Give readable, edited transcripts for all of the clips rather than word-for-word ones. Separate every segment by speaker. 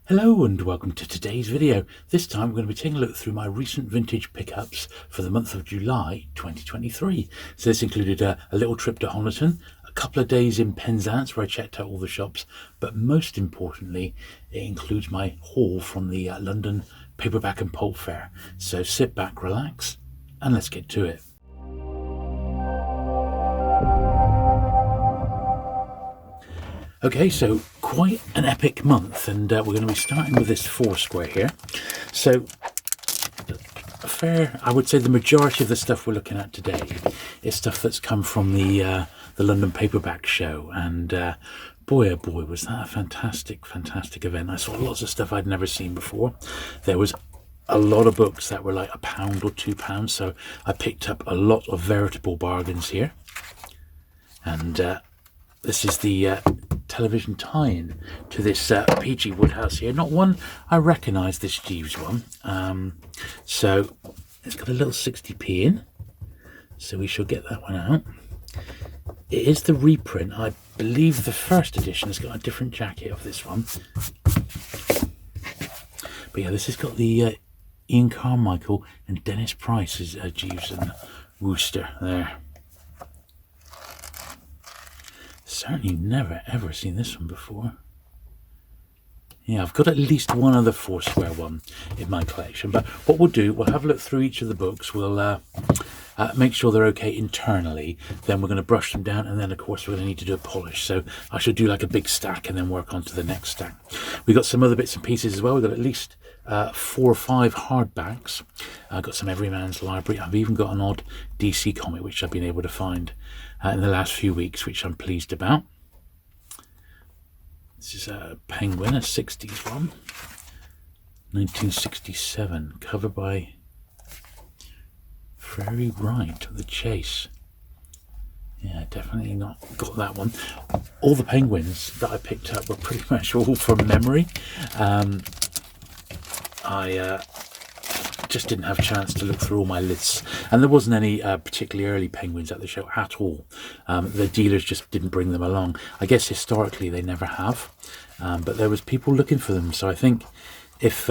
Speaker 1: Hello and welcome to today's video. This time we're going to be taking a look through my recent vintage pickups for the month of July 2023. So this included a little trip to Honiton, a couple of days in Penzance where I checked out all the shops, but most importantly it includes my haul from the London Paperback and Pulp fair. So sit back, relax and let's get to it. Okay, so quite an epic month, and we're going to be starting with this Foursquare here. So, I would say the majority of the stuff we're looking at today is stuff that's come from the London Paperback show, and boy oh boy was that a fantastic event. I saw lots of stuff I'd never seen before. There was a lot of books that were like £1 or £2, so I picked up a lot of veritable bargains here. And this is the television tie-in to this PG Woodhouse here. Not one I recognise, this Jeeves one. So it's got a little 60p in, so we shall get that one out. It is the reprint. I believe the first edition has got a different jacket of this one. But yeah, this has got the Ian Carmichael and Dennis Price's Jeeves and Wooster there. Certainly never ever seen this one before. Yeah, I've got at least one other Foursquare one in my collection, but what we'll do, we'll have a look through each of the books. We'll make sure they're okay internally, then we're going to brush them down, and then of course we're going to need to do a polish. So I should do like a big stack and then work on to the next stack. We've got some other bits and pieces as well. We've got at least 4 or 5 hardbacks. I've got some Everyman's library. I've even got an odd DC comic which I've been able to find in the last few weeks, which I'm pleased about. This is a Penguin, a 60s one, 1967, covered by Very Wright, The Chase. Yeah, definitely not got that one. All the Penguins that I picked up were pretty much all from memory. I just didn't have a chance to look through all my lists, and there wasn't any particularly early Penguins at the show at all. The dealers just didn't bring them along. I guess historically they never have, but there was people looking for them. So I think if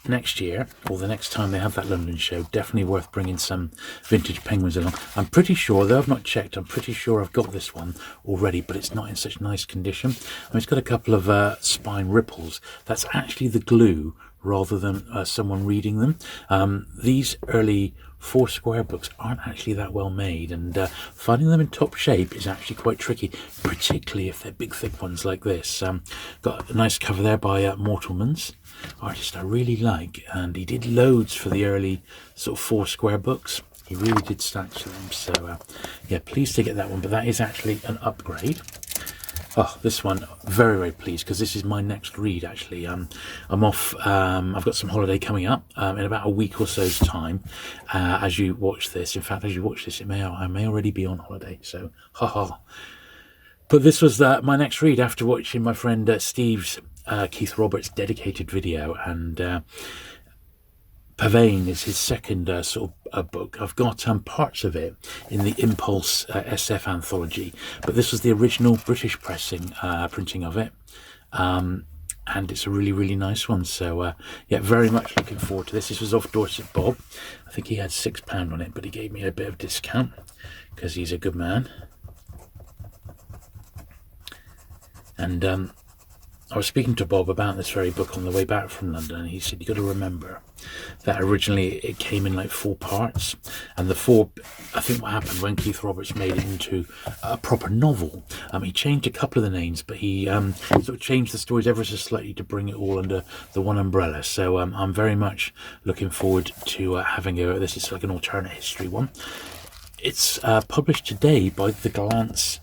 Speaker 1: next year or the next time they have that London show, definitely worth bringing some vintage Penguins along. I'm pretty sure, though I've not checked, I'm pretty sure I've got this one already, but it's not in such nice condition. I mean, it's got a couple of spine ripples. That's actually the glue rather than someone reading them. These early Foursquare books aren't actually that well made, and finding them in top shape is actually quite tricky, particularly if they're big thick ones like this. Got a nice cover there by Mortalman's, artist I really like, and he did loads for the early sort of Foursquare books. He really did stacks of them, so yeah, pleased to get that one, but that is actually an upgrade. Oh, this one, very pleased, because this is my next read, actually. I'm off, I've got some holiday coming up in about a week or so's time. As you watch this, in fact, as you watch this, I may already be on holiday, so haha. But this was my next read after watching my friend Steve's Keith Roberts dedicated video, and Pavane is his second sort of book. I've got parts of it in the Impulse SF anthology, but this was the original British printing of it, and it's a really nice one. So yeah, very much looking forward to this. This was off Dorset Bob. I think he had £6 on it, but he gave me a bit of discount because he's a good man. And I was speaking to Bob about this very book on the way back from London, and he said, you got to remember that originally it came in like 4 parts, and the 4, I think what happened when Keith Roberts made it into a proper novel, he changed a couple of the names, but he sort of changed the stories ever so slightly to bring it all under the one umbrella. So I'm very much looking forward to having this is like an alternate history one. It's published today by the Glance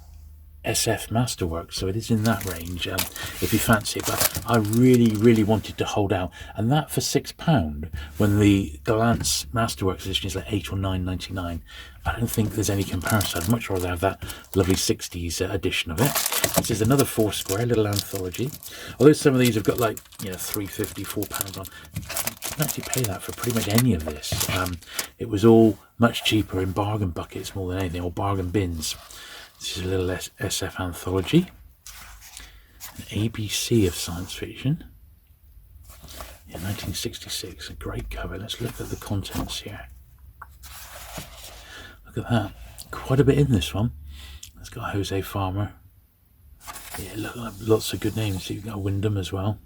Speaker 1: SF Masterworks, so it is in that range if you fancy it, but I really wanted to hold out, and that for £6 when the Glance Masterworks edition is like £8 or £9.99. I don't think there's any comparison. I'd much rather have that lovely 60s edition of it. This is another Foursquare little anthology, although some of these have got like, you know, £3.50, £4 on. You can actually pay that for pretty much any of this. It was all much cheaper in bargain buckets more than anything, or bargain bins. This is a little SF anthology, an ABC of science fiction. Yeah, 1966, a great cover. Let's look at the contents here. Look at that. Quite a bit in this one. It's got Jose Farmer. Yeah, look, lots of good names. You've got Wyndham as well.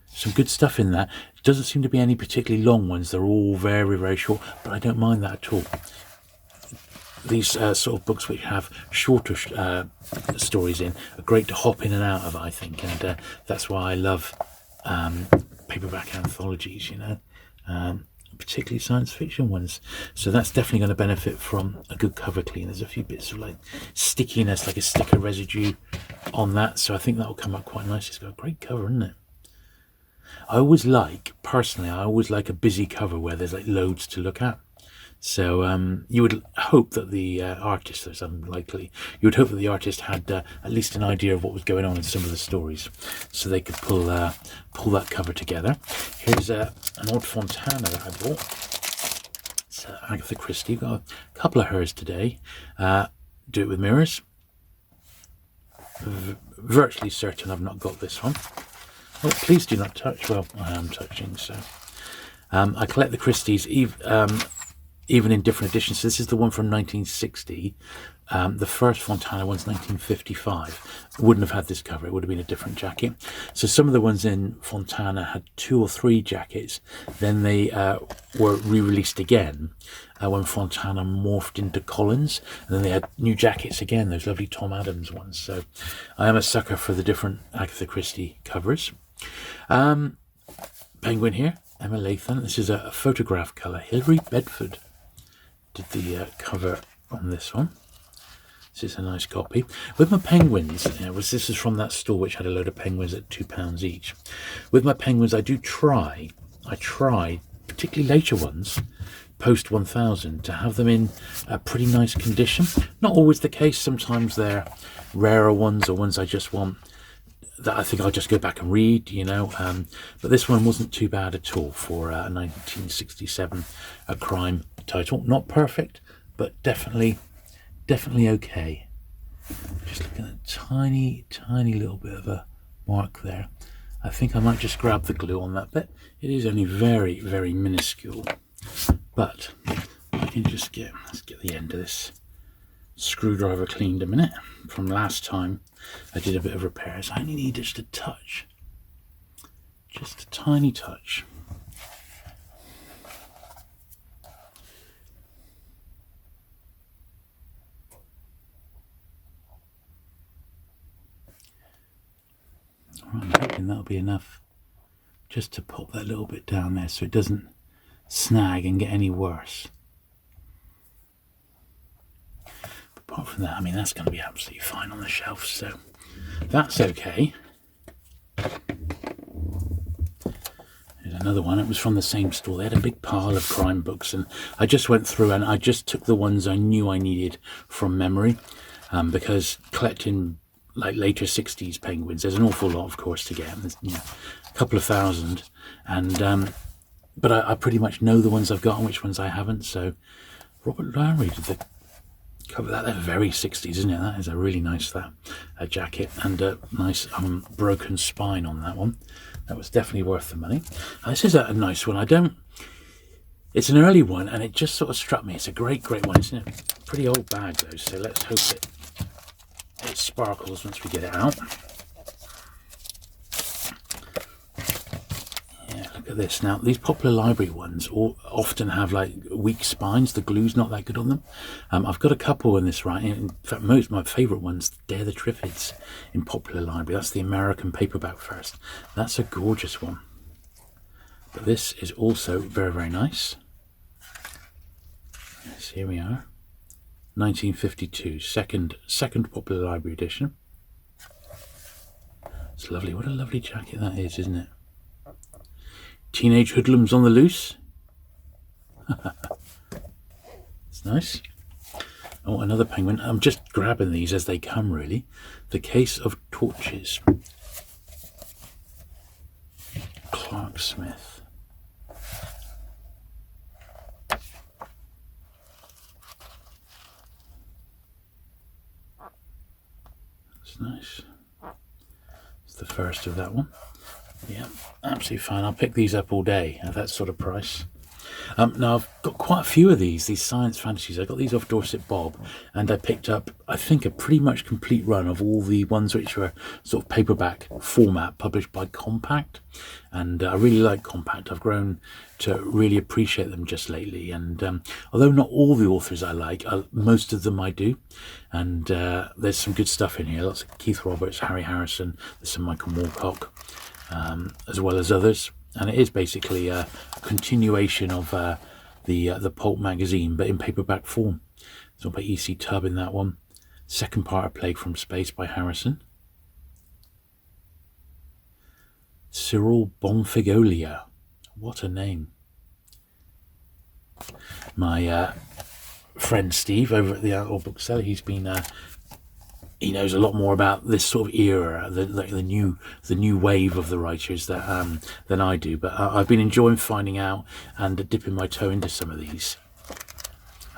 Speaker 1: Some good stuff in that. It doesn't seem to be any particularly long ones. They're all very, very short, but I don't mind that at all. These sort of books which have shorter stories in are great to hop in and out of, I think, and that's why I love paperback anthologies, you know, particularly science fiction ones. So that's definitely going to benefit from a good cover clean. There's a few bits of like stickiness, like a sticker residue on that, so I think that will come up quite nice. It's got a great cover, isn't it? Personally, I always like a busy cover where there's like loads to look at. So you would hope that the artist, that's unlikely, you would hope that the artist had at least an idea of what was going on in some of the stories, so they could pull that cover together. Here's an odd Fontana that I bought. It's Agatha Christie. Got a couple of hers today. Do It With Mirrors. Virtually certain I've not got this one. Oh, please do not touch. Well, I am touching, so. I collect the Christies even in different editions. So this is the one from 1960. The first Fontana one's 1955. Wouldn't have had this cover. It would have been a different jacket. So some of the ones in Fontana had 2 or 3 jackets. Then they were re-released again when Fontana morphed into Collins. And then they had new jackets again, those lovely Tom Adams ones. So I am a sucker for the different Agatha Christie covers. Penguin here, Emma Latham. This is a photograph colour. Hilary Bedford did the cover on this one. This is a nice copy. With my penguins, this is from that store which had a load of penguins at £2 each. With my penguins, I try, particularly later ones, post 1000, to have them in a pretty nice condition. Not always the case. Sometimes they're rarer ones or ones I just want that I think I'll just go back and read, you know. But this one wasn't too bad at all for a 1967 crime title. Not perfect, but definitely okay. Just looking at a tiny little bit of a mark there. I think I might just grab the glue on that bit. It is only very, very minuscule, but I can just let's get the end of this screwdriver cleaned a minute. From last time I did a bit of repairs. I only need just a touch, just a tiny touch. I'm hoping that'll be enough just to pop that little bit down there so it doesn't snag and get any worse. But apart from that, I mean, that's going to be absolutely fine on the shelf, so that's okay. There's another one. It was from the same store. They had a big pile of crime books, and I just went through and I just took the ones I knew I needed from memory, because collecting like later 60s penguins, there's an awful lot, of course, to get. There's, you know, a couple of thousand, and but I pretty much know the ones I've got and which ones I haven't. So Robert Lowry did the cover. They're very 60s, isn't it? That is a really nice jacket, and a nice broken spine on that one. That was definitely worth the money. This is a nice one. It's an early one, and it just sort of struck me. It's a great one, isn't it? Pretty old bag though, so let's hope it sparkles once we get it out. Yeah, look at this. Now, these Popular Library ones often have like weak spines. The glue's not that good on them. I've got a couple in this, right? In fact, my favourite one's Dare the Triffids in Popular Library. That's the American paperback first. That's a gorgeous one. But this is also very, very nice. Yes, here we are. 1952, second Popular Library edition. It's lovely. What a lovely jacket that is, isn't it? Teenage Hoodlums on the Loose. It's nice. Oh, another penguin. I'm just grabbing these as they come, really. The Case of Torches. Clark Smith. That's nice. It's the first of that one. Yeah, absolutely fine. I'll pick these up all day at that sort of price. Now, I've got quite a few of these science fantasies. I got these off Dorset Bob, and I picked up, I think, a pretty much complete run of all the ones which were sort of paperback format published by Compact. And I really like Compact. I've grown to really appreciate them just lately. And although not all the authors I like, most of them I do. And there's some good stuff in here. Lots of Keith Roberts, Harry Harrison, there's some Michael Moorcock, as well as others. And it is basically a continuation of the Pulp magazine, but in paperback form. It's all by E.C. Tubb in that one. Second part of Plague from Space by Harrison. Cyril Bonfigolia. What a name. My friend Steve over at the Outlaw Bookseller, he's been... he knows a lot more about this sort of era, the new wave of the writers than I do. But I've been enjoying finding out and dipping my toe into some of these.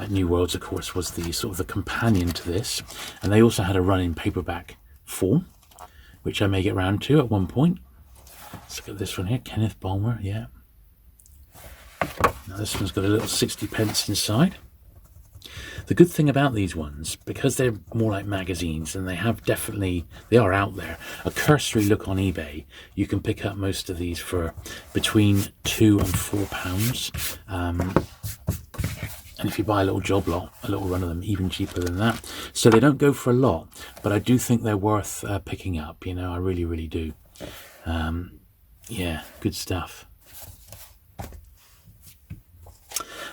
Speaker 1: New Worlds, of course, was the sort of the companion to this, and they also had a run in paperback form, which I may get round to at one point. Let's look at this one here, Kenneth Bulmer. Yeah. Now this one's got a little 60p inside. The good thing about these ones, because they're more like magazines and they are out there, a cursory look on eBay, you can pick up most of these for between £2 and £4. And if you buy a little job lot, a little run of them, even cheaper than that. So they don't go for a lot, but I do think they're worth picking up. You know, I really, really do. Yeah, good stuff.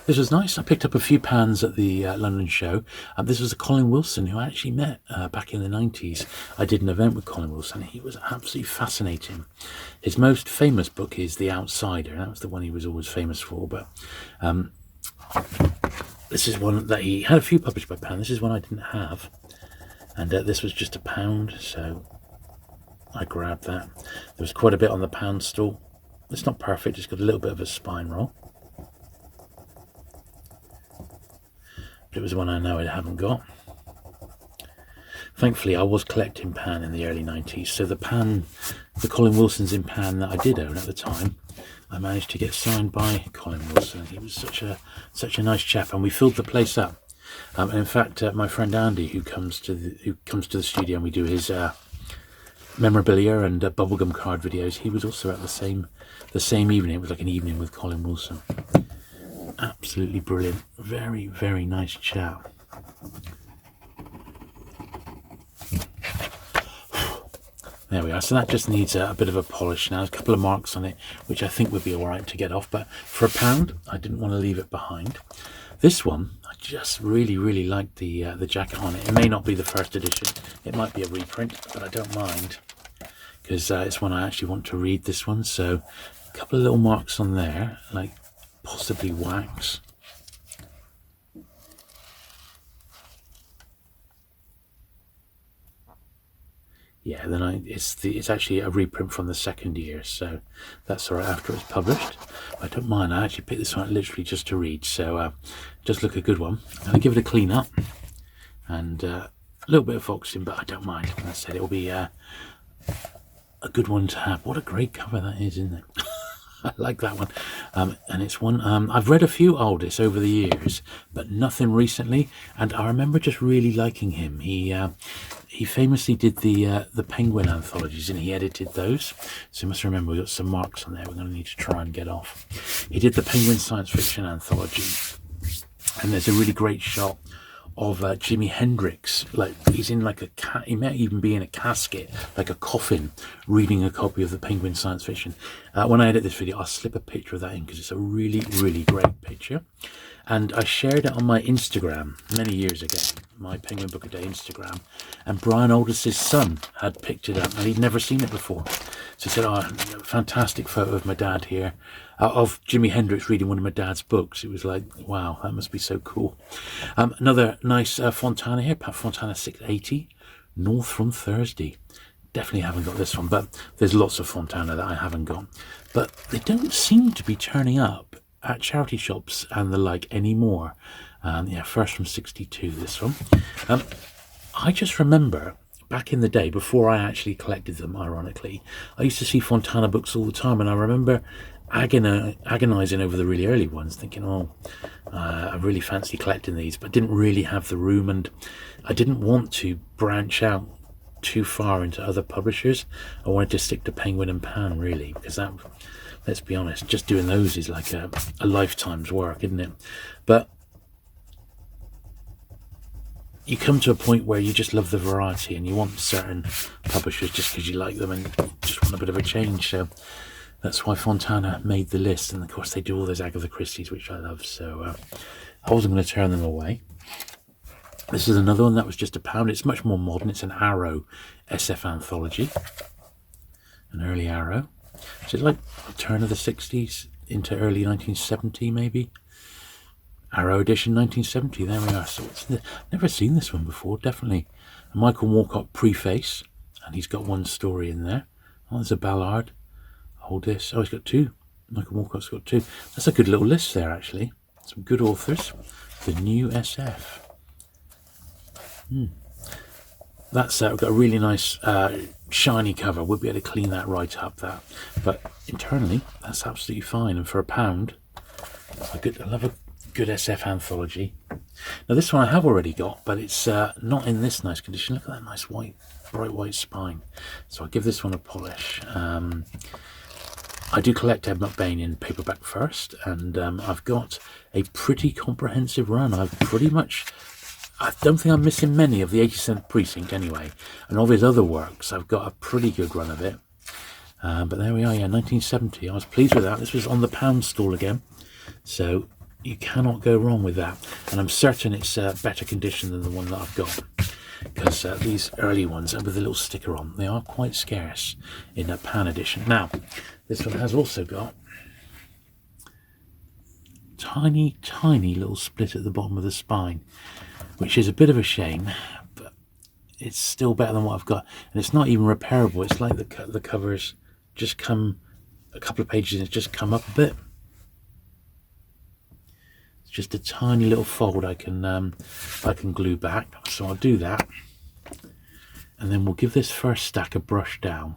Speaker 1: This was nice. I picked up a few pans at the London show. This was a Colin Wilson who I actually met back in the 90s. I did an event with Colin Wilson. He was absolutely fascinating. His most famous book is The Outsider. That was the one he was always famous for. But this is one that he had a few published by Pan. This is one I didn't have. And this was just £1, so I grabbed that. There was quite a bit on the pound stall. It's not perfect. It's got a little bit of a spine roll. But it was one I know I haven't got. Thankfully, I was collecting Pan in the early 90s, so the Colin Wilsons in Pan that I did own at the time, I managed to get signed by Colin Wilson. He was such a nice chap, and we filled the place up. And in fact, my friend Andy, who comes to the studio and we do his memorabilia and bubblegum card videos, he was also at the same evening. It was like an evening with Colin Wilson. Absolutely brilliant. Very, very nice chap. There we are. So that just needs a bit of a polish now. There's a couple of marks on it, which I think would be all right to get off. But for £1, I didn't want to leave it behind. This one, I just really, really liked the jacket on it. It may not be the first edition. It might be a reprint, but I don't mind, because it's one I actually want to read, this one. So a couple of little marks on there, like possibly wax. Yeah, then it's actually a reprint from the second year, so that's all right after it's published. I don't mind. I actually picked this one literally just to read, so just look a good one. I'm going to give it a clean up and a little bit of foxing, but I don't mind. As I said, it'll be a good one to have. What a great cover that is, isn't it? I like that one. And it's one I've read a few Aldous over the years, but nothing recently. And I remember just really liking him. He famously did the Penguin anthologies, and he edited those. So you must remember we've got some marks on there we're going to need to try and get off. He did the Penguin science fiction anthology, and there's a really great shot of Jimi Hendrix, like he's in like he might even be in a casket, like a coffin, reading a copy of the Penguin science fiction. When I edit this video, I'll slip a picture of that in, because it's a really, really great picture. And I shared it on my Instagram many years ago, my Penguin Book a Day Instagram, and Brian Aldous' son had picked it up, and he'd never seen it before. So he said, "Oh, fantastic photo of my dad here, of Jimi Hendrix reading one of my dad's books." It was like, wow, that must be so cool. Another nice Fontana here, Fontana 680, North from Thursday. Definitely haven't got this one, but there's lots of Fontana that I haven't got. But they don't seem to be turning up at charity shops and the like anymore. Yeah, first from 62, this one. I just remember back in the day, before I actually collected them, ironically, I used to see Fontana books all the time, and I remember agonizing over the really early ones, thinking, oh, I really fancy collecting these, but didn't really have the room, and I didn't want to branch out too far into other publishers. I wanted to stick to Penguin and Pan, really, because that, let's be honest, just doing those is like a lifetime's work, isn't it? But you come to a point where you just love the variety, and you want certain publishers just because you like them and you just want a bit of a change. So that's why Fontana made the list, and of course they do all those Agatha Christie's, which I love, so I wasn't going to turn them away. This is another one that was just £1. It's much more modern. It's an Arrow SF anthology, an early Arrow. So it's like turn of the 60s into early 1970 maybe. Arrow edition 1970, there we are. So it's never seen this one before, definitely. A Michael Moorcock preface, and he's got one story in there. Oh, there's a Ballard. Hold this. Oh, he's got two. Michael Moorcock's got two. That's a good little list there, actually. Some good authors. The new SF. That's got a really nice shiny cover. We'll be able to clean that right up, that. But internally, that's absolutely fine. And for £1, I love a good SF anthology. Now this one I have already got, but it's not in this nice condition. Look at that nice white, bright white spine. So I'll give this one a polish. I do collect Ed McBain in paperback first, and I've got a pretty comprehensive run. I don't think I'm missing many of the 87th Precinct anyway, and of his other works I've got a pretty good run of it. But there we are, yeah, 1970. I was pleased with that. This was on the pound stall again, so you cannot go wrong with that, and I'm certain it's better condition than the one that I've got, because these early ones with a little sticker on, they are quite scarce in a pan edition. Now this one has also got tiny little split at the bottom of the spine, which is a bit of a shame, but it's still better than what I've got. And it's not even repairable. It's like the covers just come a couple of pages and it's just come up a bit. It's just a tiny little fold I can glue back. So I'll do that, and then we'll give this first stack a brush down.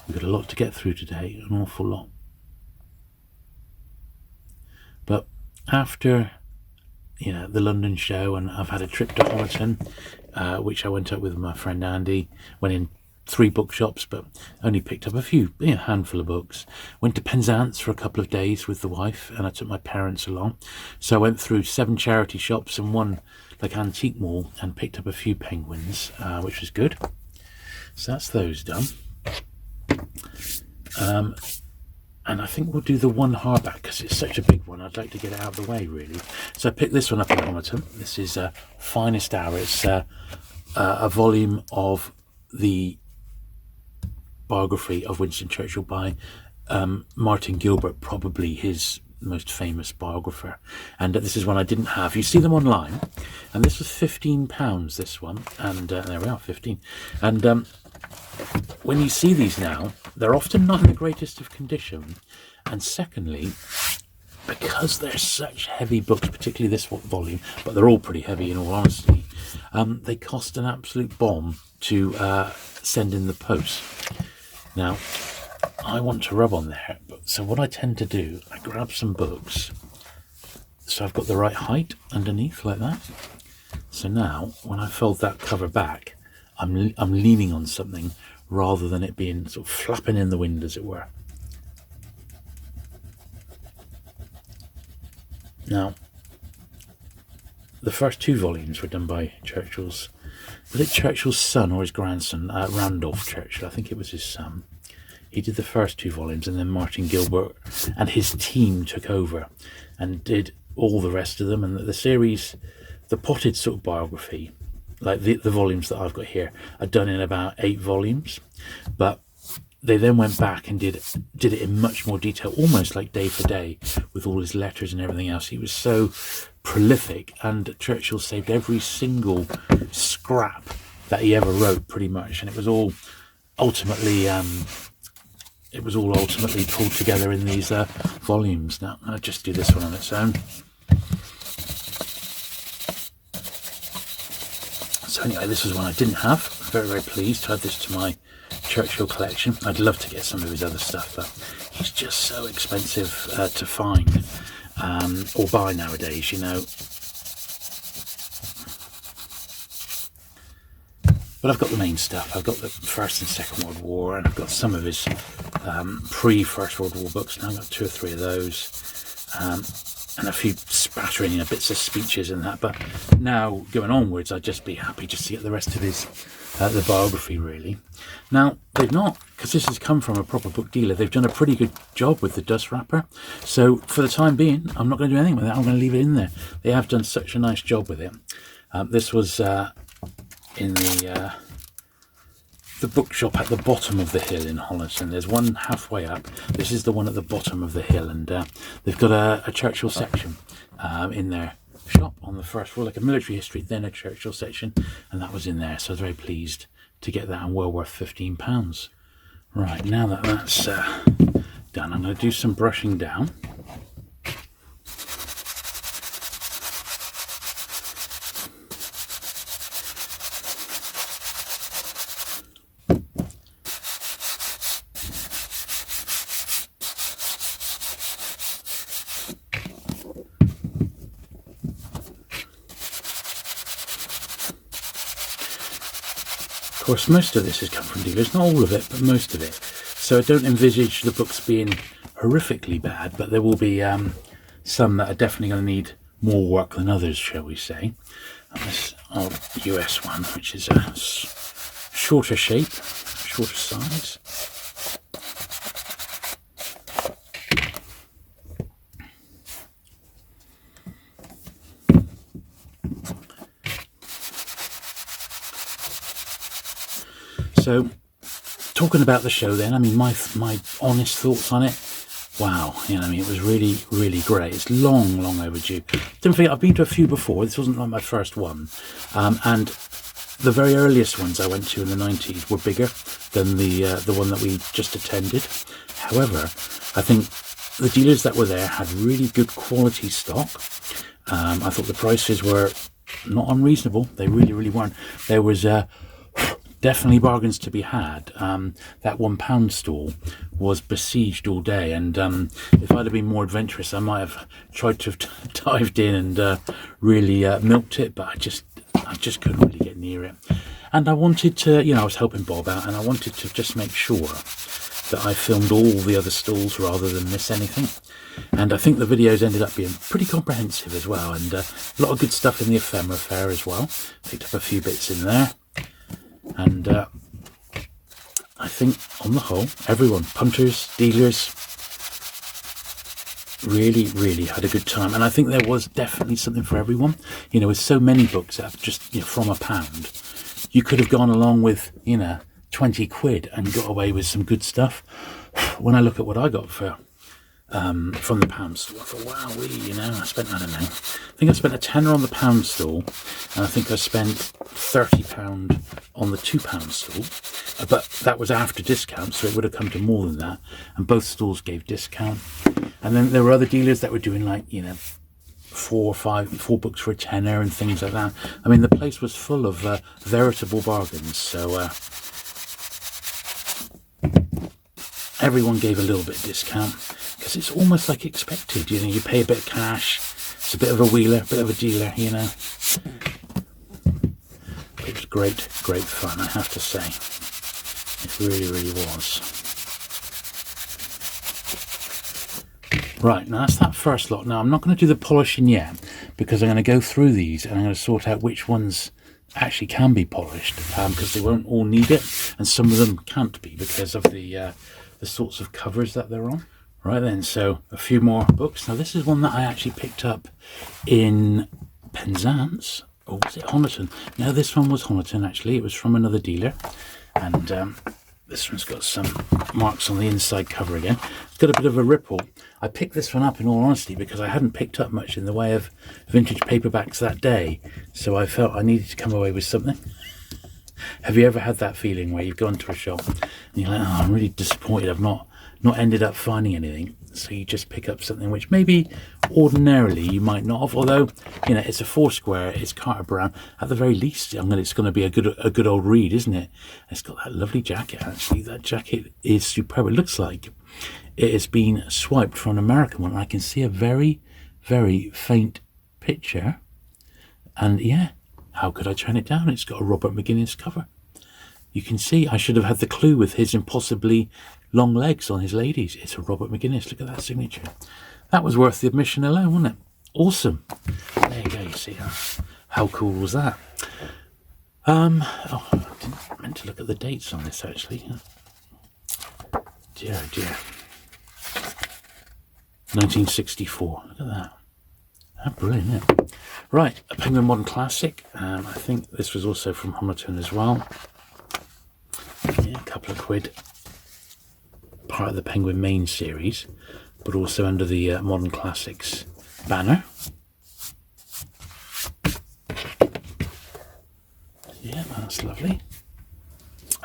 Speaker 1: We've got a lot to get through today, an awful lot. But after, the London show, and I've had a trip to Honiton, which I went up with my friend Andy, went in 3 bookshops, but only picked up a handful of books. Went to Penzance for a couple of days with the wife, and I took my parents along. So I went through 7 charity shops and one antique mall, and picked up a few Penguins, which was good. So that's those done. And I think we'll do the one hardback because it's such a big one. I'd like to get it out of the way, really. So I picked this one up in Honiton. This is Finest Hour. It's a volume of the biography of Winston Churchill by Martin Gilbert, probably his most famous biographer. And this is one I didn't have. You see them online, and this was £15, this one, and there we are, 15. And when you see these now, they're often not in the greatest of condition, and secondly, because they're such heavy books, particularly this volume, but they're all pretty heavy in all honesty, they cost an absolute bomb to send in the post. Now, I want to rub on there, so what I tend to do, I grab some books, so I've got the right height underneath, like that. So now, when I fold that cover back, I'm leaning on something rather than it being sort of flapping in the wind, as it were. Now, the first 2 volumes were done by Churchill's, was it Churchill's son or his grandson, Randolph Churchill? I think it was his son. He did the first 2 volumes, and then Martin Gilbert and his team took over and did all the rest of them. And the series, the potted sort of biography, like the volumes that I've got here, are done in about 8 volumes, but they then went back and did it in much more detail, almost like day for day, with all his letters and everything else. He was so prolific, and Churchill saved every single scrap that he ever wrote, pretty much, and it was all ultimately pulled together in these volumes. Now I'll just do this one on its own. So anyway, this was one I didn't have. Very, very pleased to add this to my Churchill collection. I'd love to get some of his other stuff, but he's just so expensive to find or buy nowadays, you know. But I've got the main stuff. I've got the First and Second World War, and I've got some of his pre-First World War books now. I've got 2 or 3 of those, and a few spattering, you know, bits of speeches and that. But now, going onwards, I'd just be happy just to get the rest of his, the biography, really. Now, they've not, because this has come from a proper book dealer, they've done a pretty good job with the dust wrapper. So, for the time being, I'm not going to do anything with it. I'm going to leave it in there. They have done such a nice job with it. This was... in the bookshop at the bottom of the hill in Honiton. There's one halfway up. This is the one at the bottom of the hill, and they've got a Churchill section in their shop on the first floor, like a military history, then a Churchill section, and that was in there. So I was very pleased to get that, and well worth £15. Right, now that that's done, I'm going to do some brushing down. Of course, most of this has come from dealers, not all of it, but most of it. So I don't envisage the books being horrifically bad, but there will be some that are definitely going to need more work than others, shall we say. And this old US one, which is a shorter shape, shorter size. So, talking about the show then, I mean, my honest thoughts on it, wow, you know, I mean, it was really, really great. It's long, long overdue. Don't forget, I've been to a few before. This wasn't like my first one. And the very earliest ones I went to in the 90s were bigger than the one that we just attended. However, I think the dealers that were there had really good quality stock. I thought the prices were not unreasonable. They really, really weren't. There was... definitely bargains to be had. That £1 stall was besieged all day, and if I'd have been more adventurous, I might have tried to have dived in and really milked it, but I just couldn't really get near it. And I wanted to, you know, I was helping Bob out, and I wanted to just make sure that I filmed all the other stalls rather than miss anything. And I think the videos ended up being pretty comprehensive as well, and a lot of good stuff in the ephemera fair as well. Picked up a few bits in there. And I think, on the whole, everyone, punters, dealers, really, really had a good time. And I think there was definitely something for everyone. You know, with so many books that are just, you know, from £1, you could have gone along with, you know, 20 quid and got away with some good stuff. When I look at what I got for from the pound store, I thought, wow, you know, I spent, I don't know, I think I spent a tenner on the pound store, and I think I spent £30 on the £2 store, but that was after discount, so it would have come to more than that, and both stores gave discount. And then there were other dealers that were doing, like, you know, 4 books for a tenner and things like that. I mean, the place was full of veritable bargains, so everyone gave a little bit of discount, because it's almost like expected. You know, you pay a bit of cash, it's a bit of a wheeler, a bit of a dealer, you know. It was great, great fun, I have to say. It really, really was. Right, now that's that first lot. Now I'm not going to do the polishing yet, because I'm going to go through these and I'm going to sort out which ones actually can be polished, because they won't all need it, and some of them can't be because of the sorts of covers that they're on. Right then, so a few more books. Now this is one that I actually picked up in Penzance, or was it Honiton? No, this one was Honiton actually. It was from another dealer, and this one's got some marks on the inside cover again. It's got a bit of a ripple. I picked this one up in all honesty because I hadn't picked up much in the way of vintage paperbacks that day, so I felt I needed to come away with something. Have you ever had that feeling where you've gone to a shop and you're like, oh, I'm really disappointed I've not ended up finding anything, so you just pick up something which maybe ordinarily you might not have, although, you know, it's a Foursquare, it's Carter Brown, at the very least it's going to be a good old read, isn't it? It's got that lovely jacket. Actually, that jacket is superb. It looks like it has been swiped from an American one. I can see a very, very faint picture, and yeah, how could I turn it down? It's got a Robert McGuinness cover. You can see I should have had the clue with his impossibly long legs on his ladies. It's a Robert McGuinness. Look at that signature. That was worth the admission alone, wasn't it? Awesome. There you go. You see how cool was that? Oh, I didn't meant to look at the dates on this actually. Dear, dear. 1964. Look at that. How brilliant, isn't it? Right, a Penguin Modern Classic. I think this was also from Honiton as well. Yeah, a couple of quid. Part of the Penguin main series, but also under the Modern Classics banner. Yeah, that's lovely.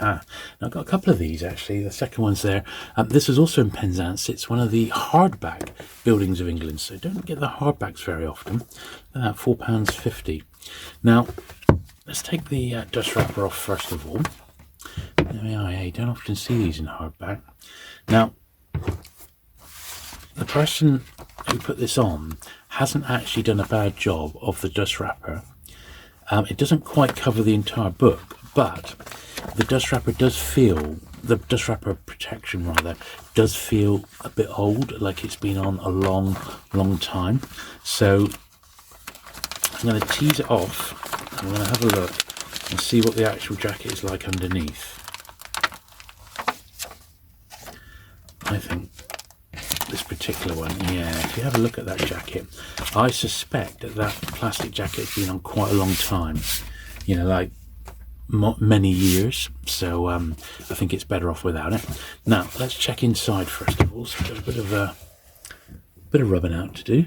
Speaker 1: Now I've got a couple of these actually. The second one's there. This was also in Penzance. It's one of the hardback buildings of England, so don't get the hardbacks very often. £4.50. Now let's take the dust wrapper off first of all. There we are. You don't often see these in hardback. Now the person who put this on hasn't actually done a bad job of the dust wrapper. It doesn't quite cover the entire book, but the dust wrapper does feel, the dust wrapper protection rather, does feel a bit old, like it's been on a long, long time. So I'm going to tease it off. I'm going to have a look and see what the actual jacket is like underneath. I think this particular one, yeah, if you have a look at that jacket, I suspect that that plastic jacket has been on quite a long time, you know, like many years, so I think it's better off without it. Now let's check inside first of all. So we've got a bit of rubbing out to do.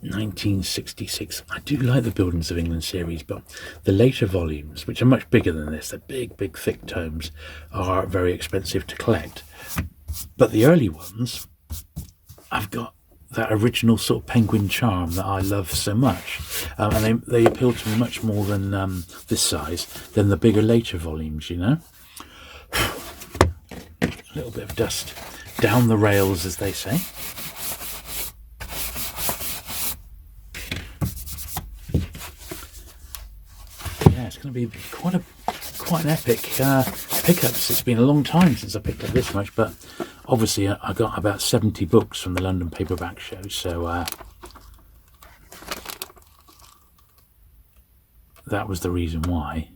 Speaker 1: 1966. I do like the Buildings of England series, but the later volumes, which are much bigger than this, the big thick tomes, are very expensive to collect. But the early ones, I've got that original sort of penguin charm that I love so much, and they appeal to me much more than this size, than the bigger later volumes, you know. A little bit of dust down the rails, as they say. Yeah, it's going to be quite an epic pickups. It's been a long time since I picked up this much, but obviously I got about 70 books from the London Paperback show, so that was the reason why.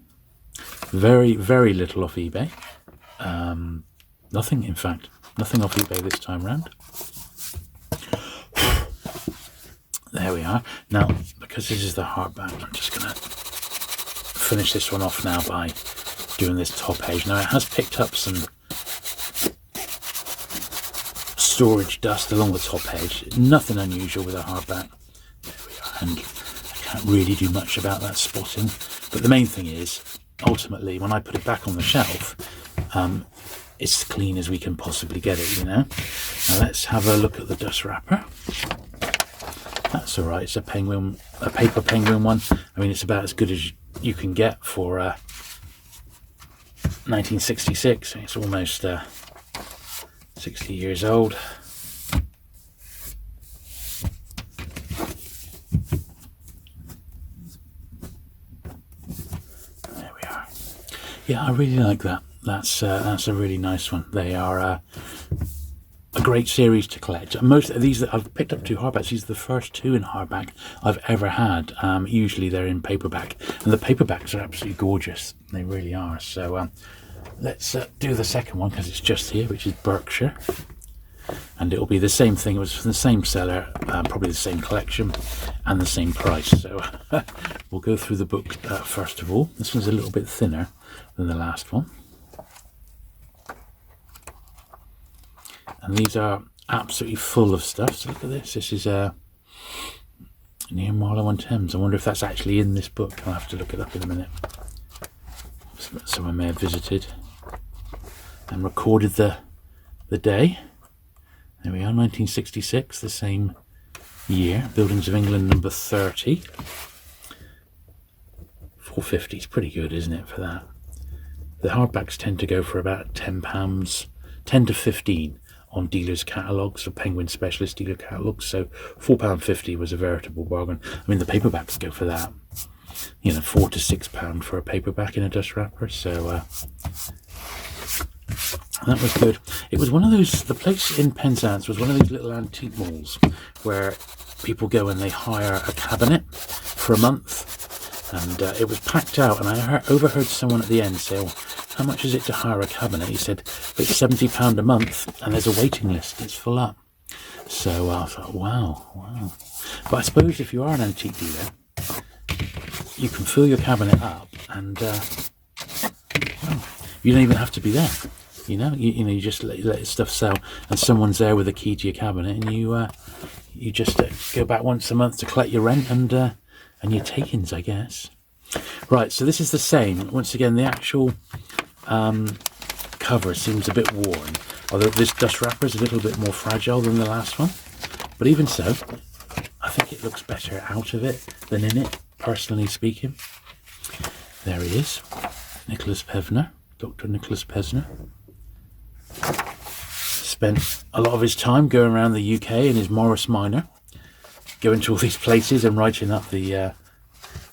Speaker 1: Very, very little off eBay. Nothing, in fact, nothing off eBay this time round. There we are. Now, because this is the hardback, I'm just going to finish this one off now by doing this top page. Now, it has picked up some storage dust along the top edge. Nothing unusual with a hardback. There we are, and I can't really do much about that spotting, but the main thing is ultimately when I put it back on the shelf, it's clean as we can possibly get it, you know. Now let's have a look at the dust wrapper. That's all right. It's a penguin, a paper penguin one. I mean, it's about as good as you can get for 1966. It's almost 60 years old. There we are. Yeah, I really like that. That's a really nice one. They are a great series to collect. Most of these that I've picked up 2 hardbacks. These are the first 2 in hardback I've ever had. Usually they're in paperback, and the paperbacks are absolutely gorgeous. They really are. So let's do the second one because it's just here, which is Berkshire, and it'll be the same thing. It was from the same seller, probably the same collection and the same price. So we'll go through the book first of all. This one's a little bit thinner than the last one, and these are absolutely full of stuff. So look at this. This is near Marlow on Thames. I wonder if that's actually in this book. I'll have to look it up in a minute. Someone may have visited and recorded the day. There we are, 1966, the same year. Buildings of England, number 30. 450 is pretty good, isn't it, for that? The hardbacks tend to go for about £10, 10 to 15 on dealers' catalogues, or Penguin specialist dealer catalogues. So £4.50 was a veritable bargain. I mean, the paperbacks go for that. You know, £4 to £6 for a paperback in a dust wrapper. So that was good. It was one of those, the place in Penzance was one of these little antique malls where people go and they hire a cabinet for a month. And it was packed out, and I overheard someone at the end say, "Oh, how much is it to hire a cabinet?" He said, "It's £70 a month, and there's a waiting list. It's full up." So I thought, wow. But I suppose if you are an antique dealer, you can fill your cabinet up, and you don't even have to be there. You know, you just let your stuff sell, and someone's there with a key to your cabinet, and you just go back once a month to collect your rent and your takings, I guess. Right, so this is the same. Once again, the actual cover seems a bit worn, although this dust wrapper is a little bit more fragile than the last one. But even so, I think it looks better out of it than in it, personally speaking. There he is, Nicholas Pevner, Dr. Nicholas Pevner. Spent a lot of his time going around the UK in his Morris Minor, going to all these places and writing up the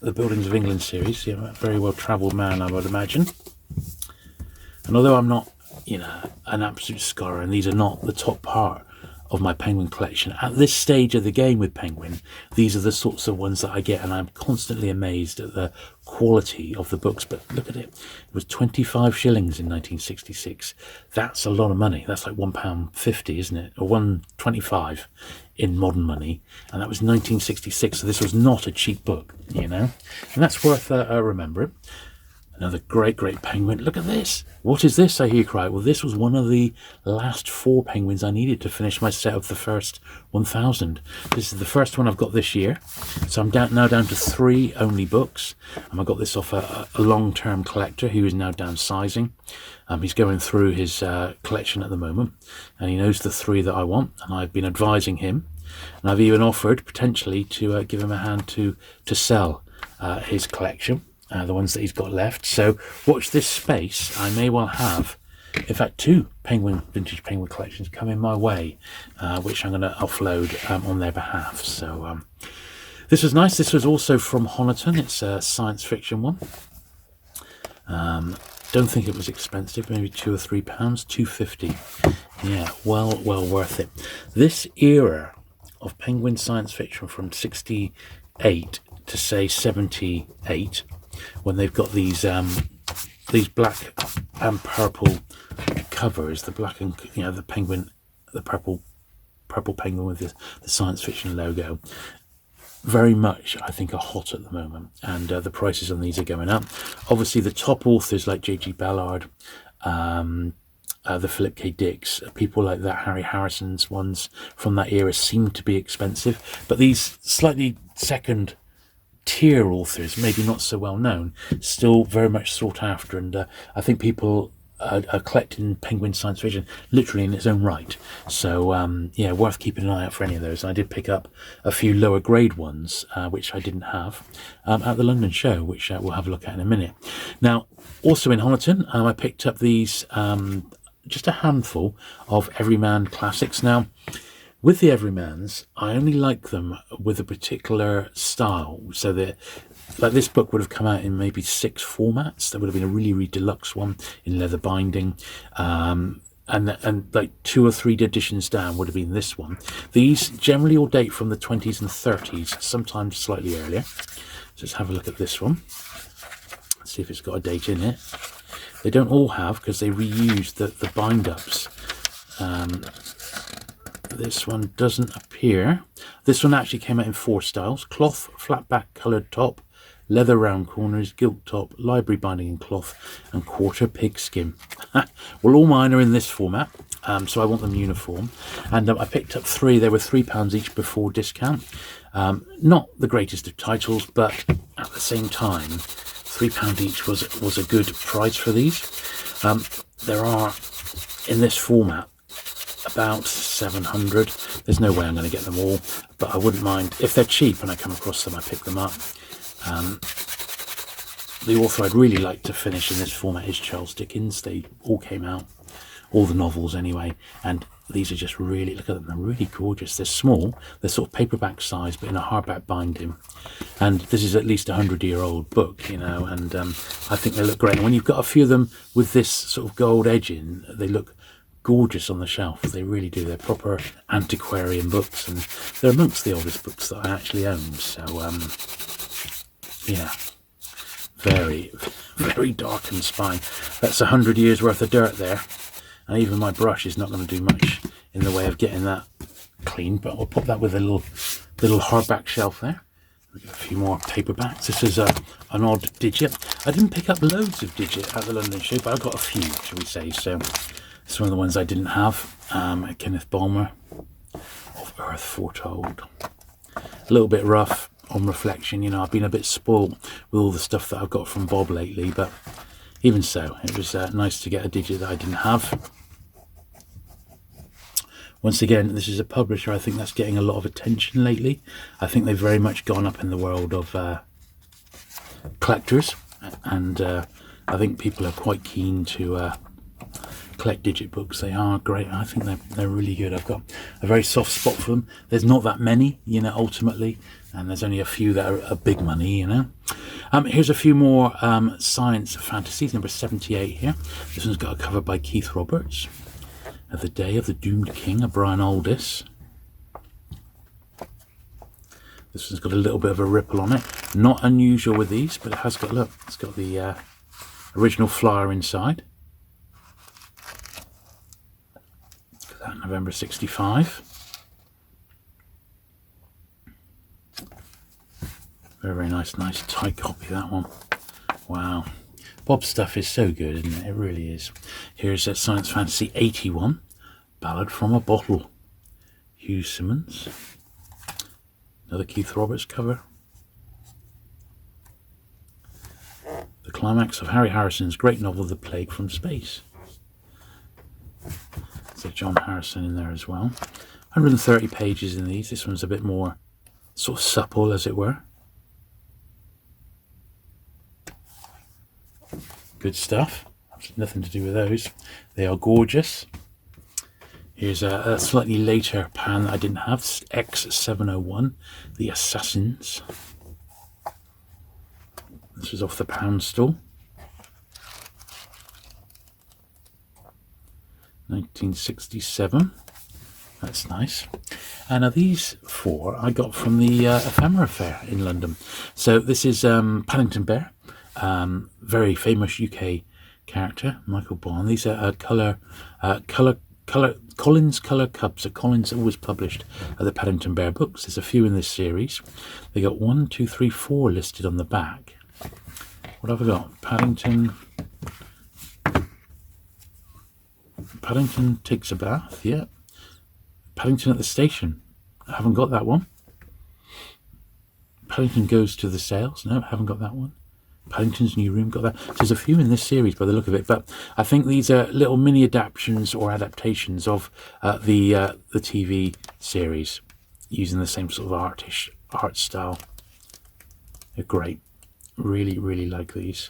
Speaker 1: Buildings of England series. You know, a very well travelled man, I would imagine. And although I'm not, an absolute scholar, and these are not the top part of my Penguin collection, at this stage of the game with Penguin, these are the sorts of ones that I get, and I'm constantly amazed at the quality of the books. But look at it. It was 25 shillings in 1966. That's a lot of money. That's like £1.50, isn't it? Or £1.25 in modern money. And that was 1966, so this was not a cheap book, And that's worth remembering. Another great Penguin. Look at this. What is this, I hear you cry? Well, this was one of the last 4 Penguins I needed to finish my set of the first 1,000. This is the first one I've got this year. So I'm now down to 3 only books. And I got this off a long-term collector who is now downsizing. He's going through his collection at the moment. And he knows the 3 that I want. And I've been advising him. And I've even offered, potentially, to give him a hand to sell his collection. The ones that he's got left. So watch this space. I may well have, in fact, 2 vintage Penguin collections coming my way, which I'm going to offload on their behalf. So this was nice. This was also from Honiton. It's a science fiction one. Don't think it was expensive. Maybe £2 or £3. £2.50. Yeah, well worth it. This era of Penguin science fiction from 68 to say 78. When they've got these black and purple covers, the black and the penguin, the purple penguin with the science fiction logo, very much I think are hot at the moment, and the prices on these are going up. Obviously, the top authors like J.G. Ballard, the Philip K. Dicks, people like that, Harry Harrison's ones from that era seem to be expensive, but these slightly second tier authors, maybe not so well known, still very much sought after, and I think people are collecting Penguin science fiction literally in its own right. So yeah, worth keeping an eye out for any of those. And I did pick up a few lower grade ones which I didn't have at the London show, which we'll have a look at in a minute. Now, also in Honiton, I picked up these just a handful of Everyman classics. Now, with the Everymans, I only like them with a particular style. So that, like, this book would have come out in maybe 6 formats. There would have been a really deluxe one in leather binding, and like 2 or 3 editions down would have been this one. These generally all date from the 20s and 30s, sometimes slightly earlier. So let's have a look at this one. Let's see if it's got a date in it. They don't all have, because they reused the bind-ups. This one doesn't appear. This one actually came out in 4 styles: cloth, flat back coloured top, leather round corners, gilt top, library binding in cloth, and quarter pigskin. Well, all mine are in this format, so I want them uniform. And I picked up 3. They were £3 each before discount. Not the greatest of titles, but at the same time, £3 each was a good price for these. There are, in this format, about 700. There's no way I'm going to get them all, but I wouldn't mind if they're cheap and I come across them, I pick them up. The author I'd really like to finish in this format is Charles Dickens. They all came out, all the novels anyway, and these are just really, look at them, they're really gorgeous. They're small, they're sort of paperback size, but in a hardback binding. And this is at least a 100-year-old book, you know, and I think they look great. And when you've got a few of them with this sort of gold edging, they look gorgeous on the shelf. They really do. They're proper antiquarian books, and they're amongst the oldest books that I actually own. So, yeah, very, very dark and spine. That's 100 years worth of dirt there. And even my brush is not going to do much in the way of getting that clean, but I'll pop that with a little hardback shelf there. We've got a few more paperbacks. This is an odd digit. I didn't pick up loads of digit at the London show, but I got a few, shall we say. So it's one of the ones I didn't have. Kenneth Bulmer of Earth Foretold. A little bit rough on reflection, you know. I've been a bit spoiled with all the stuff that I've got from Bob lately, but even so, it was nice to get a digit that I didn't have. Once again, this is a publisher I think that's getting a lot of attention lately. I think they've very much gone up in the world of collectors, and I think people are quite keen to collect digit books. They are great. I think they're really good. I've got a very soft spot for them. There's not that many, you know, ultimately, and there's only a few that are big money, you know. Here's a few more science fantasies. Number 78 here. This one's got a cover by Keith Roberts. The Day of the Doomed King, of Brian Aldiss. This one's got a little bit of a ripple on it. Not unusual with these, but it has got, look, it's got the original flyer inside. Look at that, November 65. Very, very nice tight copy, that one. Wow. Bob's stuff is so good, isn't it? It really is. Here's a Science Fantasy 81, Ballad from a Bottle. Hugh Simmons. Another Keith Roberts cover. The climax of Harry Harrison's great novel, The Plague from Space. So John Harrison in there as well. 130 pages in these. This one's a bit more sort of supple, as it were. Good stuff. Nothing to do with those. They are gorgeous. Here's a slightly later pan that I didn't have. X701, The Assassins. This was off the pound stall. 1967. That's nice. And these four I got from the Ephemera Fair in London. So this is Paddington Bear. Very famous UK character, Michael Bond. These are Collins Colour Cubs. So Collins always published the Paddington Bear books. There's a few in this series. They got 1, 2, 3, 4 listed on the back. What have I got? Paddington Takes a Bath, yeah. Paddington at the Station. I haven't got that one. Paddington Goes to the Sales. No, I haven't got that one. Paddington's New Room, got that. So there's a few in this series by the look of it, but I think these are little mini adaptations or adaptations of the TV series, using the same sort of art style. They're great. Really, really like these.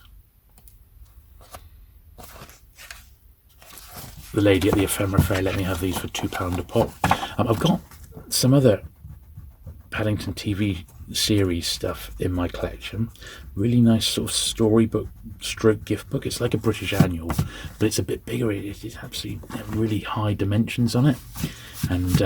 Speaker 1: The lady at the Ephemera Fair let me have these for £2 a pop. I've got some other Paddington TV series stuff in my collection. Really nice sort of storybook stroke gift book. It's like a British Annual, but it's a bit bigger. It's absolutely really high dimensions on it, and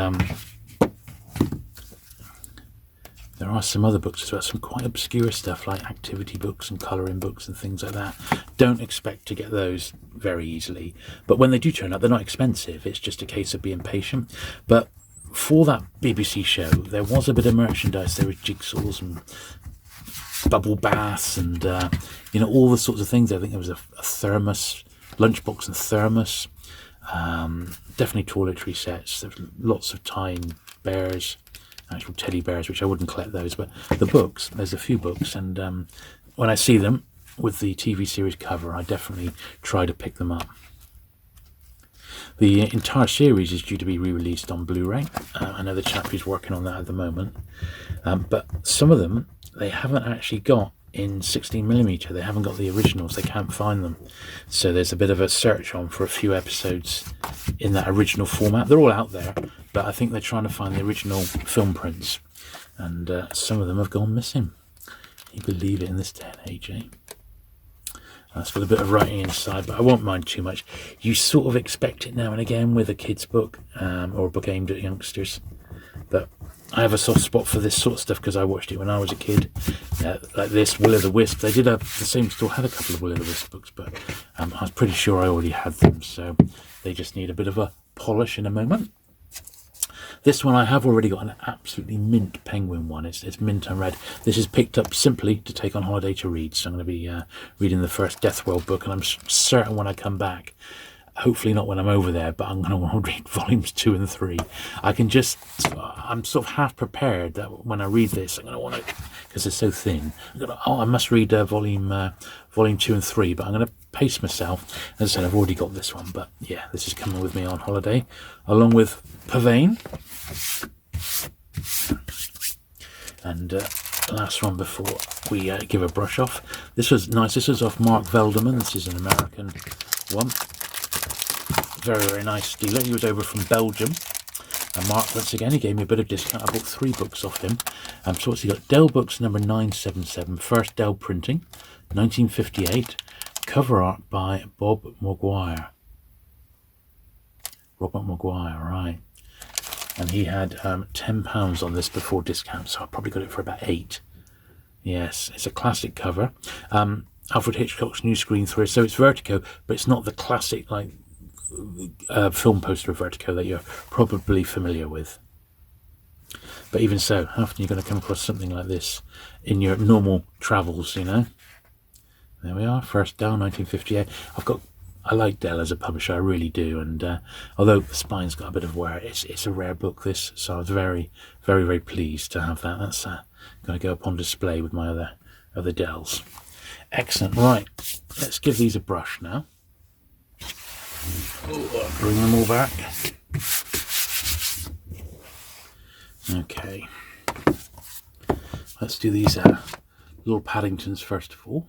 Speaker 1: there are some other books as well, some quite obscure stuff like activity books and colouring books and things like that. Don't expect to get those very easily, but when they do turn up, they're not expensive. It's just a case of being patient. But for that BBC show, there was a bit of merchandise. There were jigsaws and bubble baths and you know, all the sorts of things. I think there was a thermos, lunchbox and thermos. Definitely toiletry sets. There's lots of tying bears, actual teddy bears, which I wouldn't collect those, but the books, there's a few books, and when I see them with the TV series cover, I definitely try to pick them up. The entire series is due to be re-released on Blu-ray. I know the chap who's working on that at the moment, but some of them they haven't actually got in 16mm. They haven't got the originals. They can't find them, so there's a bit of a search on for a few episodes in that original format. They're all out there, but I think they're trying to find the original film prints, and some of them have gone missing. Can you believe it in this day and age, eh? It's got a bit of writing inside, but I won't mind too much. You sort of expect it now and again with a kid's book, or a book aimed at youngsters. But I have a soft spot for this sort of stuff because I watched it when I was a kid. Like this, Will-o'-the-Wisp. They did have, the same store had a couple of Will-o'-the-Wisp books, but I was pretty sure I already had them. So they just need a bit of a polish in a moment. This one I have already got an absolutely mint penguin one. It's mint and red. This is picked up simply to take on holiday to read. So I'm going to be reading the first Deathworld book, and I'm certain when I come back, hopefully not when I'm over there, but I'm going to want to read volumes 2 and 3. I'm sort of half prepared that when I read this, I'm going to want to, because it's so thin, I must read volume 2 and 3, but I'm going to pace myself. As I said, I've already got this one, but yeah, this is coming with me on holiday, along with Pavane. And last one before we give a brush off. This was nice. This was off Mark Velderman. This is an American one. Very, very nice dealer. He was over from Belgium. And Mark, once again, he gave me a bit of discount. I bought 3 books off him. So what's he got? Dell Books number 977. First Dell printing, 1958. Cover art by Bob Maguire. Robert Maguire, right. And he had £10 on this before discount, so I probably got it for about 8. Yes, it's a classic cover. Alfred Hitchcock's New Screen Through. So it's Vertigo, but it's not the classic like film poster of Vertigo that you're probably familiar with. But even so, how often are you going to come across something like this in your normal travels, you know? There we are, First Dell, 1958. I like Dell as a publisher, I really do, and although the spine's got a bit of wear, it's a rare book, this, so I was very, very, very pleased to have that. That's going to go up on display with my other Dells. Excellent, right, let's give these a brush now. Bring them all back. Okay, let's do these little Paddingtons first of all.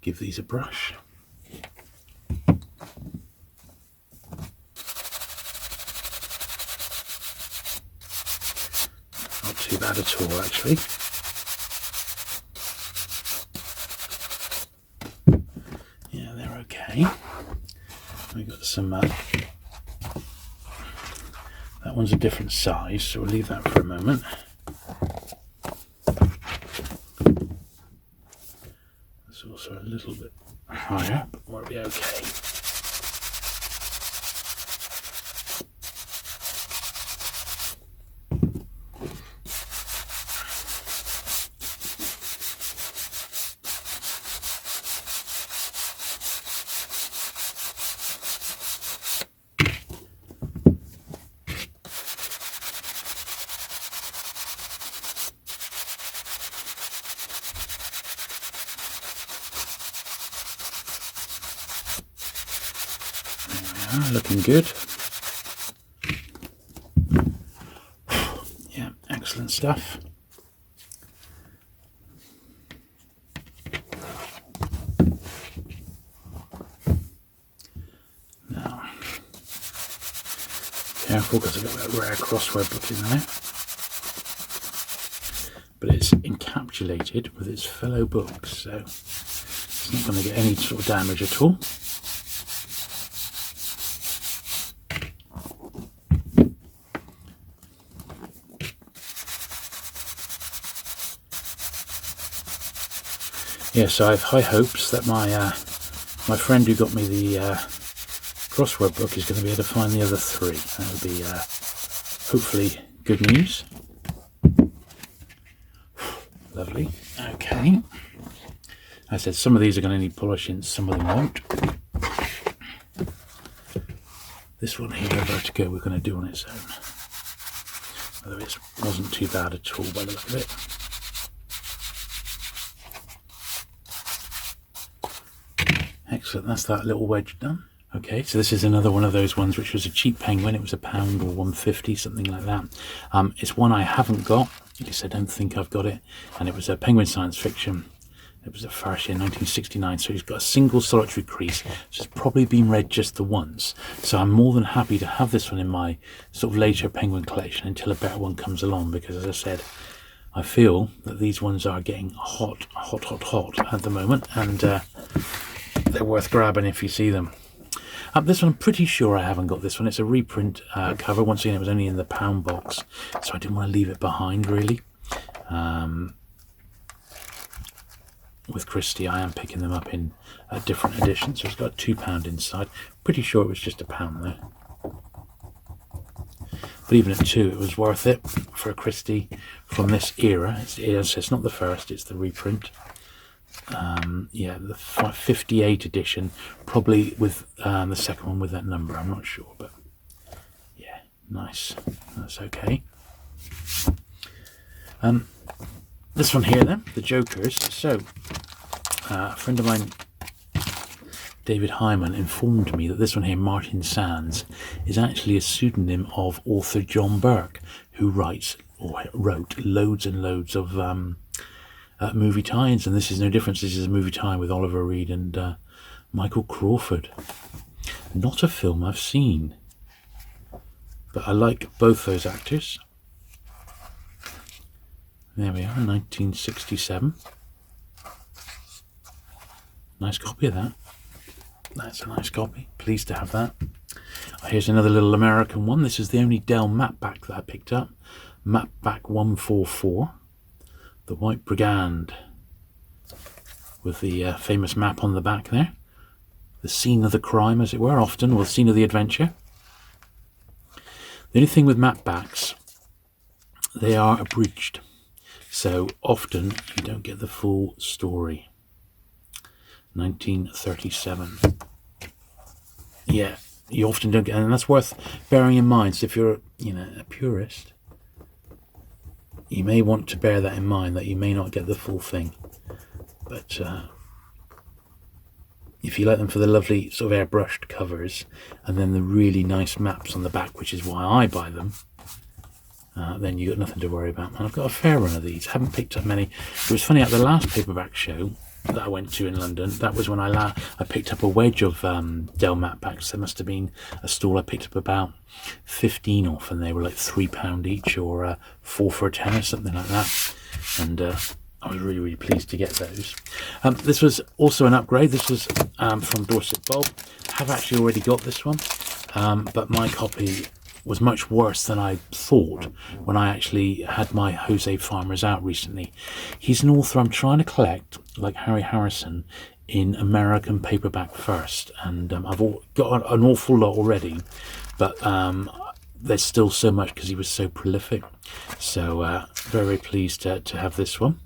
Speaker 1: Give these a brush. Not too bad at all, actually. Yeah, they're okay. We got some. That one's a different size, so we'll leave that for a moment. It's also a little bit higher, but we'll be okay. Looking good. Yeah, excellent stuff. Now, careful because I've got that rare crossword book in there. But it's encapsulated with its fellow books, so it's not going to get any sort of damage at all. Yes, I have high hopes that my friend who got me the crossword book is going to be able to find the other 3. That would be hopefully good news. Lovely. Okay. I said some of these are going to need polishing, some of them won't. This one here, Vertigo, we're going to do on its own. although it wasn't too bad at all by the look of it. Excellent, that's that little wedge done. Okay, so this is another one of those ones which was a cheap penguin. It was £1 or £1.50, something like that. It's one I haven't got, at least I don't think I've got it, and it was a Penguin Science Fiction. It was a farce in 1969, so he's got a single solitary crease, which has probably been read just the once. So I'm more than happy to have this one in my sort of later Penguin collection until a better one comes along, because as I said, I feel that these ones are getting hot at the moment, and they're worth grabbing if you see them. This one, I'm pretty sure I haven't got this one. It's a reprint cover. Once again, it was only in the pound box, so I didn't want to leave it behind, really. With Christie, I am picking them up in a different edition, so it's got £2 inside. Pretty sure it was just £1 though. But even at £2, it was worth it for a Christie from this era. It's not the first, it's the reprint. Yeah, the 58 edition, probably with the second one with that number, I'm not sure, but yeah, nice, that's okay. This one here then, the Jokers. So a friend of mine, David Hyman, informed me that this one here, Martin Sands, is actually a pseudonym of author John Burke, who wrote loads and loads of movie tie-ins, and this is no different. This is a movie tie-in with Oliver Reed and Michael Crawford. Not a film I've seen, but I like both those actors. There we are, 1967. Nice copy of that. That's a nice copy. Pleased to have that. Here's another little American one. This is the only Dell mapback that I picked up. Mapback 144. The White Brigand, with the famous map on the back there. The scene of the crime, as it were, often, or the scene of the adventure. The only thing with mapbacks, they are abridged. So often you don't get the full story. 1937. Yeah, you often don't get, and that's worth bearing in mind. So if you're, a purist, you may want to bear that in mind, that you may not get the full thing. But if you like them for the lovely sort of airbrushed covers, and then the really nice maps on the back, which is why I buy them, then you got nothing to worry about. And I've got a fair run of these. Haven't picked up many. It was funny, at the last paperback show that I went to in London, that was when I picked up a wedge of Dell mapbacks. There must have been a stall I picked up about 15 off, and they were like £3 each, or 4 for a tenner, something like that. And I was really, really pleased to get those. This was also an upgrade. This was from Dorset Bob. I have actually already got this one, but my copy was much worse than I thought when I actually had my Jose Farmers out recently. He's an author I'm trying to collect, like Harry Harrison, in American paperback first, and I've got an awful lot already, but there's still so much because he was so prolific. So very pleased to have this one.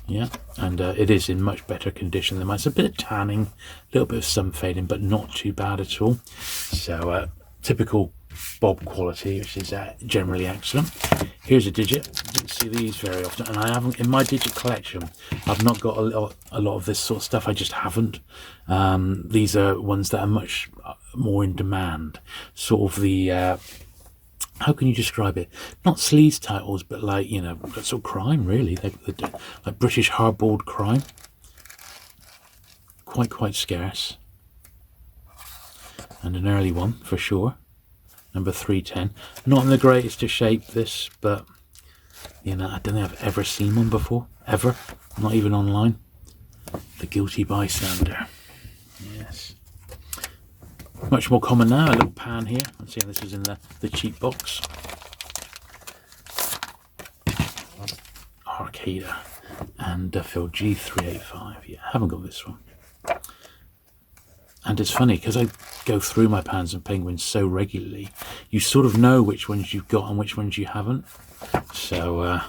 Speaker 1: Yeah, and it is in much better condition than mine. It's a bit of tanning, a little bit of sun fading, but not too bad at all. So typical Bob quality, which is generally excellent. Here's a digit. You don't see these very often, and I haven't, in my digit collection, I've not got a lot of this sort of stuff. I just haven't. These are ones that are much more in demand. Sort of the how can you describe it? Not sleaze titles, but like, sort of crime, really. Like British hardboiled crime. Quite scarce. And an early one, for sure. Number 310. Not in the greatest of shape, this, but, I don't think I've ever seen one before. Ever. Not even online. The Guilty Bystander. Yes. Much more common now. A little pan here. Let's see, this is in the cheap box. Arcada and Phil G385. Yeah, I haven't got this one. And it's funny because I go through my pans and penguins so regularly, you sort of know which ones you've got and which ones you haven't. So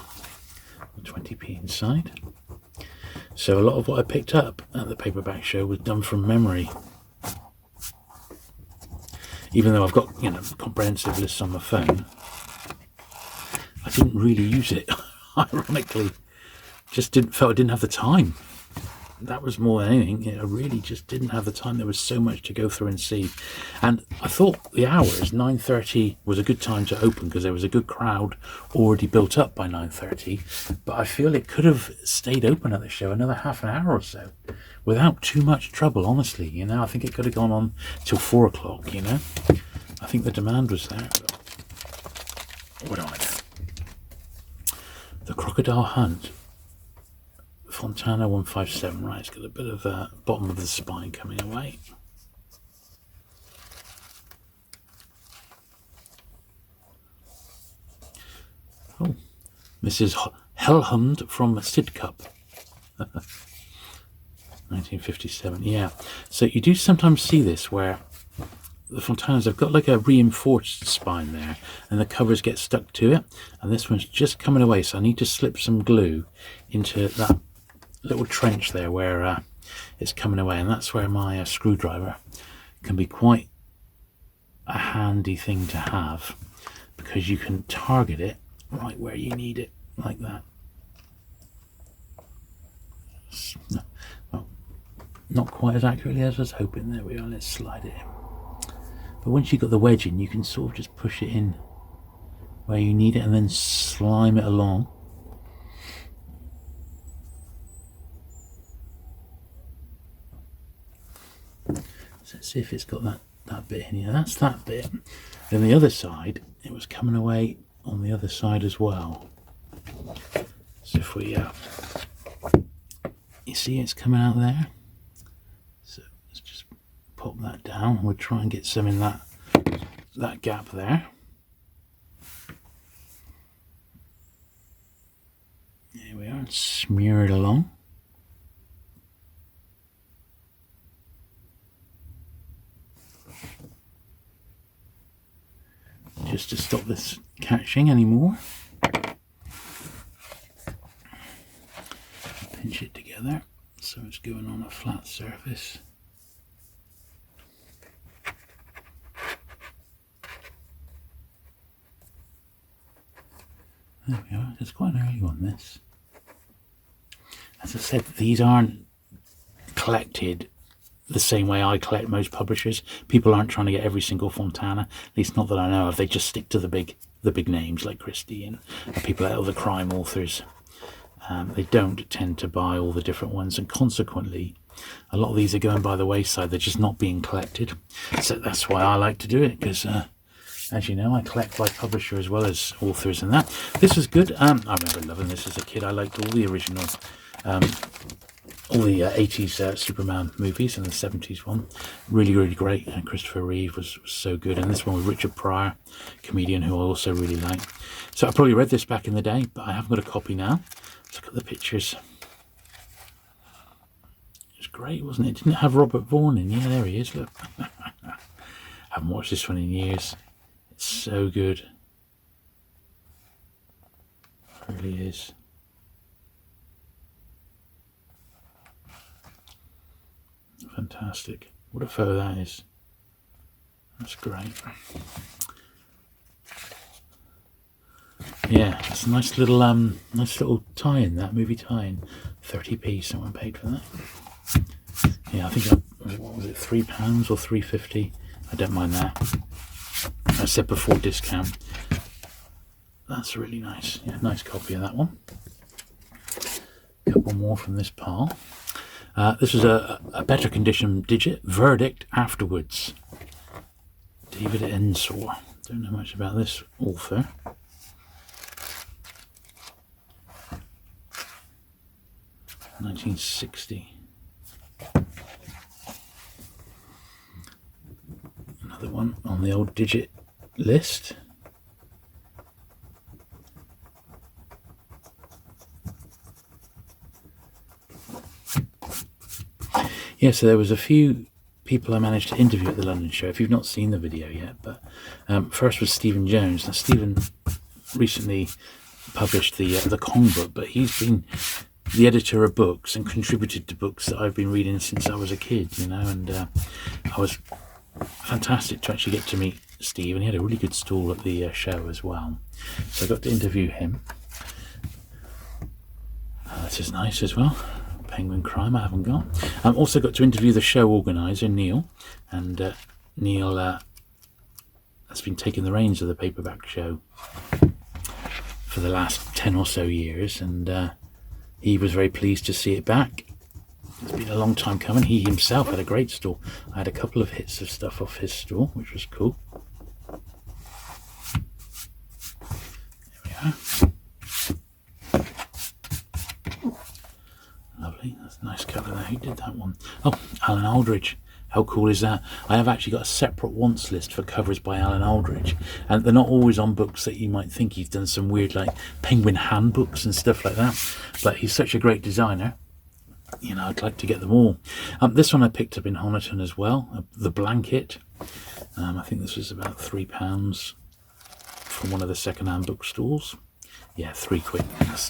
Speaker 1: 20p inside. So a lot of what I picked up at the paperback show was done from memory. Even though I've got, comprehensive lists on my phone, I didn't really use it, ironically. Just felt I didn't have the time. That was more than anything. I really just didn't have the time. There was so much to go through and see. And I thought the hours, 9:30 was a good time to open because there was a good crowd already built up by 9:30. But I feel it could have stayed open at the show another half an hour or so without too much trouble, honestly. You know, I think it could have gone on till 4 o'clock, you know. I think the demand was there. But what do I know? The Crocodile Hunt. Fontana 157, right, it's got a bit of bottom of the spine coming away. Oh, Mrs. Hellhund from Sidcup. 1957, yeah. So you do sometimes see this where the Fontanas have got like a reinforced spine there and the covers get stuck to it, and this one's just coming away, so I need to slip some glue into that little trench there where it's coming away, and that's where my screwdriver can be quite a handy thing to have, because you can target it right where you need it, like that. Well, not quite as accurately as I was hoping. There we are, let's slide it in. But once you've got the wedge in, you can sort of just push it in where you need it and then slime it along. So let's see if it's got that bit in here. That's that bit. Then the other side, it was coming away on the other side as well. So if we, you see it's coming out there. So let's just pop that down. We'll try and get some in that gap there. There we are, and smear it along. Just to stop this catching anymore. Pinch it together so it's going on a flat surface. There we are, it's quite an early one, this. As I said, these aren't collected the same way I collect most publishers. People aren't trying to get every single Fontana, at least not that I know of. They just stick to the big names like Christie and people like other crime authors. They don't tend to buy all the different ones, and consequently a lot of these are going by the wayside. They're just not being collected. So that's why I like to do it, because as you know, I collect by publisher as well as authors and that. This was good. I remember loving this as a kid. I liked all the original all the 80s Superman movies and the 70s one. Really, really great. And Christopher Reeve was so good. And this one with Richard Pryor, comedian who I also really like. So I probably read this back in the day, but I haven't got a copy now. Let's look at the pictures. It was great, wasn't it? Didn't it have Robert Vaughan in? Yeah, there he is, look. I haven't watched this one in years. It's so good. It really is. Fantastic. What a photo that is. That's great. Yeah, it's a nice little tie-in, that movie tie-in. 30p, someone paid for that. Yeah, I think what was it, £3 or £3.50? I don't mind that. I said before discount. That's really nice. Yeah, nice copy of that one. A couple more from this pile. This was a better condition digit. Verdict Afterwards. David Ensor. Don't know much about this author. (1960). Another one on the old digit list. Yeah, so there was a few people I managed to interview at the London show. If you've not seen the video yet, but first was Stephen Jones. Now Stephen recently published the Kong book, but he's been the editor of books and contributed to books that I've been reading since I was a kid, you know, and I was fantastic to actually get to meet Steve, and he had a really good stall at the show as well. So I got to interview him. That is nice as well. Penguin Crime I haven't got. Also got to interview the show organiser, Neil, and Neil has been taking the reins of the Paperback show for the last 10 or so years, and he was very pleased to see it back. It's been a long time coming. He himself had a great stall. I had a couple of hits of stuff off his stall, which was cool. There we are. Lovely. That's a nice cover there. Who did that one? Oh, Alan Aldridge. How cool is that? I have actually got a separate wants list for covers by Alan Aldridge, and they're not always on books that you might think he's done some weird like penguin handbooks and stuff like that, but he's such a great designer. You know, I'd like to get them all. This one I picked up in Honiton as well, the blanket. I think this was about £3 from one of the second-hand bookstores. Yeah, £3. That's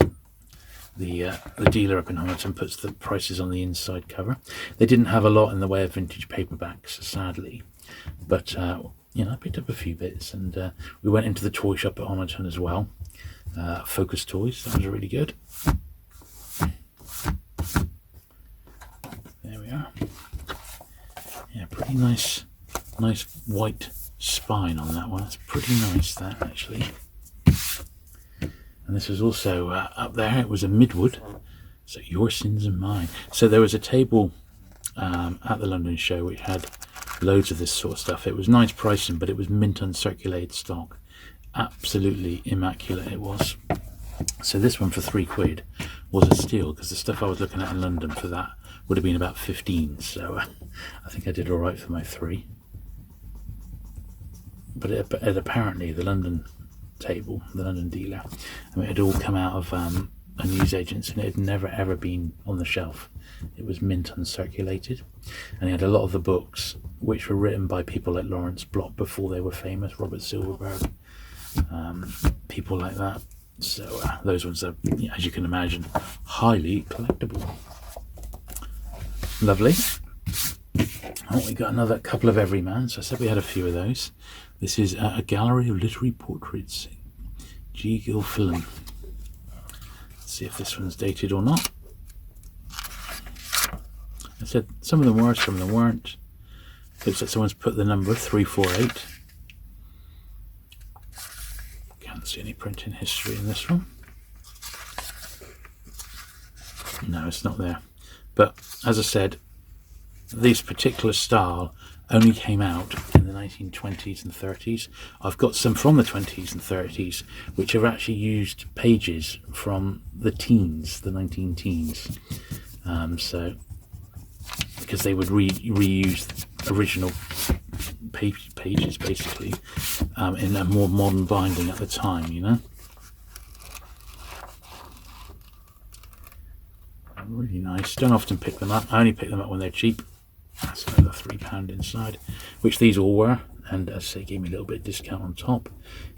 Speaker 1: the dealer up in Honiton puts the prices on the inside cover. They didn't have a lot in the way of vintage paperbacks, sadly, but you know, I picked up a few bits, and we went into the toy shop at Honiton as well. Focus Toys, that was really good. There we are. Yeah, pretty nice white spine on that one. That's pretty nice, that actually. And this was also up there. It was a Midwood, so Your Sins and Mine. So there was a table at the London show which had loads of this sort of stuff. It was nice pricing, but it was mint uncirculated stock. Absolutely immaculate it was. So this one for £3 was a steal, because the stuff I was looking at in London for that would have been about 15. So I think I did all right for my 3. But it apparently the London table, the London dealer, I mean, it had all come out of a newsagent's, and it had never ever been on the shelf. It was mint uncirculated, and he had a lot of the books which were written by people like Lawrence Block before they were famous, Robert Silverberg, people like that. So those ones are, as you can imagine, highly collectible. Lovely. Oh, we got another couple of Everyman. So I said we had a few of those. This is a gallery of literary portraits, G. Gilfillan. Let's see if this one's dated or not. I said some of them were, some of them weren't. Looks like someone's put the number 348. Can't see any printing history in this one. No, it's not there. But as I said, this particular style only came out in the 1920s and 30s. I've got some from the 20s and 30s which have actually used pages from the teens, the 19-teens. So because they would reuse original pages basically in a more modern binding at the time, you know. Really nice. Don't often pick them up. I only pick them up when they're cheap. That's another £3 inside, which these all were, and as I say, gave me a little bit of discount on top,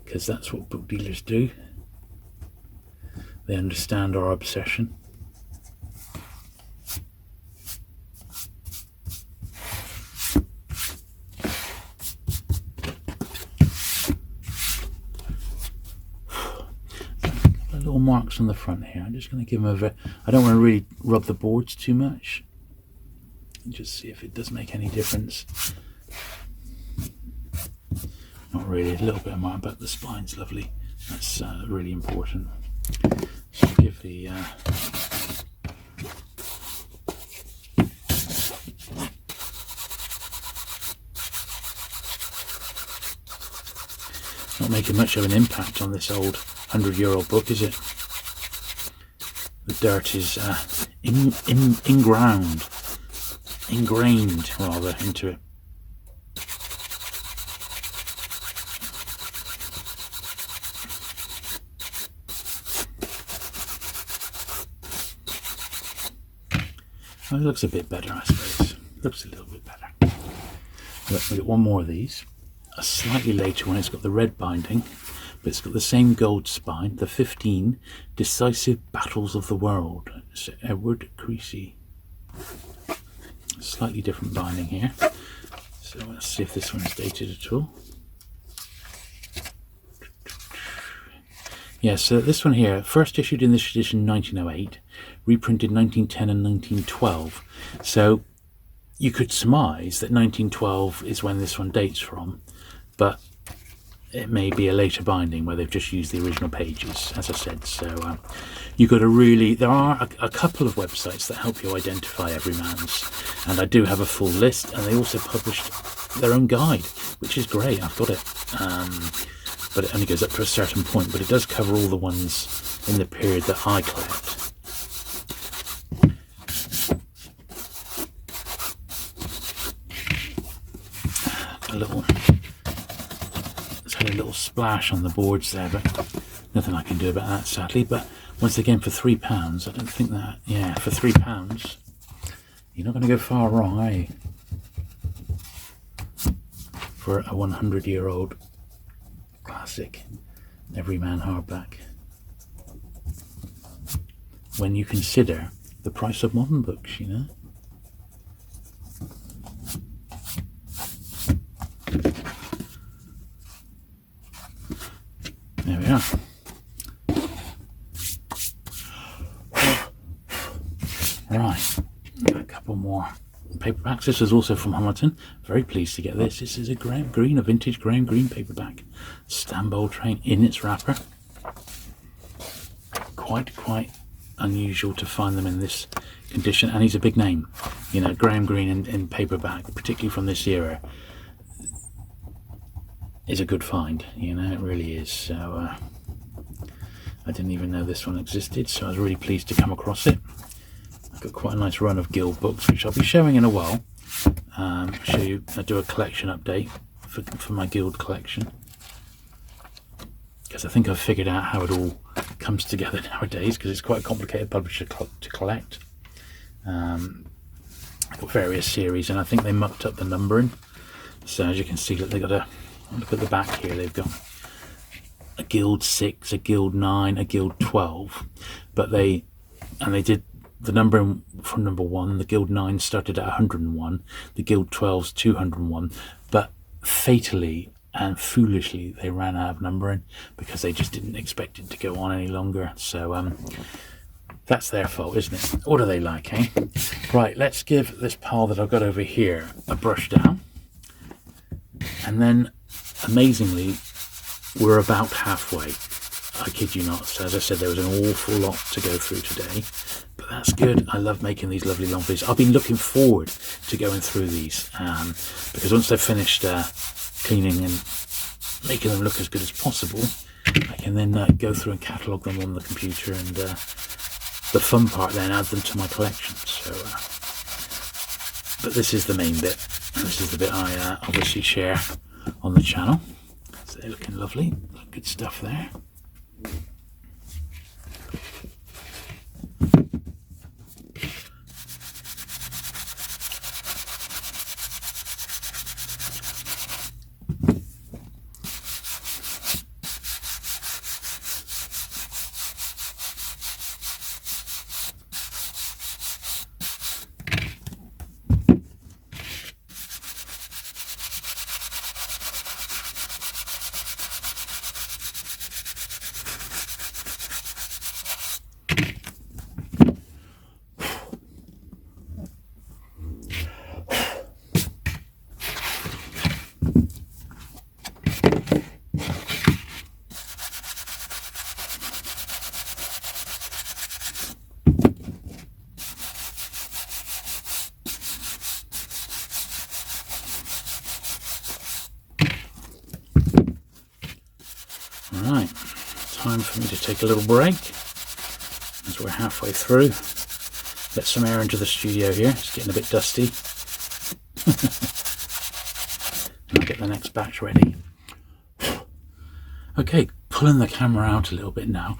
Speaker 1: because that's what book dealers do. They understand our obsession. Little marks on the front here. I'm just going to give them I don't want to really rub the boards too much. Just see if it does make any difference. Not really. A little bit of mark, but the spine's lovely. That's really important. So give the not making much of an impact on this old 100-year-old book, is it? The dirt is ingrained rather into it. Oh, it looks a bit better, I suppose. Looks a little bit better. Look, we got one more of these. A slightly later one. It's got the red binding, but it's got the same gold spine. The 15 Decisive Battles of the World. Sir Edward Creasy. Slightly different binding here. So let's see if this one's dated at all. Yeah, so this one here, first issued in this edition 1908, reprinted 1910 and 1912. So you could surmise that 1912 is when this one dates from, but it may be a later binding where they've just used the original pages, as I said. So you've got to really, there are a couple of websites that help you identify Everyman's, and I do have a full list, and they also published their own guide, which is great. I've got it, but it only goes up to a certain point, but it does cover all the ones in the period that I collect. It's had a little splash on the boards there, but nothing I can do about that, sadly. But once again, for £3, I don't think that, yeah, for £3, you're not going to go far wrong, are you? For a 100-year-old classic Everyman hardback, when you consider the price of modern books, you know. There we are. Right, a couple more paperbacks. This is also from Honiton. Very pleased to get this. This is a Graham Greene, a vintage Graham Greene paperback. Stambowl Train in its wrapper. Quite unusual to find them in this condition, and he's a big name. You know, Graham Greene in paperback, particularly from this era, is a good find. You know, it really is. So I didn't even know this one existed, so I was really pleased to come across it. I've got quite a nice run of Guild books, which I'll be showing in a while. I'll do a collection update for my Guild collection, because I think I've figured out how it all comes together nowadays, because it's quite a complicated publisher to collect. I've got various series, and I think they mucked up the numbering. So as you can see, look, they got look at the back here. They've got a Guild 6, a Guild 9, a Guild 12, but they did the numbering from number 1. The Guild 9 started at 101, the Guild 12's 201, but fatally and foolishly they ran out of numbering because they just didn't expect it to go on any longer. So that's their fault, isn't it? What do they like, eh? Right, let's give this pile that I've got over here a brush down, and then amazingly we're about halfway. I kid you not. So as I said, there was an awful lot to go through today, but that's good. I love making these lovely long videos. I've been looking forward to going through these because once they've finished cleaning and making them look as good as possible, I can then go through and catalogue them on the computer, and the fun part then, add them to my collection. So but this is the main bit, and this is the bit I obviously share on the channel. So they're looking lovely, good stuff there. Right, time for me to take a little break as we're halfway through. Get some air into the studio here, it's getting a bit dusty. And I'll get the next batch ready. Okay, pulling the camera out a little bit now.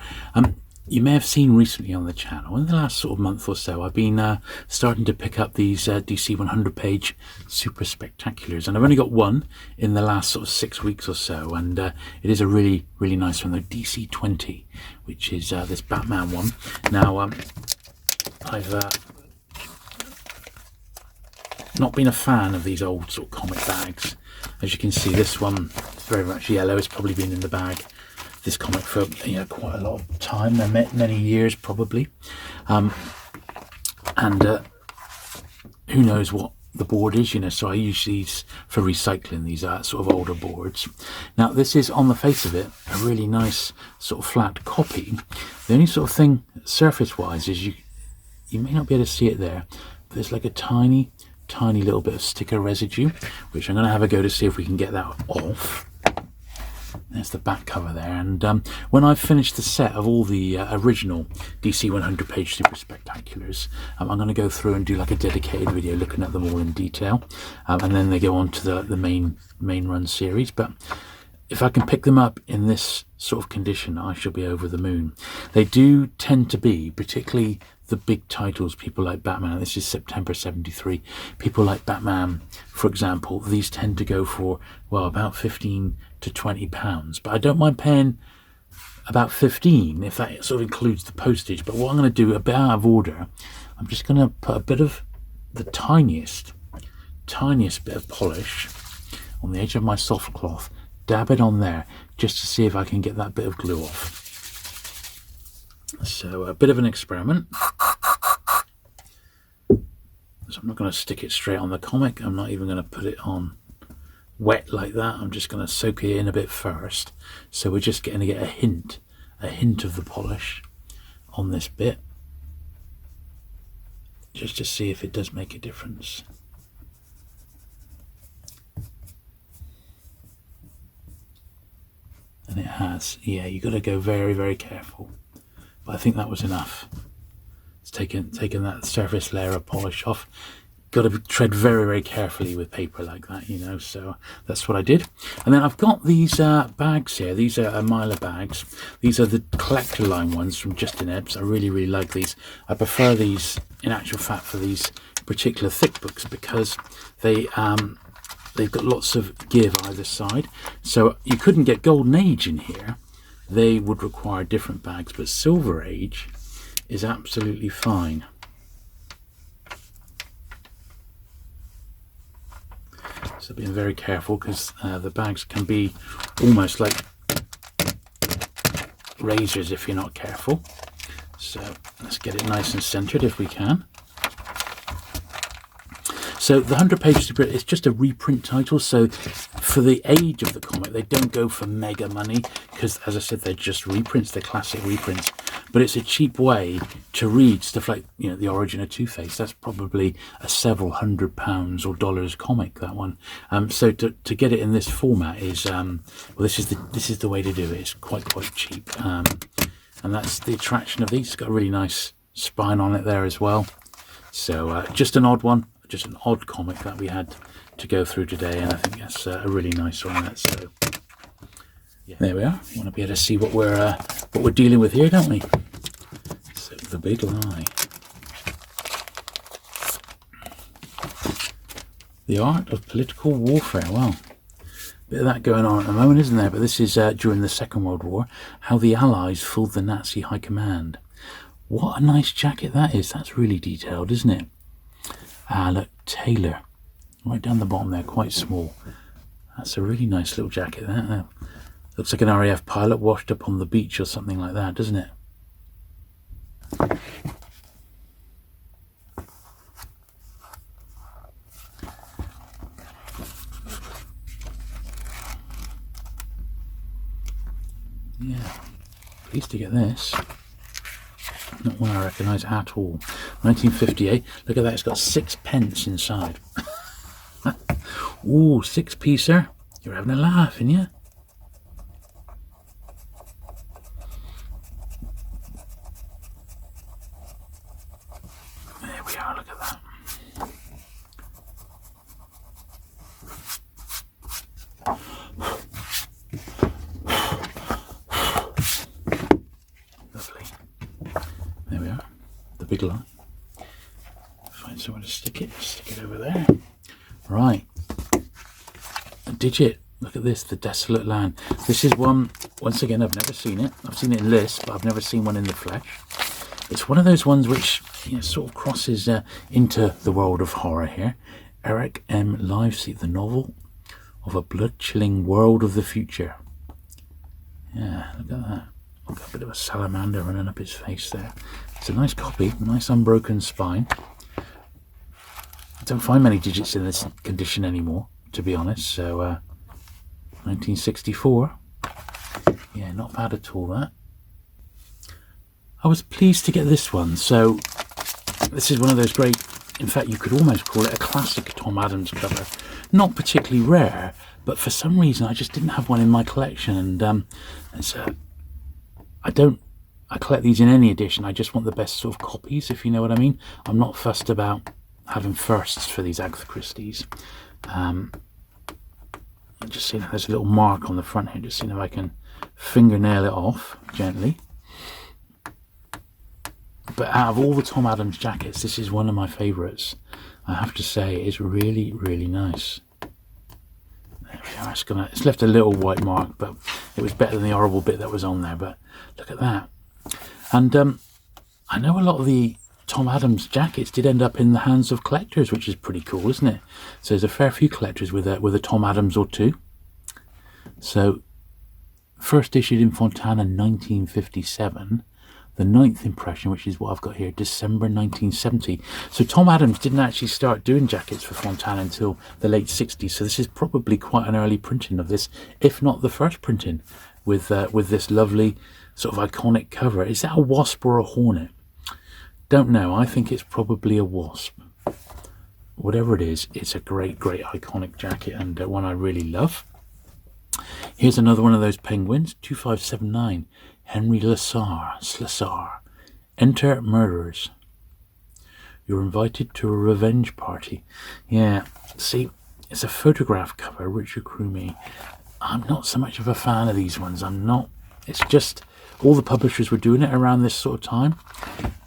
Speaker 1: You may have seen recently on the channel, in the last sort of month or so, I've been starting to pick up these DC 100 page super spectaculars, and I've only got one in the last sort of 6 weeks or so, and it is a really nice one, the DC 20, which is this Batman one. Now I've not been a fan of these old sort of comic bags. As you can see, this one is very much yellow. It's probably been in the bag this comic for quite a lot of time, many years probably, and who knows what the board is, so I use these for recycling, these sort of older boards. Now this is, on the face of it, a really nice sort of flat copy. The only sort of thing surface wise is you may not be able to see it there, but there's like a tiny little bit of sticker residue, which I'm going to have a go to see if we can get that off. There's the back cover there, and when I've finished the set of all the original DC 100 page Super Spectaculars, I'm going to go through and do like a dedicated video looking at them all in detail, and then they go on to the main run series. But if I can pick them up in this sort of condition, I shall be over the moon. They do tend to be, particularly the big titles, people like Batman, this is September 73, people like Batman, for example, these tend to go for, well, about 15 to 20 pounds, but I don't mind paying about 15 if that sort of includes the postage. But what I'm going to do, a bit out of order, I'm just going to put a bit of the tiniest bit of polish on the edge of my soft cloth, dab it on there just to see if I can get that bit of glue off. So a bit of an experiment. So I'm not going to stick it straight on the comic. I'm not even going to put it on wet like that. I'm just going to soak it in a bit first. So we're just going to get a hint of the polish on this bit, just to see if it does make a difference. And it has. Yeah, you've got to go very, very careful. But I think that was enough. It's taken that surface layer of polish off. Got to tread very, very carefully with paper like that, so that's what I did. And then I've got these bags here. These are Myla bags. These are the collector line ones from Justin Ebbs. I really, really like these. I prefer these, in actual fact, for these particular thick books, because they've got lots of give either side. So you couldn't get Golden Age in here. They would require different bags, but Silver Age is absolutely fine. So being very careful, because the bags can be almost like razors if you're not careful. So let's get it nice and centered if we can. So the 100-page Super, it's just a reprint title, so for the age of the comic, they don't go for mega money, because, as I said, they're just reprints, they're classic reprints. But it's a cheap way to read stuff like, The Origin of Two-Face. That's probably a several £100 or dollars comic, that one. So to get it in this format is, well, this is the way to do it. It's quite cheap, and that's the attraction of these. It's got a really nice spine on it there as well. So just an odd one. Just an odd comic that we had to go through today, and I think that's a really nice one. That, so yeah, there we are. You want to be able to see what we're dealing with here, don't we? So the big lie, the art of political warfare. Well, bit of that going on at the moment, isn't there? But this is during the Second World War, how the Allies fooled the Nazi high command. What a nice jacket that is. That's really detailed, isn't it? Look, Taylor, right down the bottom there, quite small. That's a really nice little jacket, that. Looks like an RAF pilot washed up on the beach or something like that, doesn't it? Yeah, pleased to get this. Not one I recognise at all. 1958. Look at that, it's got 6 pence inside. Ooh, 6-piecer. You're having a laugh, aren't you? There we are, look at that. Lovely. There we are, the big line. Find somewhere to stick it over there. Right, a digit. Look at this, the Desolate Land. This is one, once again, I've never seen it. I've seen it in lists, but I've never seen one in the flesh. It's one of those ones which sort of crosses into the world of horror here. Eric M. Livesey, the novel of a blood-chilling world of the future. Yeah, look at that. Got a bit of a salamander running up his face there. It's a nice copy, nice unbroken spine. I don't find many digits in this condition anymore, to be honest. So 1964. Yeah, not bad at all, that. I was pleased to get this one. So this is one of those great, in fact you could almost call it a classic Tom Adams cover. Not particularly rare, but for some reason I just didn't have one in my collection, and so I collect these in any edition. I just want the best sort of copies, if you know what I mean. I'm not fussed about having firsts for these Agatha Christie's. Just seeing there's a little mark on the front here, just seeing if I can fingernail it off gently. But out of all the Tom Adams jackets, this is one of my favourites. I have to say, it's really, really nice. There we are. It's left a little white mark, but it was better than the horrible bit that was on there. But look at that. And I know a lot of the Tom Adams jackets did end up in the hands of collectors, which is pretty cool, isn't it? So there's a fair few collectors with a Tom Adams or two. So first issued in Fontana 1957. The 9th impression, which is what I've got here, December 1970. So Tom Adams didn't actually start doing jackets for Fontana until the late 60s. So this is probably quite an early printing of this, if not the first printing, with this lovely sort of iconic cover. Is that a wasp or a hornet? Don't know. I think it's probably a wasp. Whatever it is, it's a great, great iconic jacket, and one I really love. Here's another one of those penguins, 2579. Henry Slessar. Enter murderers. You're invited to a revenge party. Yeah, see, it's a photograph cover, Richard Crumey. I'm not so much of a fan of these ones. I'm not. It's just all the publishers were doing it around this sort of time,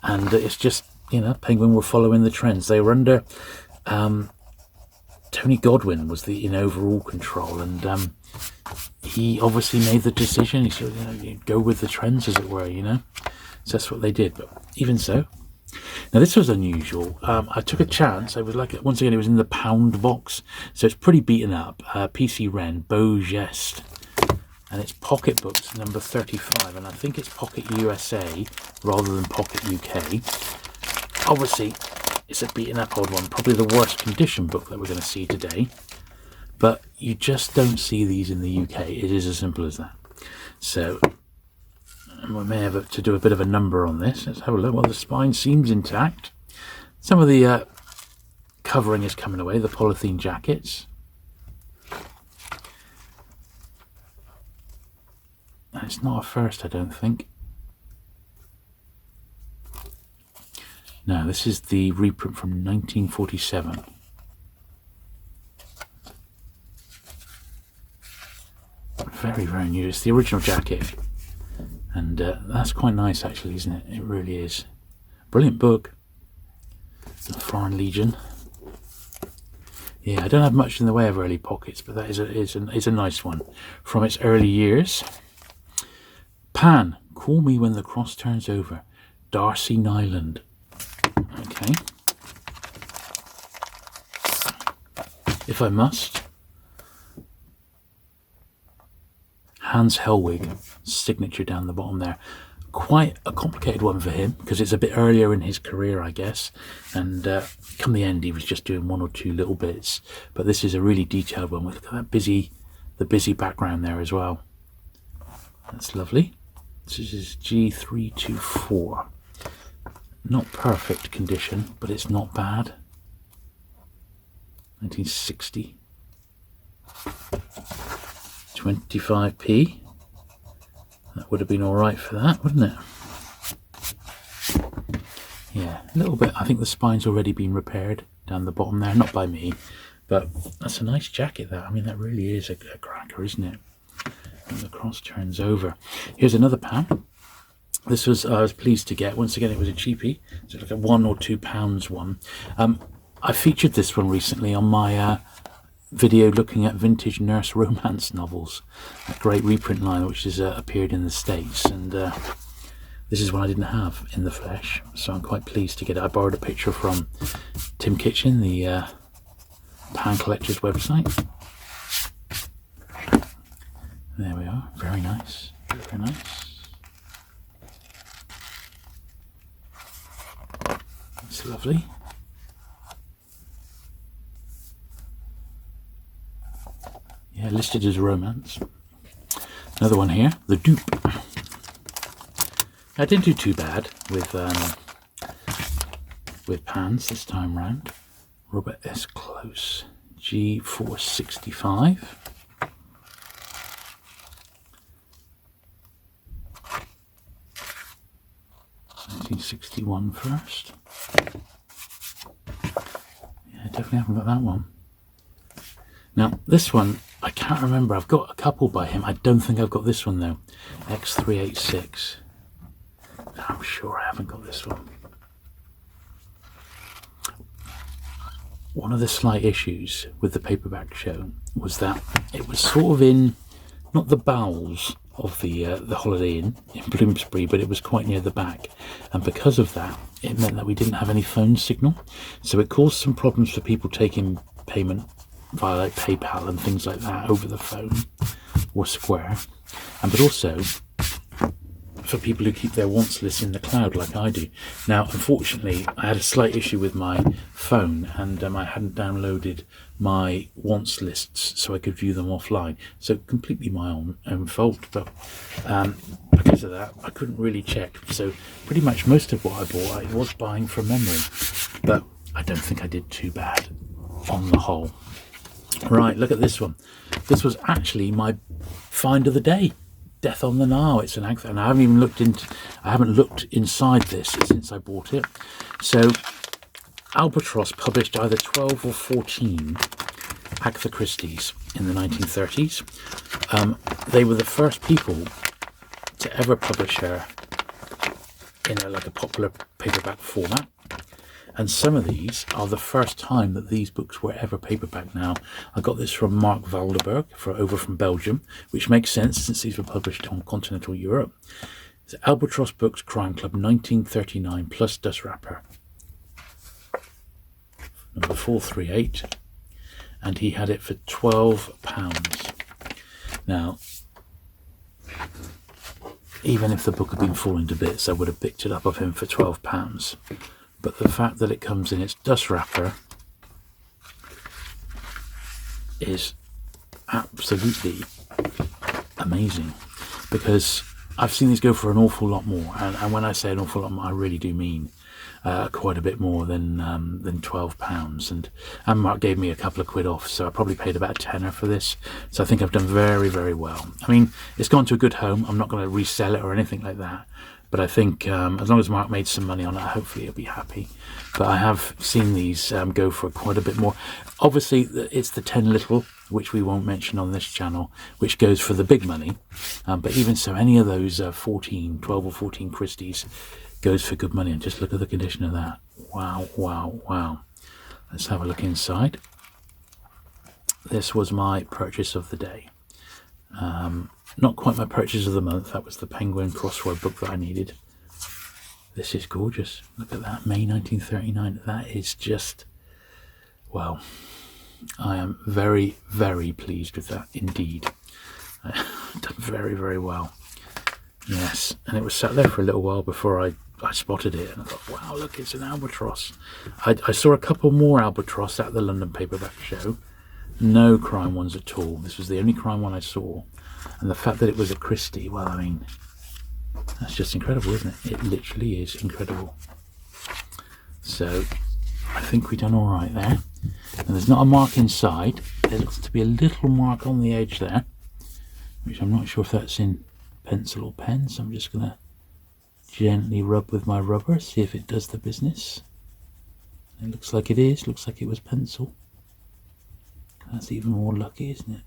Speaker 1: and it's just, you know, Penguin were following the trends. They were under Tony Godwin was in overall control, and he obviously made the decision. He said, you go with the trends, as it were, you know. So that's what they did. But even so, now this was unusual. I took a chance. I was like, once again, it was in the pound box, so it's pretty beaten up. PC Ren, Beau Geste, and it's Pocketbooks number 35, and I think it's Pocket USA rather than Pocket UK. Obviously, it's a beaten up old one, probably the worst condition book that we're going to see today. But you just don't see these in the UK. It is as simple as that. So we may have to do a bit of a number on this. Let's have a look. Well, the spine seems intact. Some of the covering is coming away, the polythene jackets. And it's not a first, I don't think. No, this is the reprint from 1947. Very, very new. It's the original jacket, and that's quite nice, actually, isn't it? It really is. Brilliant book. The Foreign Legion. Yeah, I don't have much in the way of early pockets, but that is a nice one from its early years. Pan, Call Me When the Cross Turns Over. Darcy Nyland. Okay. If I must. Hans Helwig, signature down the bottom there. Quite a complicated one for him, because it's a bit earlier in his career, I guess. And come the end, he was just doing one or two little bits. But this is a really detailed one with that the busy background there as well. That's lovely. This is G324. Not perfect condition, but it's not bad. 1960. 25p. That would have been all right for that, wouldn't it? Yeah, a little bit. I think the spine's already been repaired down the bottom there, not by me, but that's a nice jacket. That, I mean, that really is a cracker, isn't it? And the cross turns over. Here's another pan. This was I was pleased to get. Once again, it was a cheapie. So like a £1 or £2 one. I featured this one recently on my video looking at vintage nurse romance novels, a great reprint line which has appeared in the States, and this is one I didn't have in the flesh, so I'm quite pleased to get it. I borrowed a picture from Tim Kitchen, the Pan Collectors website. There we are, very nice. Very nice. That's lovely. Yeah, listed as romance. Another one here, The Dupe. I didn't do too bad with pans this time round. Robert S. Close, G465. 1961 first. Yeah, definitely haven't got that one. Now, this one, I can't remember. I've got a couple by him. I don't think I've got this one, though. X386. I'm sure I haven't got this one. One of the slight issues with the Paperback show was that it was sort of in, not the bowels of the Holiday Inn in Bloomsbury, but it was quite near the back. And because of that, it meant that we didn't have any phone signal. So it caused some problems for people taking payment via like PayPal and things like that over the phone or Square, but also for people who keep their wants list in the cloud like I do. Now, unfortunately, I had a slight issue with my phone, and I hadn't downloaded my wants lists so I could view them offline. So completely my own fault, but because of that, I couldn't really check. So pretty much most of what I bought, I was buying from memory, but I don't think I did too bad on the whole. Right, look at this one. This was actually my find of the day. Death on the Nile. It's an Agatha, and I haven't looked inside this since I bought it. So Albatross published either 12 or 14 Agatha Christie's in the 1930s. They were the first people to ever publish her in a popular paperback format. And some of these are the first time that these books were ever paperback. Now, I got this from Mark Valderberg over from Belgium, which makes sense since these were published on continental Europe. It's Albatross Books Crime Club 1939 plus dust wrapper. Number 438. And he had it for £12. Now, even if the book had been falling to bits, I would have picked it up of him for £12. But the fact that it comes in its dust wrapper is absolutely amazing, because I've seen these go for an awful lot more, and when I say an awful lot more, I really do mean quite a bit more than £12. And Mark gave me a couple of quid off, so I probably paid about a tenner for this. So I think I've done very, very well. I mean, it's gone to a good home. I'm not going to resell it or anything like that. But I think as long as Mark made some money on it, hopefully he'll be happy. But I have seen these go for quite a bit more. Obviously, it's the 10 little, which we won't mention on this channel, which goes for the big money. But even so, any of those 12 or 14 Christie's goes for good money. And just look at the condition of that. Wow, wow, wow. Let's have a look inside. This was my purchase of the day. Not quite my purchase of the month. That was the Penguin crossword book that I needed. This is gorgeous. Look at that, May 1939. That is just, well, I am very, very pleased with that indeed. Done very, very well. Yes, and it was sat there for a little while before I spotted it, and I thought, wow, look, it's an Albatross. I saw a couple more Albatross at the London Paperback show. No crime ones at all. This was the only crime one I saw. And the fact that it was a Christie, well, I mean, that's just incredible, isn't it? It literally is incredible. So, I think we've done all right there. And there's not a mark inside. There looks to be a little mark on the edge there, which I'm not sure if that's in pencil or pen. So I'm just going to gently rub with my rubber, see if it does the business. It looks like it is. Looks like it was pencil. That's even more lucky, isn't it?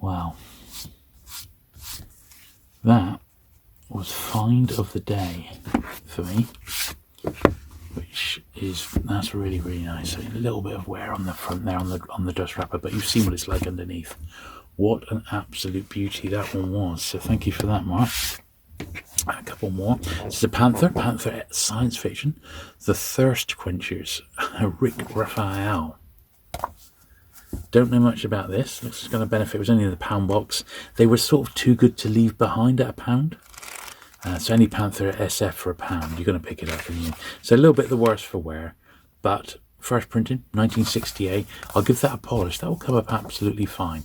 Speaker 1: Wow, that was find of the day for me, that's really, really nice. So a little bit of wear on the front there on the dust wrapper, but you've seen what it's like underneath. What an absolute beauty that one was. So thank you for that, Mark. A couple couple more. This is a Panther science fiction, The Thirst Quenchers, Rick Raphael. Don't know much about this. Looks like it's going to benefit. It was only in the pound box. They were sort of too good to leave behind at £1. So any Panther SF for £1, you're going to pick it up. And so a little bit the worse for wear, but first printing, 1968. I'll give that a polish. That will come up absolutely fine.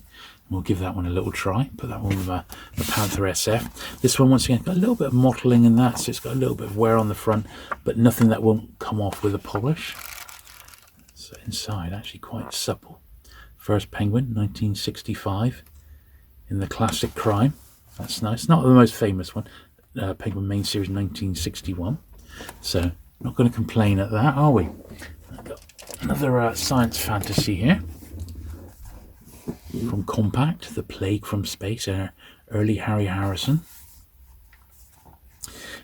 Speaker 1: We'll give that one a little try. Put that one with the Panther SF. This one, once again, got a little bit of mottling in that, so it's got a little bit of wear on the front, but nothing that won't come off with a polish. So inside, actually quite supple. First Penguin, 1965, in the classic crime. That's nice. Not the most famous one. Penguin main series, 1961. So not going to complain at that, are we? I've got another science fantasy here from Compact, The Plague from Space, early Harry Harrison.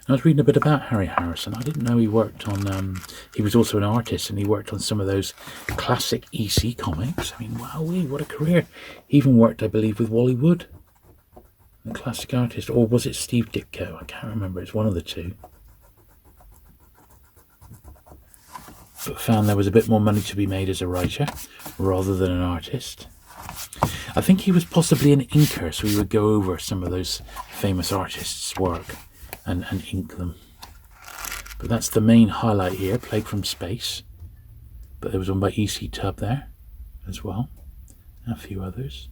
Speaker 1: I was reading a bit about Harry Harrison. I didn't know he worked on, he was also an artist, and he worked on some of those classic EC comics. I mean, wowee, what a career. He even worked, I believe, with Wally Wood, a classic artist. Or was it Steve Ditko? I can't remember. It's one of the two. But found there was a bit more money to be made as a writer rather than an artist. I think he was possibly an inker, so he would go over some of those famous artists' work and ink them. But that's the main highlight here, Plague from Space. But there was one by E.C. Tubb there as well, and a few others.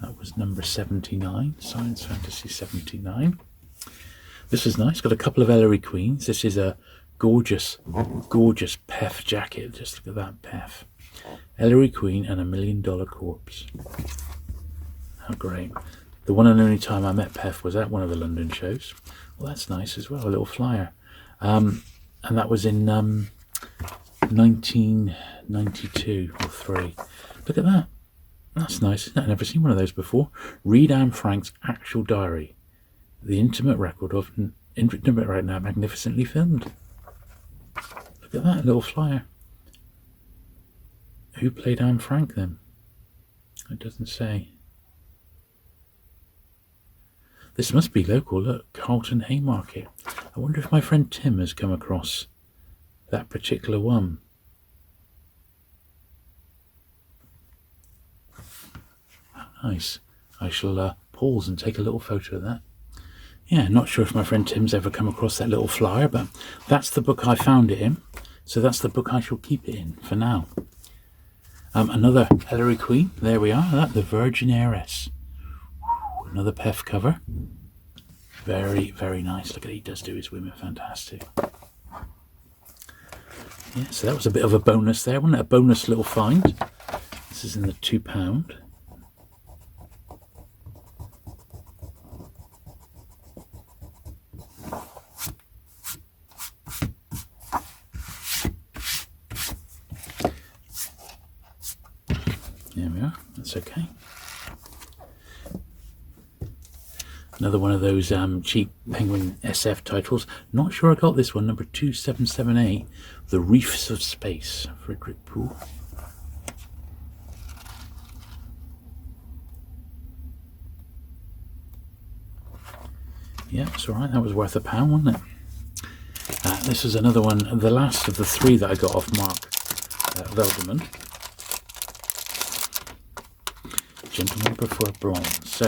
Speaker 1: That was number 79, Science Fantasy 79. This is nice, got a couple of Ellery Queens. This is a gorgeous, gorgeous Pef jacket. Just look at that Pef. Ellery Queen and $1 Million Corpse. How great. The one and only time I met Pef was at one of the London shows. Well, that's nice as well, a little flyer. And that was in 1992 or 3. Look at that. That's nice, isn't it? I've never seen one of those before. Read Anne Frank's actual diary. The intimate record of intimate right now, magnificently filmed. Look at that little flyer. Who played Anne Frank then? It doesn't say. This must be local. Look, Carlton Haymarket. I wonder if my friend Tim has come across that particular one. How nice. I shall pause and take a little photo of that. Yeah, not sure if my friend Tim's ever come across that little flyer, but that's the book I found it in. So that's the book I shall keep it in for now. Another Ellery Queen. There we are. That, The Virgin Heiress. Another Pef cover. Very, very nice. Look at it. He does do his women. Fantastic. Yeah, so that was a bit of a bonus there, wasn't it? A bonus little find. This is in the £2. There we are. That's okay. Another one of those cheap Penguin SF titles. Not sure I got this one. Number 2778. The Reefs of Space. Frederick Poole. Yeah, it's alright. That was worth £1, wasn't it? This is another one. The last of the 3 that I got off Mark Velderman. Gentlemen Prefer Bronze. So,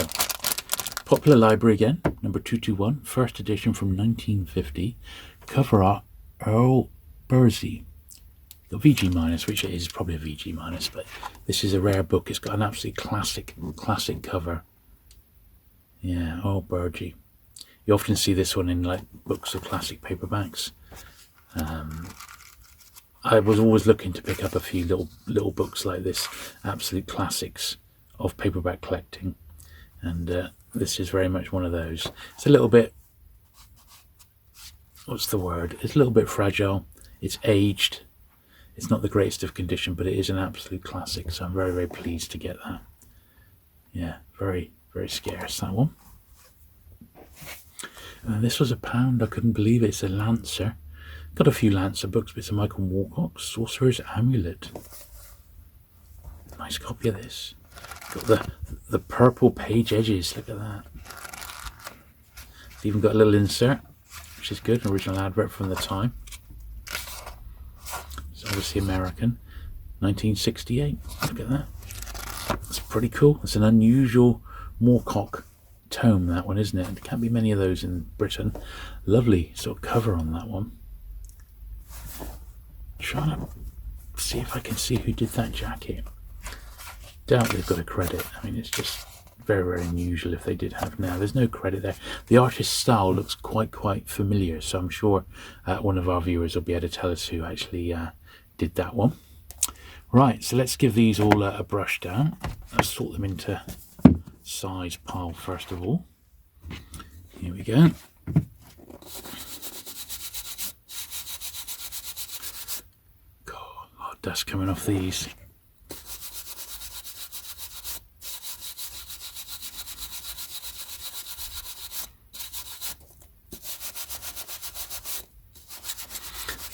Speaker 1: Popular Library again, number 221, first edition from 1950. Cover art, Earl Bursey. Got VG minus, which it is probably a VG minus, but this is a rare book. It's got an absolutely classic cover. Yeah, Earl Bursey. You often see this one in like books of classic paperbacks. I was always looking to pick up a few little books like this, absolute classics of paperback collecting, and this is very much one of those. It's a little bit, what's the word? It's a little bit fragile. It's aged. It's not the greatest of condition, but it is an absolute classic. So I'm very, very pleased to get that. Yeah, very, very scarce, that one. This was £1. I couldn't believe it. It's a Lancer. Got a few Lancer books, but it's a Michael Moorcock, Sorcerer's Amulet. Nice copy of this. Got the purple page edges. Look at that. It's even got a little insert, which is good, an original advert from the time. It's obviously American, 1968. Look at that. That's pretty cool. It's an unusual Moorcock tome, that one, isn't it? There can't be many of those in Britain. Lovely sort of cover on that one. Trying to see if I can see who did that jacket. Doubt they've got a credit. I mean, it's just very, very unusual if they did have. Now there's no credit there. The artist's style looks quite familiar, so I'm sure one of our viewers will be able to tell us who actually did that one. Right, so let's give these all a brush down. Let's sort them into size pile first of all. Here we go. God, a lot of dust coming off these.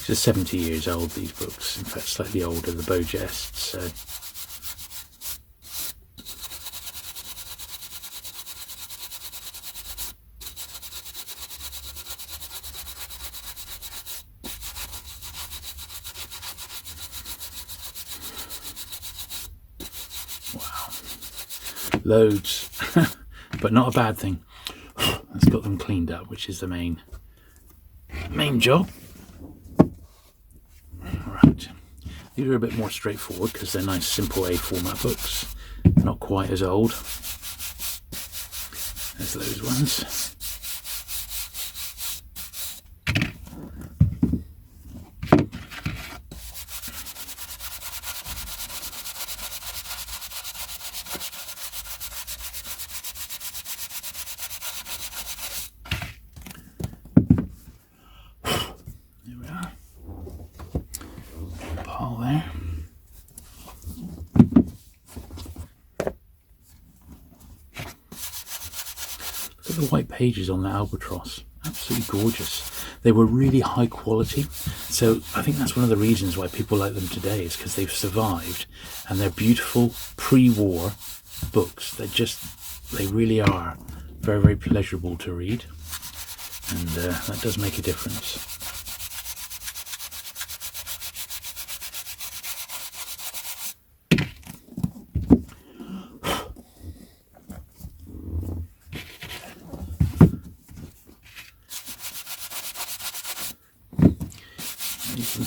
Speaker 1: They're 70 years old, these books, in fact slightly older, the Beau Jests, so. Wow, loads, but not a bad thing. Let's got them cleaned up, which is the main job. These are a bit more straightforward because they're nice, simple A format books, not quite as old as those ones. There. Look at the white pages on the Albatross, absolutely gorgeous. They were really high quality, so I think that's one of the reasons why people like them today, is because they've survived and they're beautiful pre-war books. They really are very, very pleasurable to read, and that does make a difference.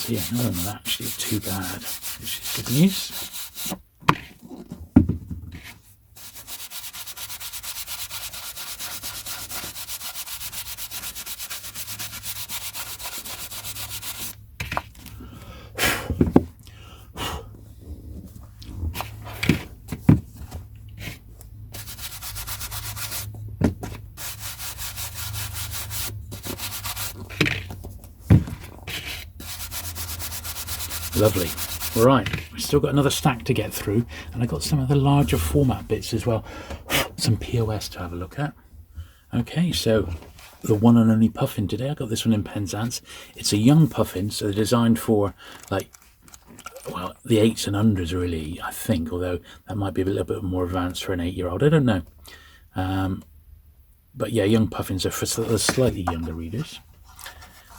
Speaker 1: Yeah, none of them are actually too bad, which is good news. Lovely. Right, we've still got another stack to get through, and I got some of the larger format bits as well. Some POS to have a look at. Okay, so the one and only puffin today. I got this one in Penzance. It's a young puffin, so they're designed for, like, well, the 8s and unders really, I think, although that might be a little bit more advanced for an 8-year-old. I don't know. But yeah, young puffins are for the slightly younger readers.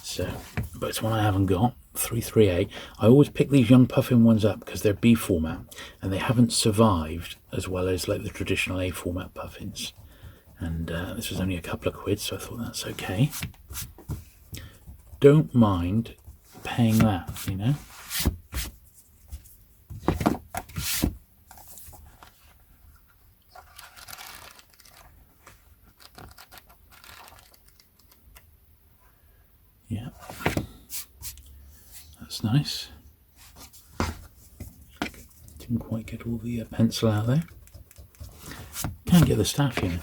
Speaker 1: So, but it's one I haven't got. 33A. I always pick these young puffin ones up because they're B format and they haven't survived as well as like the traditional A format puffins. And this was only a couple of quid, so I thought that's okay. Don't mind paying that, you know. Yeah. That's nice. Didn't quite get all the pencil out there. Can't get the staff here.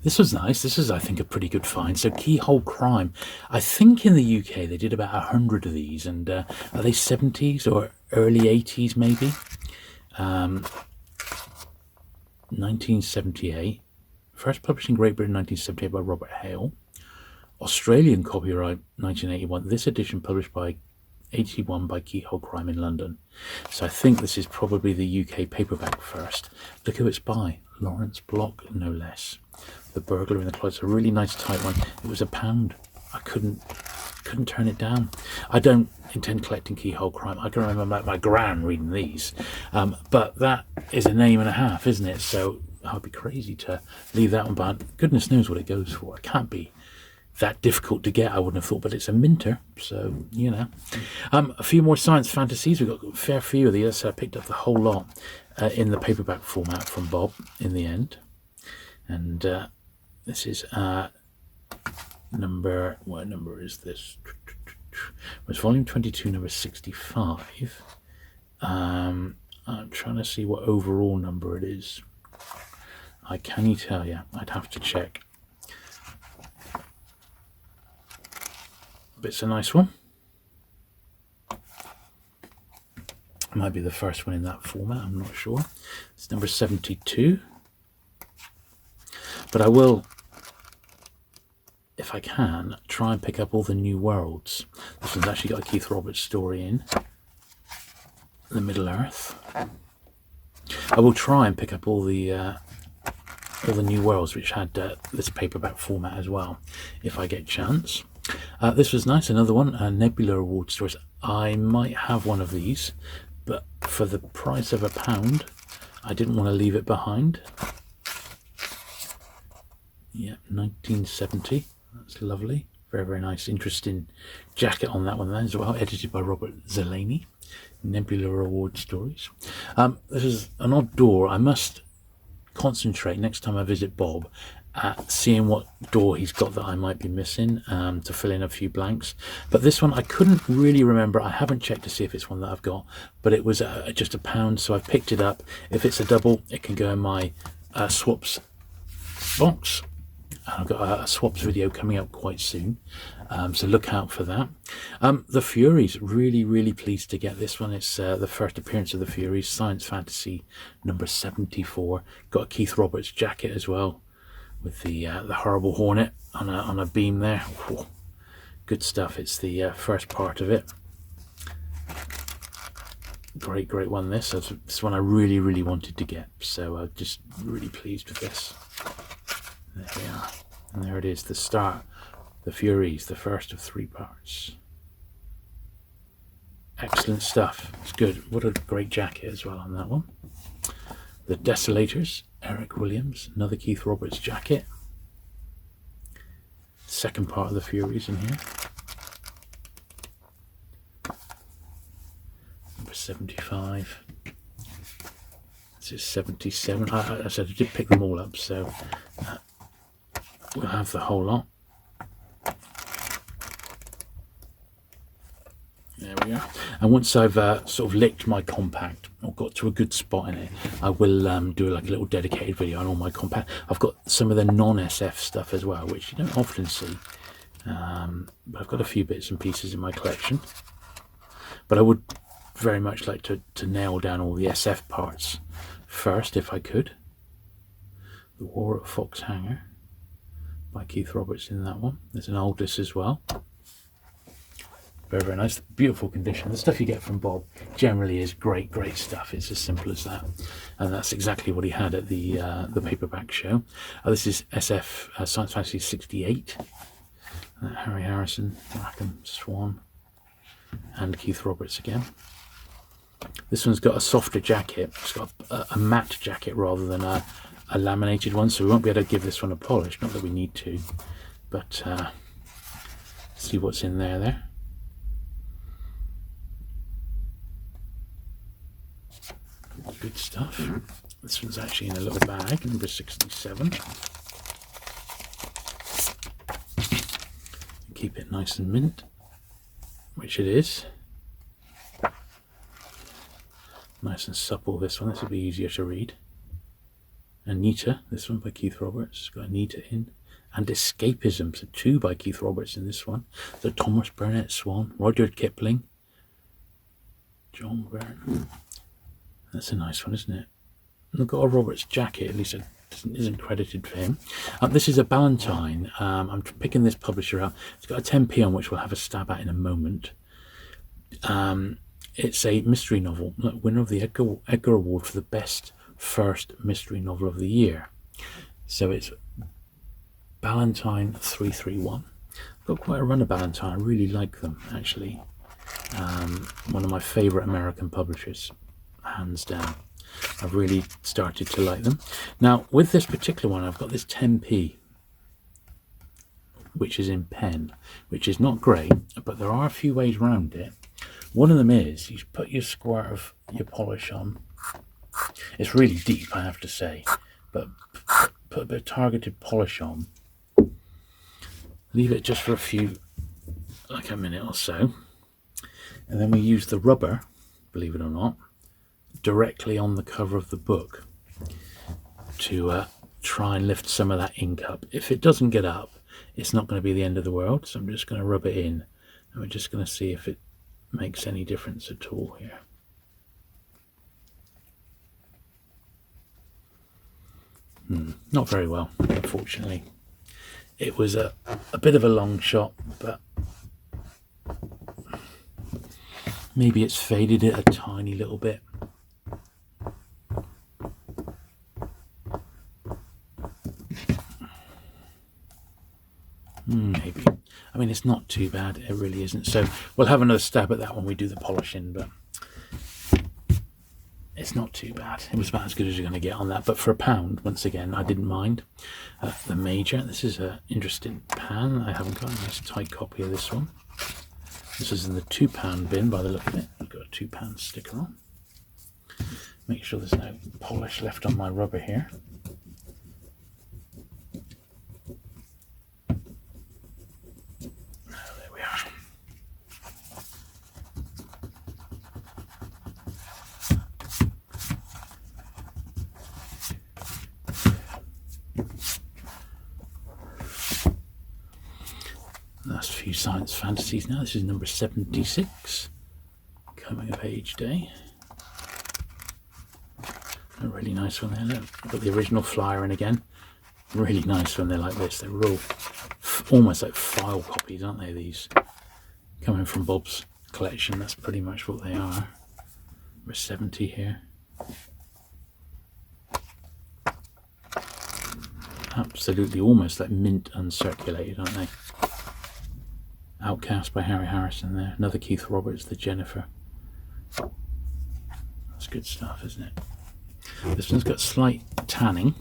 Speaker 1: This was nice. This is, I think, a pretty good find. So Keyhole Crime. I think in the UK they did about 100 of these, and are they 70s or early 80s maybe? 1978. First published in Great Britain 1978 by Robert Hale. Australian copyright 1981. This edition published by 81 by Keyhole Crime in London. So I think this is probably the UK paperback first. Look who it's by. Lawrence Block, no less. The Burglar in the Closet. A really nice tight one. It was £1. I couldn't turn it down. I don't intend collecting Keyhole Crime. I can remember my gran reading these. But that is a name and a half, isn't it? So I'd be crazy to leave that one behind. Goodness knows what it goes for. It can't be that difficult to get, I wouldn't have thought, but it's a minter, so you know. A few more science fantasies. We've got a fair few of these, so I picked up the whole lot in the paperback format from Bob in the end. And this is what number is this? It's volume 22, number 65. I'm trying to see what overall number it is. I can't tell you. I'd have to check. But it's a nice one. Might be the first one in that format, I'm not sure. It's number 72. But I will, if I can, try and pick up all the New Worlds. This one's actually got a Keith Roberts story in. The Middle Earth. I will try and pick up all the New Worlds, which had this paperback format as well, if I get a chance. This was nice, another one, Nebula Award stories. I might have one of these, but for the price of £1, I didn't want to leave it behind. Yeah, 1970. That's lovely. Very, very nice, interesting jacket on that one there as well, edited by Robert Zeleny. Nebula Award stories. This is an odd door. I must concentrate next time I visit Bob at seeing what door he's got that I might be missing, to fill in a few blanks. But this one I couldn't really remember. I haven't checked to see if it's one that I've got, but it was just £1, so I've picked it up. If it's a double, it can go in my swaps box. And I've got a swaps video coming up quite soon, so look out for that. The Furies, really pleased to get this one. It's the first appearance of the Furies, science fantasy number 74. Got a Keith Roberts jacket as well, with the horrible hornet on a beam there. Whoa, good stuff. It's the first part of it. Great one. This is one I really wanted to get, so just really pleased with this. There we are, and there it is, the start, the Furies, the first of 3 parts. Excellent stuff. It's good. What a great jacket as well on that one. The Desolators, Eric Williams, another Keith Roberts jacket. Second part of the Furies in here. Number 75. This is 77. I said I did pick them all up, so we'll have the whole lot. There we are. And once I've sort of licked my compact or got to a good spot in it, I will do like a little dedicated video on all my compact. I've got some of the non-SF stuff as well, which you don't often see. But I've got a few bits and pieces in my collection. But I would very much like to nail down all the SF parts first, if I could. The War at Foxhanger by Keith Roberts in that one. There's an Aldous as well. Very nice, beautiful condition. The stuff you get from Bob generally is great stuff. It's as simple as that, and that's exactly what he had at the paperback show. This is SF Science Fantasy 68. Harry Harrison, Rackham, Swan, and Keith Roberts again. This one's got a softer jacket. It's got a matte jacket rather than a laminated one, so we won't be able to give this one a polish. Not that we need to, but see what's in there. Good stuff. This one's actually in a little bag, number 67. Keep it nice and mint, which it is. Nice and supple, this one. This will be easier to read. Anita, this one by Keith Roberts. It's got Anita in. And Escapism, so 2 by Keith Roberts in this one. So Thomas Burnett Swan, Rudyard Kipling, John Byrne. That's a nice one, isn't it? And I've got a Roberts jacket, at least it isn't credited for him. This is a Ballantine. I'm picking this publisher out. It's got a 10p on, which we'll have a stab at in a moment. It's a mystery novel, winner of the Edgar Award for the best first mystery novel of the year. So it's Ballantine 331. I've got quite a run of Ballantine. I really like them, actually. One of my favourite American publishers, hands down. I've really started to like them. Now, with this particular one, I've got this 10p, which is in pen, which is not great, but there are a few ways around it. One of them is you put your squirt of your polish on. It's really deep, I have to say, but put a bit of targeted polish on. Leave it just for a few, like a minute or so. And then we use the rubber, believe it or not, directly on the cover of the book to try and lift some of that ink up. If it doesn't get up, it's not going to be the end of the world. So I'm just going to rub it in, and we're just going to see if it makes any difference at all here. Not very well, unfortunately. It was a bit of a long shot, but maybe it's faded it a tiny little bit. Maybe. I mean, it's not too bad. It really isn't. So we'll have another stab at that when we do the polishing, but it's not too bad. It was about as good as you're going to get on that. But for £1, once again, I didn't mind. The Major. This is an interesting pan. I haven't got a nice tight copy of this one. This is in the £2 bin by the look of it. I've got a £2 sticker on. Make sure there's no polish left on my rubber here. Last few science fantasies now. This is number 76, coming of age day. A really nice one there. Look, I've got the original flyer in again. Really nice when they're like this. They're real, almost like file copies, aren't they? These coming from Bob's collection. That's pretty much what they are. Number 70 here. Absolutely, almost like mint uncirculated, aren't they? Outcast by Harry Harrison there. Another Keith Roberts, the Jennifer. That's good stuff, isn't it? This one's got slight tanning,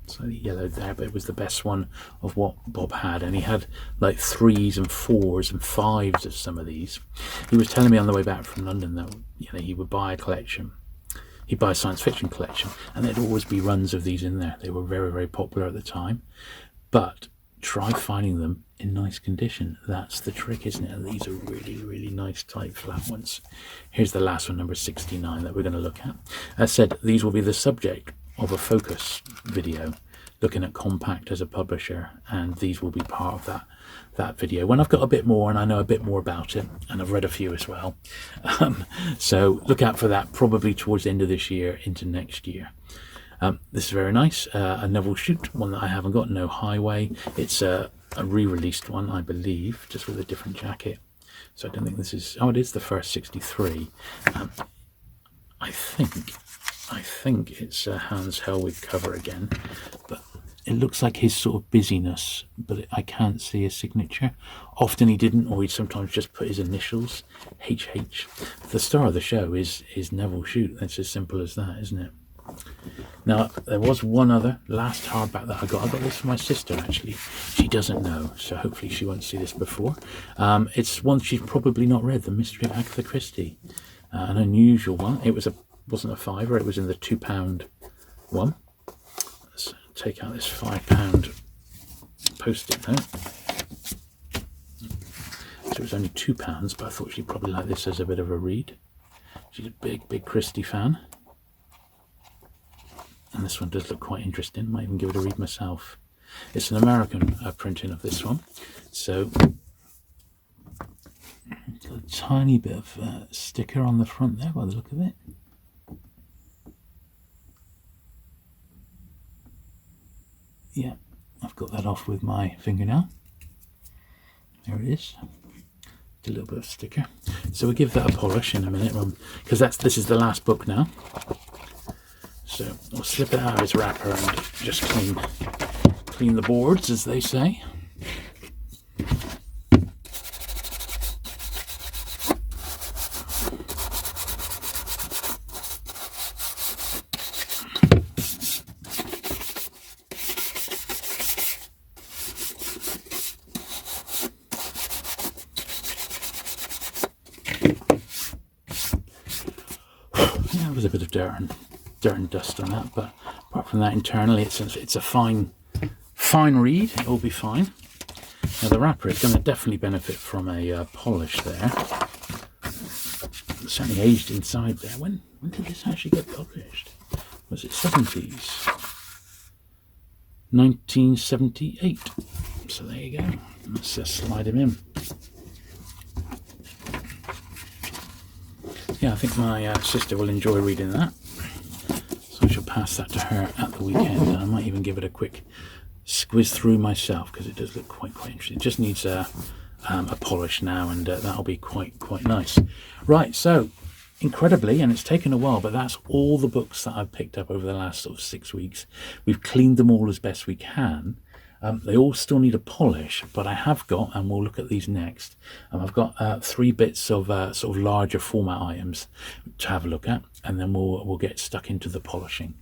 Speaker 1: slightly yellowed there, but it was the best one of what Bob had, and he had like 3s and 4s and 5s of some of these. He was telling me on the way back from London that he would buy a collection. He'd buy a science fiction collection, and there'd always be runs of these in there. They were very, very popular at the time, but try finding them in nice condition. That's the trick, isn't it? And these are really, really nice tight flat ones. Here's the last one, number 69, that we're going to look at. As said, these will be the subject of a focus video looking at Compact as a publisher, and these will be part of that video when I've got a bit more and I know a bit more about it, and I've read a few as well. So look out for that probably towards the end of this year into next year. This is very nice, a Neville Shute, one that I haven't got, No Highway. It's a re-released one, I believe, just with a different jacket. So I don't think this is, oh, it is the first 63. I think it's Hans Helwig cover again, but it looks like his sort of busyness, but I can't see his signature. Often he didn't, or he'd sometimes just put his initials, HH. The star of the show is Neville Shute. That's as simple as that, isn't it? Now, there was one other last hardback that I got. I got this for my sister, actually. She doesn't know, so hopefully she won't see this before. It's one she's probably not read, The Mystery of Agatha Christie. An unusual one. It wasn't a £5, it was in the £2 one. Let's take out this £5 post-it note. So it was only £2, but I thought she'd probably like this as a bit of a read. She's a big Christie fan. And this one does look quite interesting. Might even give it a read myself. It's an American printing of this one. So, a tiny bit of sticker on the front there by the look of it. Yeah, I've got that off with my fingernail. There it is. Just a little bit of sticker. So we'll give that a polish in a minute, because this is the last book now. So we'll slip it out of its wrapper and just clean the boards, as they say. Yeah, there's a bit of dirt and dust on that, but apart from that, internally it's a fine read. It will be fine. Now the wrapper is going to definitely benefit from a polish there. It's certainly aged inside there. When did this actually get published? Was it 70s? 1978. So there you go. Let's just slide him in. Yeah, I think my sister will enjoy reading that. So I shall pass that to her at the weekend, and I might even give it a quick squiz through myself, because it does look quite interesting. It just needs a polish now, and that'll be quite nice. Right, so incredibly, and it's taken a while, but that's all the books that I've picked up over the last sort of 6 weeks. We've cleaned them all as best we can. They all still need a polish, but I have got, and we'll look at these next, I've got 3 bits of sort of larger format items to have a look at, and then we'll get stuck into the polishing.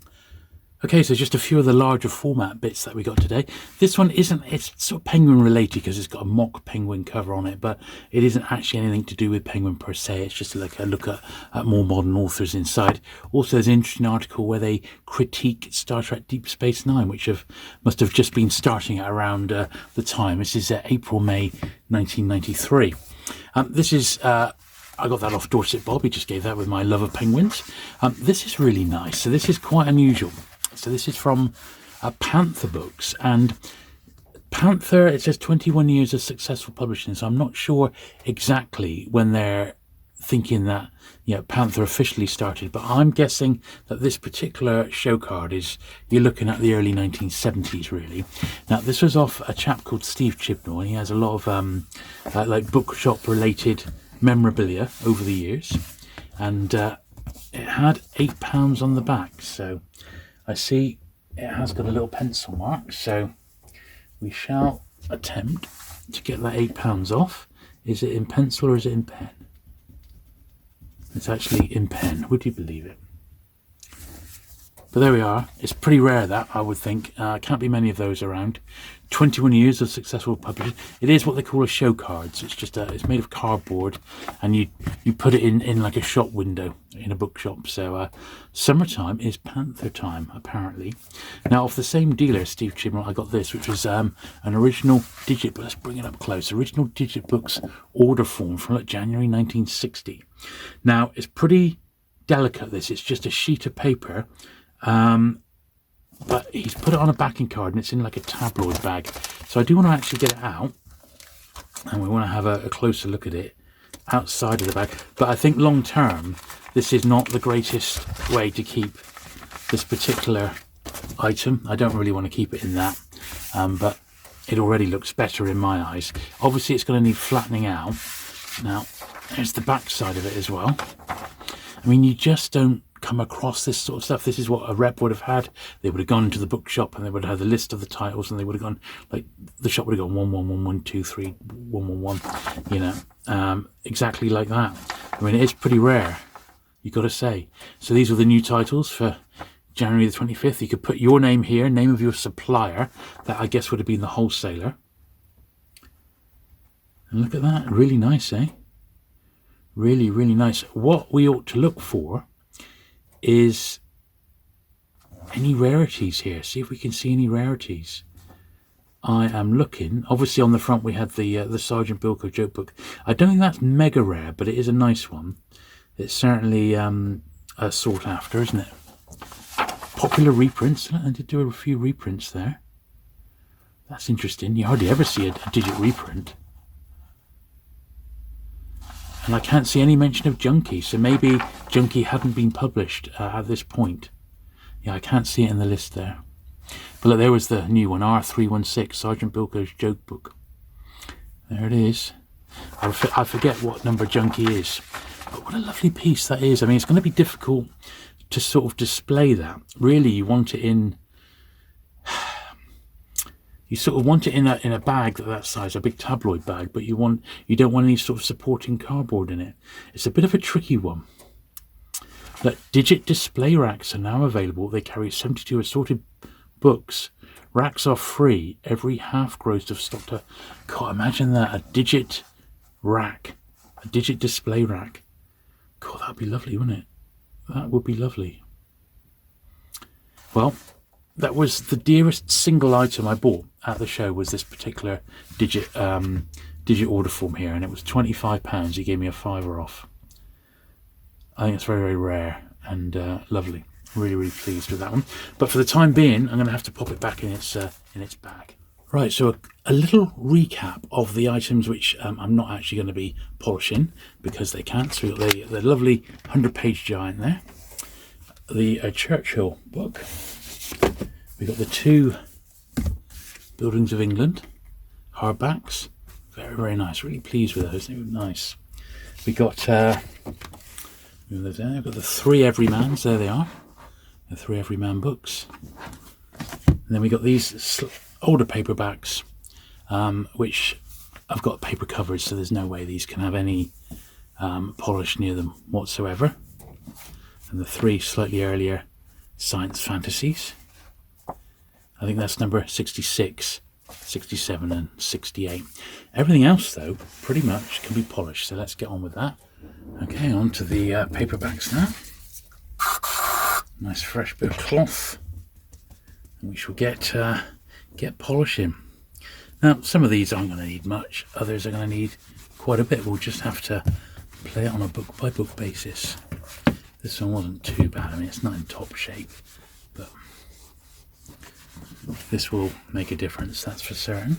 Speaker 1: Okay, so just a few of the larger format bits that we got today. This one it's sort of penguin related because it's got a mock penguin cover on it, but it isn't actually anything to do with penguin per se. It's just like a look at more modern authors inside. Also, there's an interesting article where they critique Star Trek Deep Space Nine, which must have just been starting at around the time. This is April, May 1993. This is... I got that off Dorset Bob. He just gave that with my love of penguins. This is really nice. So this is quite unusual. So this is from Panther Books, and Panther, it says 21 years of successful publishing. So I'm not sure exactly when they're thinking that Panther officially started, but I'm guessing that this particular show card you're looking at the early 1970s really. Now this was off a chap called Steve Chibnall, and he has a lot of like bookshop related memorabilia over the years, and it had £8 on the back. So I see it has got a little pencil mark, so we shall attempt to get that £8 off. Is it in pencil or is it in pen? It's actually in pen, would you believe it? But there we are. It's pretty rare, that, I would think. Can't be many of those around. 21 years of successful publishing. It is what they call a show card. So it's just it's made of cardboard, and you put it in like a shop window in a bookshop. So summertime is Panther time, apparently. Now, off the same dealer, Steve Chibnall, I got this, which was an original digit. But let's bring it up close. Original digit books order form from like January 1960. Now, it's pretty delicate. It's just a sheet of paper. But he's put it on a backing card, and it's in like a tabloid bag. So I do want to actually get it out, and we want to have a closer look at it outside of the bag. But I think long term, this is not the greatest way to keep this particular item. I don't really want to keep it in that, but it already looks better in my eyes. Obviously, it's going to need flattening out. Now, there's the back side of it as well. I mean, you just don't come across this sort of stuff. This is what a rep would have had. They would have gone to the bookshop and they would have had the list of the titles, and they would have gone, like, the shop would have gone 111, 2, 3, 111, exactly like that. I mean, it is pretty rare, you got to say. So these are the new titles for January the 25th. You could put your name here, name of your supplier. That, I guess, would have been the wholesaler. And look at that, really nice, eh? Really, really nice. What we ought to look for is any rarities here. See if we can see any rarities. I am looking. Obviously, on the front we had the Sergeant Bilko joke book. I don't think that's mega rare, but it is a nice one. It's certainly sought after, isn't it? Popular reprints. I did do a few reprints there. That's interesting. You hardly ever see a digit reprint. And I can't see any mention of Junkie, so maybe Junkie hadn't been published at this point. Yeah, I can't see it in the list there. But look, there was the new one, R316, Sergeant Bilko's joke book. There it is. I forget what number Junkie is. But what a lovely piece that is. I mean, it's going to be difficult to sort of display that. Really, you want it in... You sort of want it in a bag that size, a big tabloid bag, but you don't want any sort of supporting cardboard in it. It's a bit of a tricky one. Look, digit display racks are now available. They carry 72 assorted books. Racks are free. Every half gross of stock to... God, imagine that. A digit rack. A digit display rack. God, that'd be lovely, wouldn't it? That would be lovely. Well, that was the dearest single item I bought at the show, was this particular digit order form here, and it was £25. He gave me a £5 off. I think it's very, very rare and lovely. Really, really pleased with that one. But for the time being, I'm going to have to pop it back in its bag. Right, so a little recap of the items which I'm not actually going to be polishing because they can't. So we've got the lovely 100-page giant there. The Churchill book. We've got the 2 Buildings of England hardbacks. Very, very nice. Really pleased with those. They were nice. We got we've got the 3 Everymans. There they are. The 3 Everyman books. And then we got these older paperbacks, which I've got paper covers, so there's no way these can have any polish near them whatsoever. And the 3 slightly earlier science fantasies. I think that's number 66, 67 and 68. Everything else, though, pretty much can be polished, so let's get on with that. Okay, on to the paperbacks now. Nice fresh bit of cloth. And we shall get polishing. Now, some of these aren't going to need much, others are going to need quite a bit. We'll just have to play it on a book-by-book basis. This one wasn't too bad. I mean, it's not in top shape, but this will make a difference, that's for certain.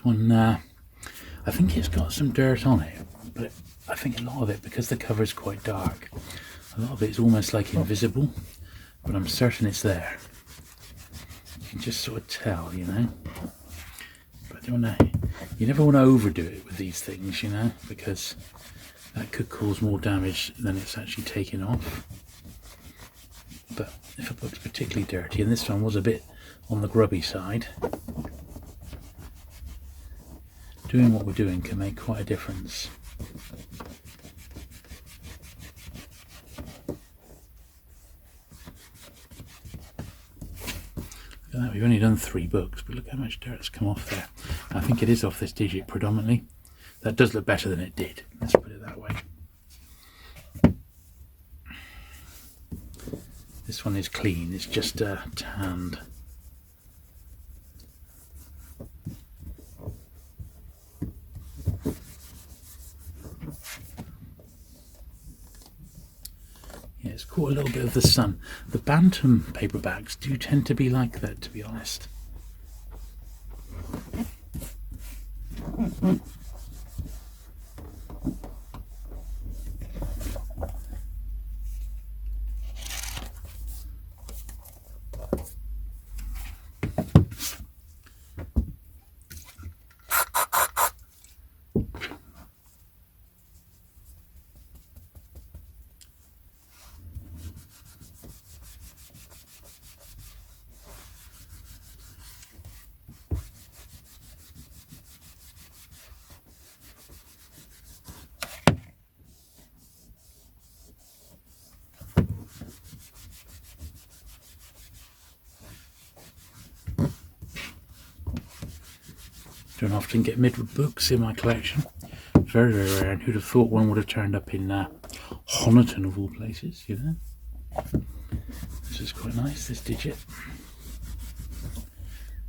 Speaker 1: One, I think it's got some dirt on it, but I think a lot of it, because the cover is quite dark, a lot of it is almost like invisible, but I'm certain it's there. You can just sort of tell, you know. But you never want to overdo it with these things, you know, because that could cause more damage than it's actually taking off. But if a book's particularly dirty, and this one was a bit on the grubby side, doing what we're doing can make quite a difference. Look at that, we've only done 3 books, but look how much dirt's come off there. I think it is off this digit predominantly. That does look better than it did, let's put it that way. This one is clean, it's just tanned. It's caught a little bit of the sun. The Bantam paperbacks do tend to be like that, to be honest. Don't often get Midwood books in my collection. Very, very rare. And who'd have thought one would have turned up in Honiton of all places, you know? This is quite nice, this digit.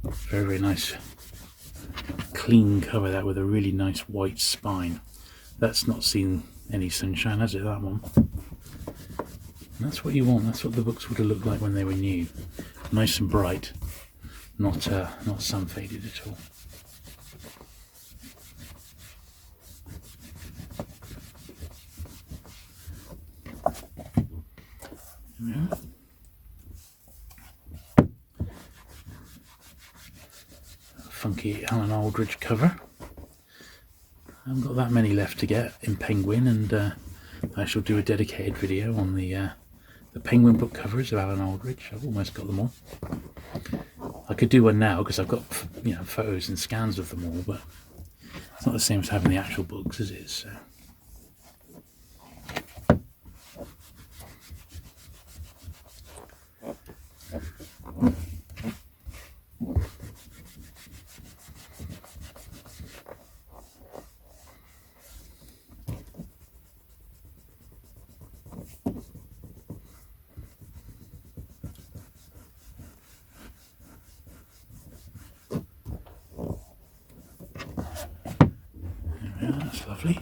Speaker 1: Very, very nice. Clean cover, that, with a really nice white spine. That's not seen any sunshine, has it, that one? And that's what you want. That's what the books would have looked like when they were new. Nice and bright. Not sun faded at all. Yeah. Funky Alan Aldridge cover. I haven't got that many left to get in Penguin, and I shall do a dedicated video on the Penguin book covers of Alan Aldridge. I've almost got them all. I could do one now because I've got, you know, photos and scans of them all, but it's not the same as having the actual books as it is. So. Yeah, that's lovely.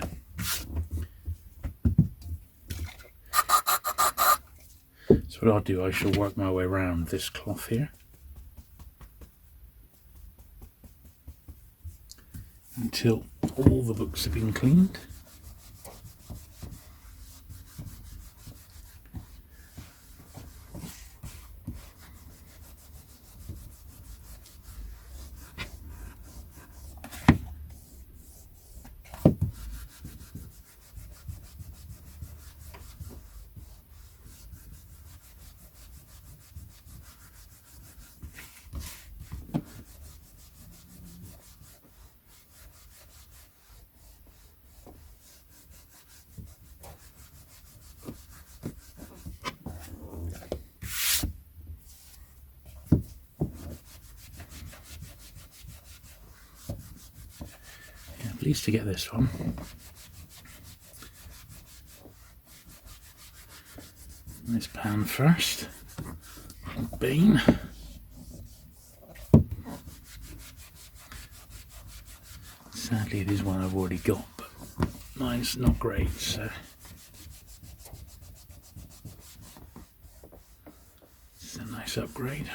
Speaker 1: So what I'll do, I shall work my way around this cloth here until all the books have been cleaned. Pleased to get this one. Nice pan first. Bean. Sadly, it is one I've already got, but mine's not great, so it's a nice upgrade.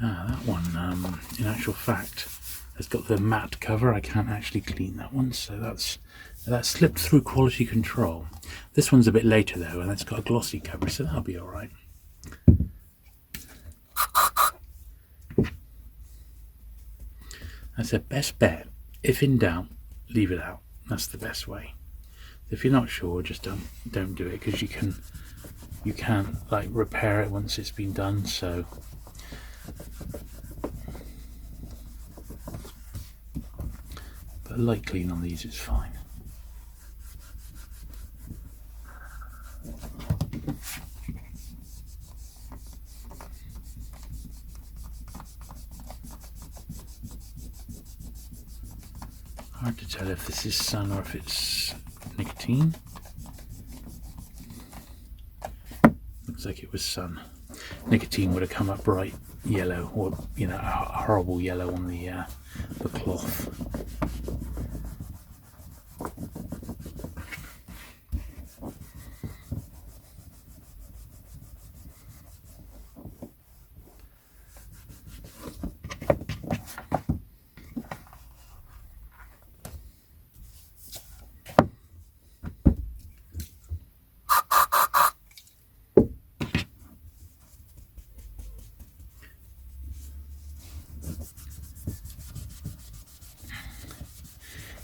Speaker 1: That one, in actual fact, has got the matte cover. I can't actually clean that one, so that slipped through quality control. This one's a bit later though, and it's got a glossy cover, so that'll be all right. That's the best bet. If in doubt, leave it out. That's the best way. If you're not sure, just don't do it, because you can't like repair it once it's been done. So. But a light clean on these is fine. Hard to tell if this is sun or if it's nicotine. Looks like it was sun. Nicotine would have come up bright yellow, or you know, a horrible yellow on the cloth.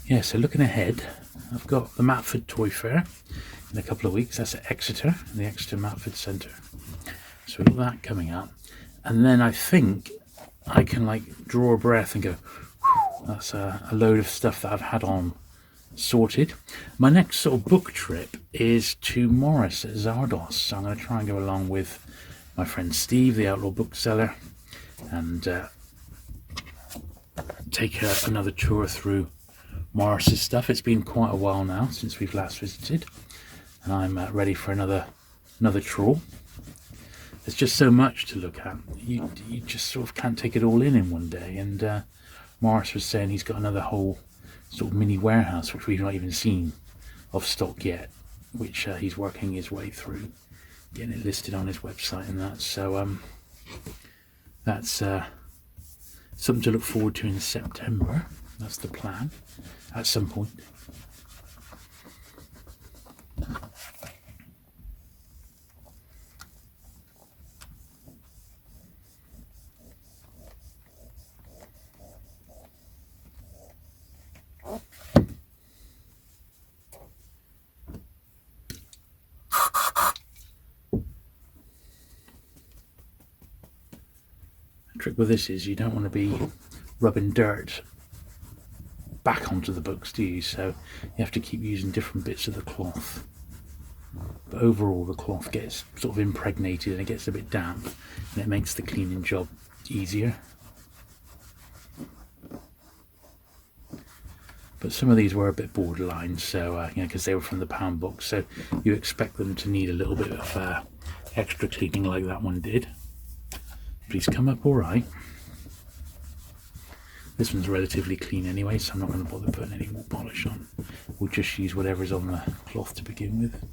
Speaker 1: Yeah, so looking ahead, I've got the Matford Toy Fair in a couple of weeks. That's at Exeter, in the Exeter Matford Centre. So we've got that coming up. And then I think I can like draw a breath and go, whew, that's a load of stuff that I've had on sorted. My next sort of book trip is to Morris at Zardos, so I'm going to try and go along with my friend Steve, the outlaw bookseller, and take another tour through Morris's stuff. It's been quite a while now since we've last visited, and I'm ready for another trawl. There's just so much to look at. You just sort of can't take it all in one day. And Morris was saying he's got another whole sort of mini warehouse, which we've not even seen of stock yet, which he's working his way through, getting it listed on his website and that. So that's something to look forward to in September. That's the plan, at some point. The trick with this is you don't want to be rubbing dirt back onto the books, do you? So you have to keep using different bits of the cloth. But overall the cloth gets sort of impregnated and it gets a bit damp, and it makes the cleaning job easier. But some of these were a bit borderline, so because they were from the pound book, so you expect them to need a little bit of extra cleaning like that one did. But he's come up all right. This one's relatively clean anyway, so I'm not going to bother putting any more polish on. We'll just use whatever's on the cloth to begin with.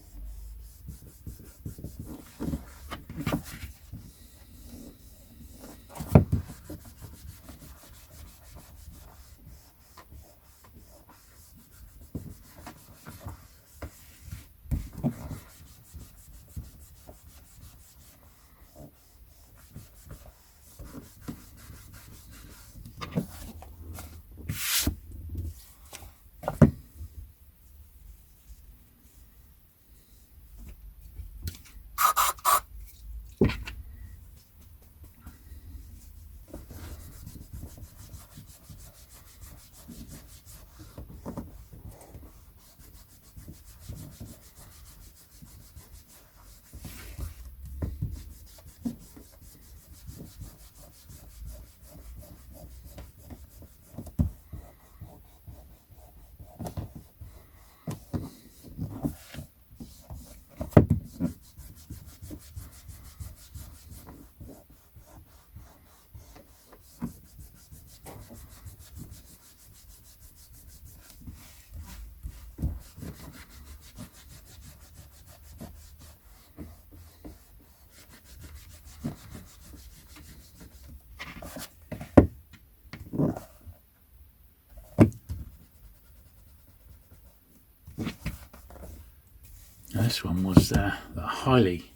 Speaker 1: This one was the highly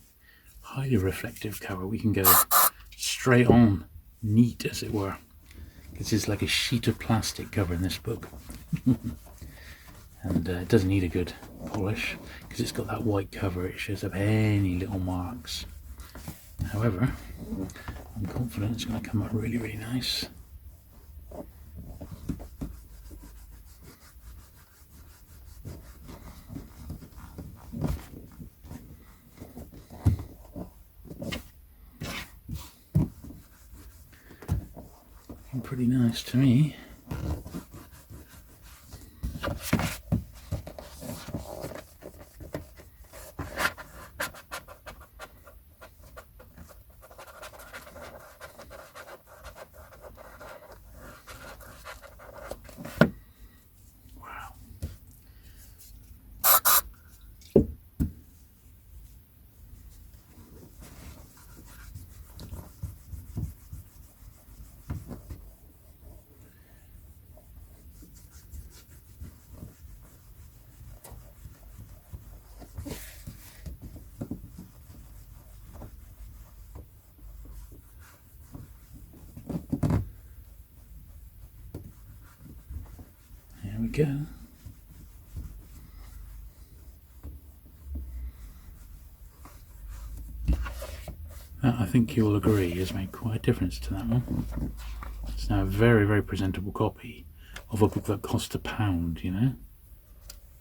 Speaker 1: reflective cover. We can go straight on, neat as it were. This is like a sheet of plastic covering this book. And it doesn't need a good polish because it's got that white cover. It shows up any little marks. However, I'm confident it's going to come up really, really nice. Pretty nice to me. Wow. There we go. That, I think you'll agree, has made quite a difference to that one. It's now a very, very presentable copy of a book that cost £1, you know.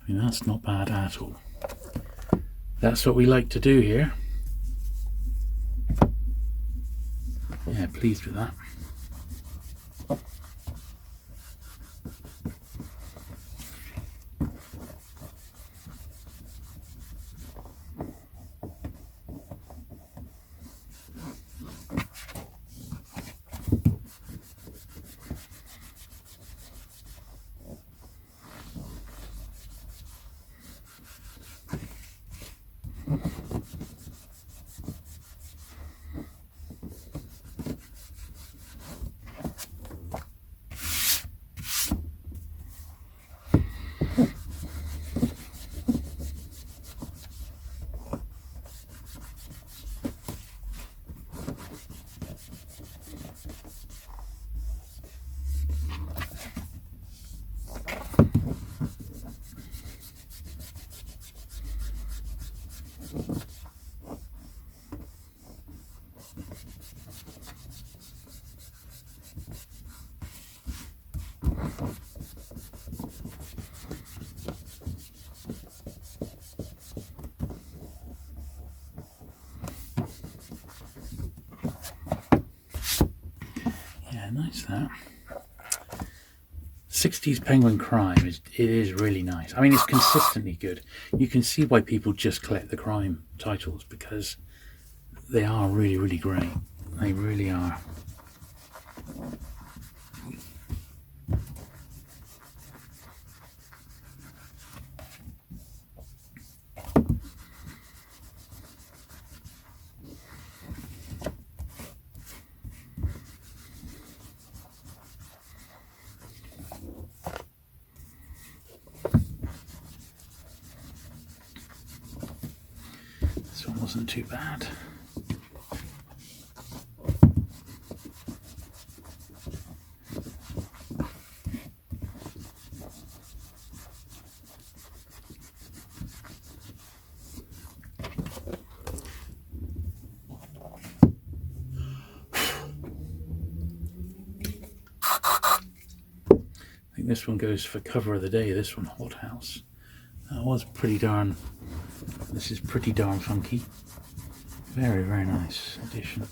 Speaker 1: I mean, that's not bad at all. That's what we like to do here. Yeah, pleased with that. Nice that. 60s Penguin crime is really nice. I mean, it's consistently good. You can see why people just collect the crime titles, because they are really, really great. They really are. Wasn't too bad. I think this one goes for cover of the day, this one, Hot House. That was pretty darn, this is pretty darn funky. Very, very nice edition.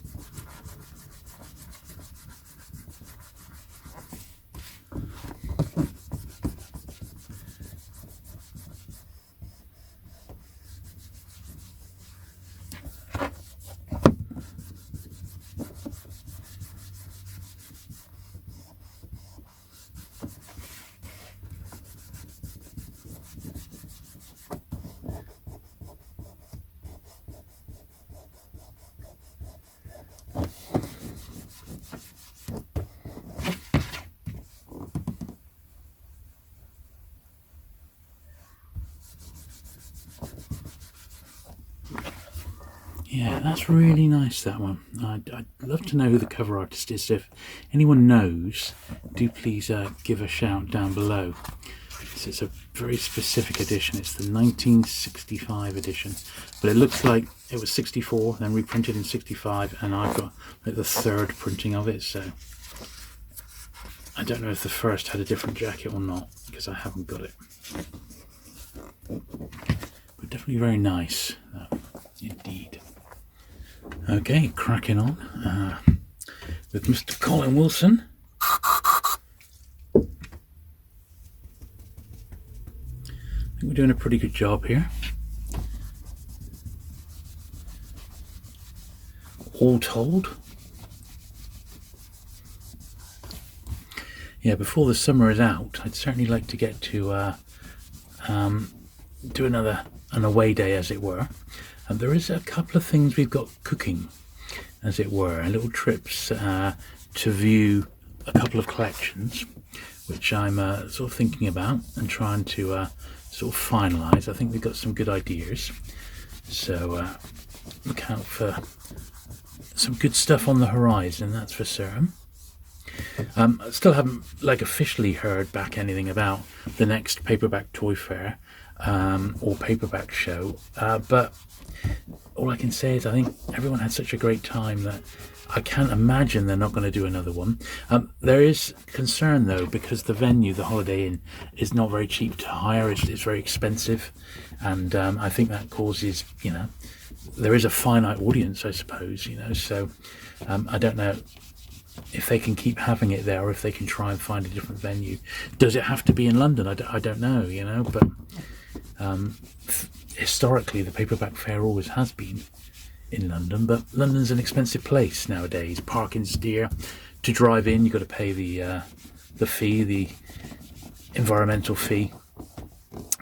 Speaker 1: Yeah, that's really nice, that one. I'd love to know who the cover artist is. If anyone knows, do please give a shout down below. It's a very specific edition. It's the 1965 edition, but it looks like it was 64, then reprinted in 65, and I've got like the third printing of it, so I don't know if the first had a different jacket or not, because I haven't got it. But definitely very nice, indeed. Okay, cracking on with Mr. Colin Wilson. I think we're doing a pretty good job here. All told. Yeah, before the summer is out, I'd certainly like to get to do an away day, as it were. And there is a couple of things we've got cooking, as it were, little trips to view a couple of collections, which I'm sort of thinking about and trying to sort of finalise. I think we've got some good ideas, so look out for some good stuff on the horizon, that's for certain. I still haven't officially heard back anything about the next Paperback Toy Fair. or paperback show, but all I can say is I think everyone had such a great time that I can't imagine they're not going to do another one. There is concern though, because the venue, the Holiday Inn, is not very cheap to hire. It's very expensive, and I think that causes, there is a finite audience, I suppose, so I don't know if they can keep having it there or if they can try and find a different venue. Does it have to be in London? I don't know, but historically the Paperback Fair always has been in London, but London's an expensive place nowadays. Parking's dear. To drive in, you've got to pay the fee, the environmental fee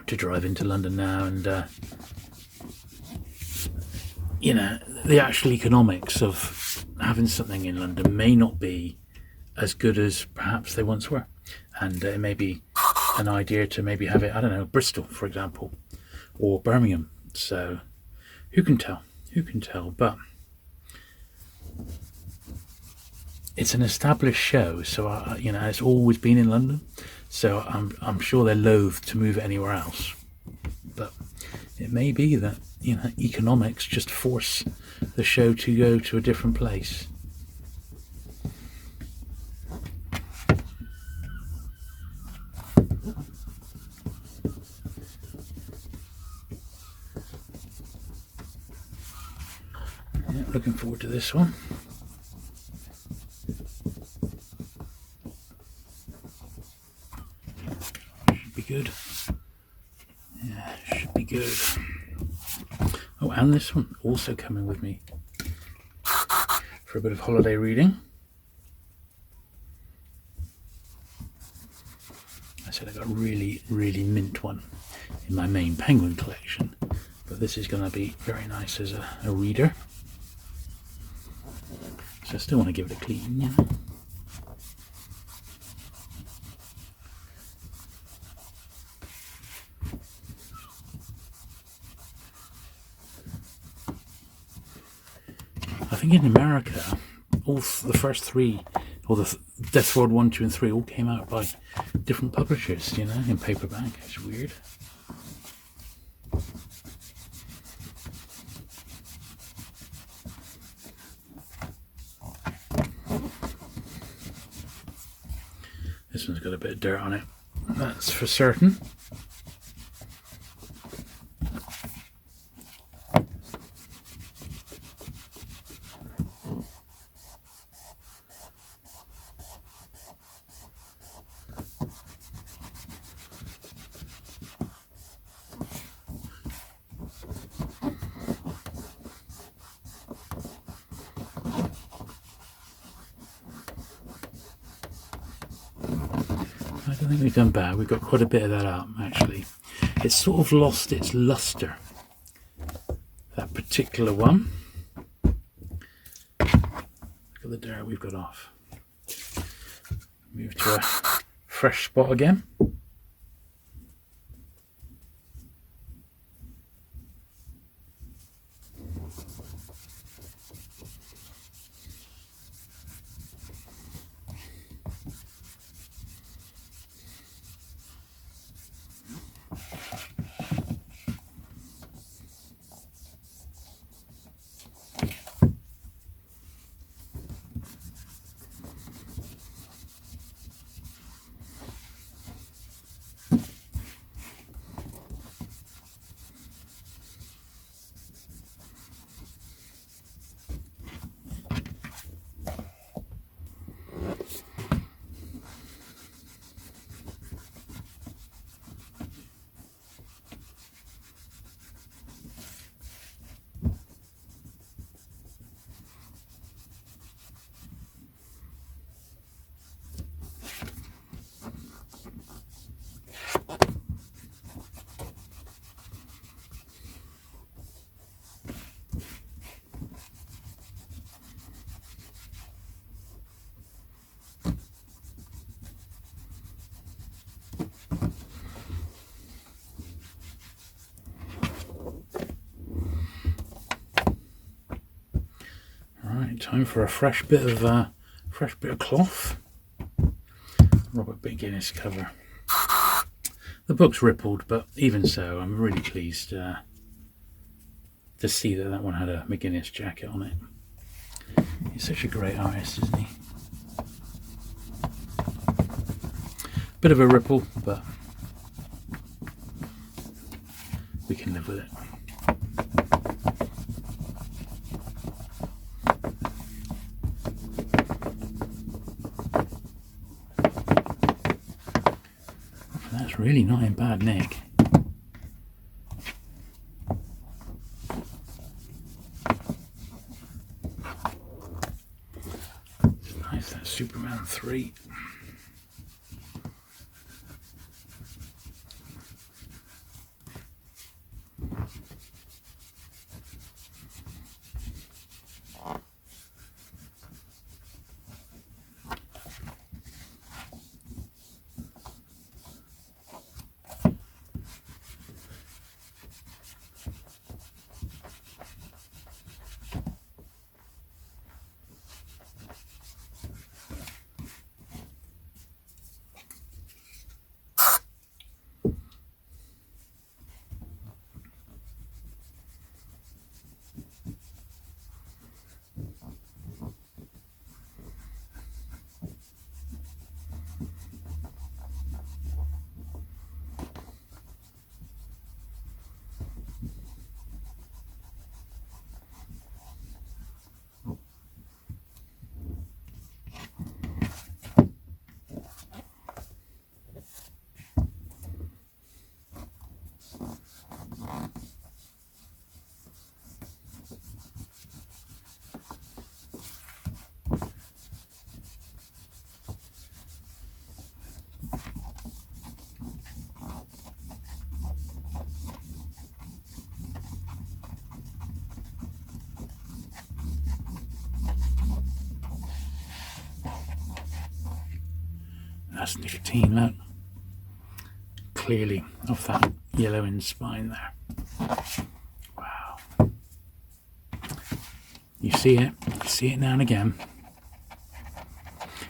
Speaker 1: to drive into London now, and the actual economics of having something in London may not be as good as perhaps they once were, and it may be an idea to maybe have it, I don't know, Bristol, for example, or Birmingham. So who can tell? But it's an established show, so it's always been in London, so I'm sure they're loath to move it anywhere else. But it may be that economics just force the show to go to a different place. Yeah, looking forward to this one. Should be good. Yeah, should be good. Oh, and this one also coming with me for a bit of holiday reading. I said I got a really, really mint one in my main penguin collection, but this is going to be very nice as a reader. So I still want to give it a clean, I think in America, all the first three, or the Death Road 1, 2 and 3 all came out by different publishers, in paperback. It's weird. This one's got a bit of dirt on it, that's for certain. I don't think we've done bad. We've got quite a bit of that up, actually. It's sort of lost its luster, that particular one. Look at the dirt we've got off. Move to a fresh spot again. Time for a fresh bit of cloth. Robert B. Guinness cover. The book's rippled, but even so, I'm really pleased to see that one had a McGuinness jacket on it. He's such a great artist, isn't he? Bit of a ripple, but we can live with it. That's really not in bad nick. It's nice, that Superman 3. That's nicotine, look. Clearly off that yellow in spine there. Wow. You see it now and again.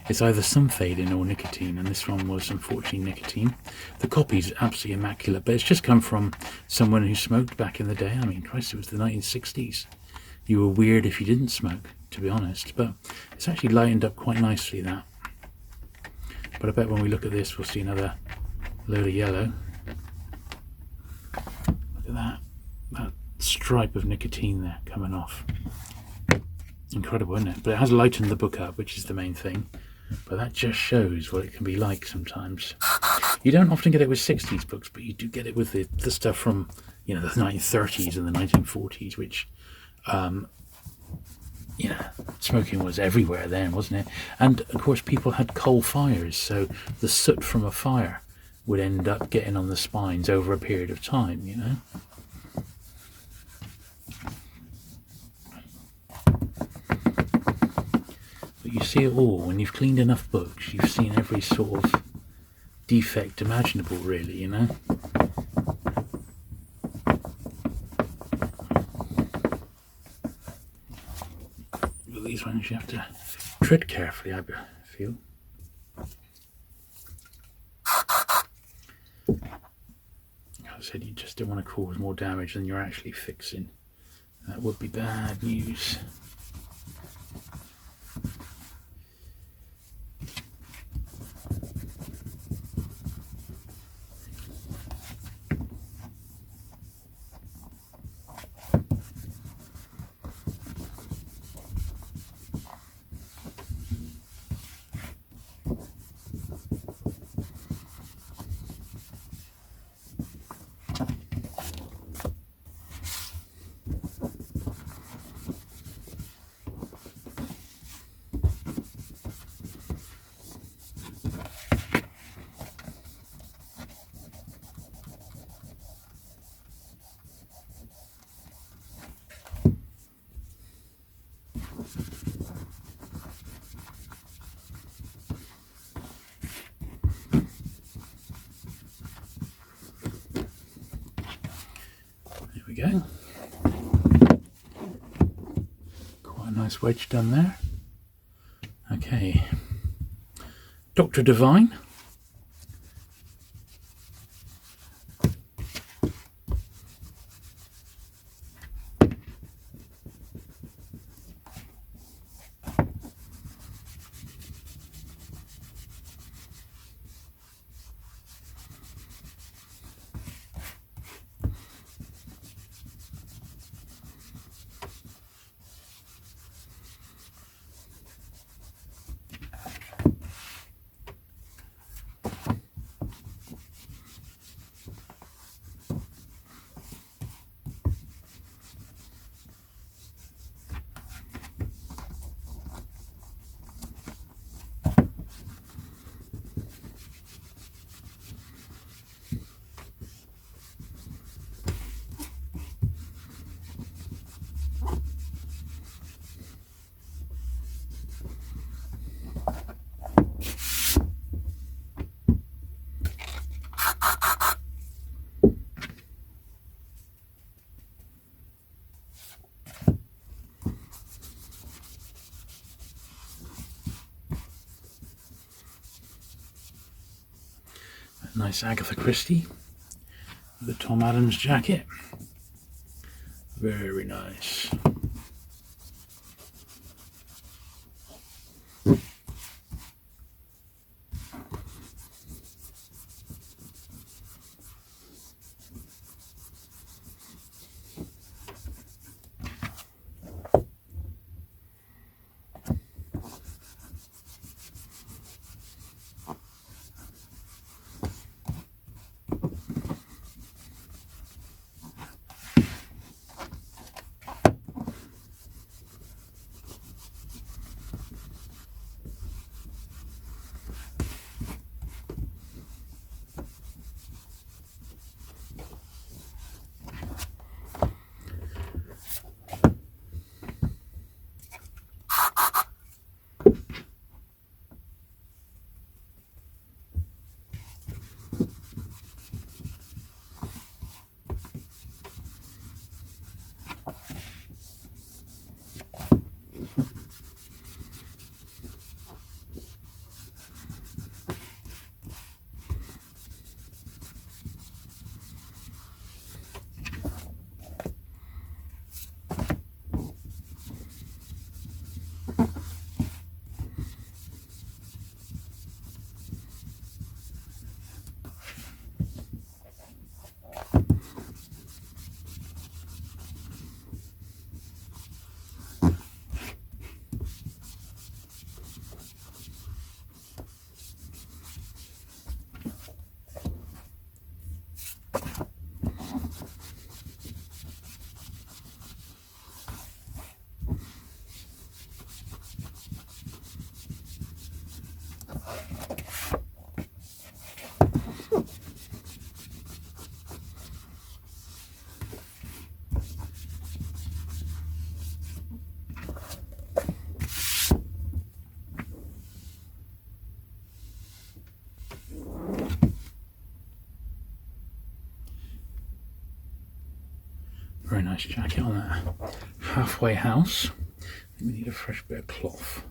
Speaker 1: It's either some fading or nicotine, and this one was unfortunately nicotine. The copy's absolutely immaculate, but it's just come from someone who smoked back in the day. I mean, Christ, it was the 1960s. You were weird if you didn't smoke, to be honest, but it's actually lightened up quite nicely, that. But I bet when we look at this, we'll see another load of yellow. Look at that. That stripe of nicotine there coming off. Incredible, isn't it? But it has lightened the book up, which is the main thing. But that just shows what it can be like sometimes. You don't often get it with 60s books, but you do get it with the stuff from, the 1930s and the 1940s, which, smoking was everywhere then, wasn't it? And of course, people had coal fires, so the soot from a fire would end up getting on the spines over a period of time, But you see it all. When you've cleaned enough books, you've seen every sort of defect imaginable, really, But these ones you have to tread carefully, I feel. As I said, you just don't want to cause more damage than you're actually fixing. That would be bad news. Go. Quite a nice wedge done there. Okay. Dr. Divine. nice Agatha Christie. The Tom Adams jacket. Very nice. Very nice jacket on that halfway house. We need a fresh bit of cloth.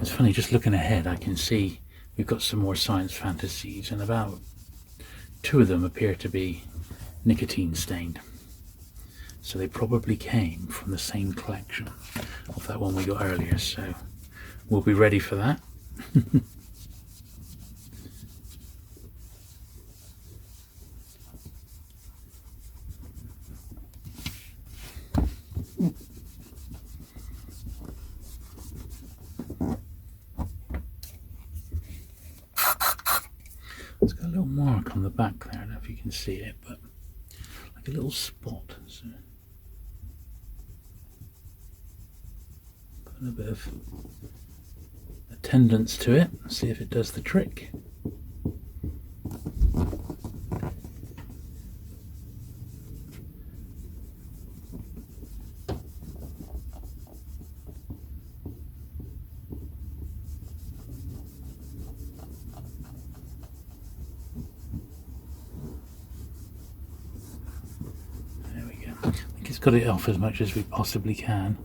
Speaker 1: It's funny, just looking ahead, I can see we've got some more science fantasies, and about 2 of them appear to be nicotine stained. So they probably came from the same collection of that one we got earlier, so we'll be ready for that. It's got a little mark on the back there, I don't know if you can see it, but like a little spot. So put a bit of attendance to it, see if it does the trick. Got it off as much as we possibly can.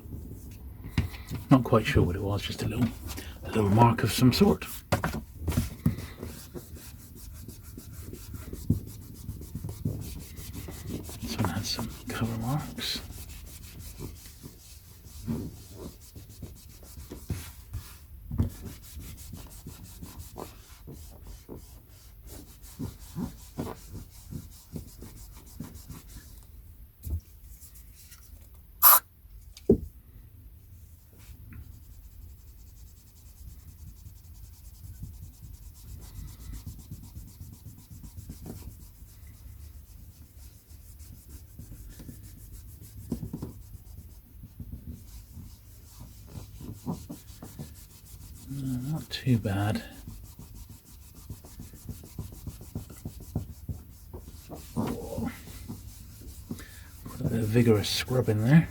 Speaker 1: Not quite sure what it was, just a little mark of some sort. This one has some cover marks. Not too bad. Oh. Put a bit of vigorous scrub in there.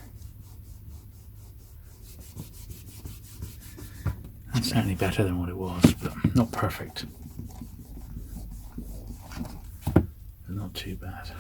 Speaker 1: That's certainly better than what it was, but not perfect. But not too bad.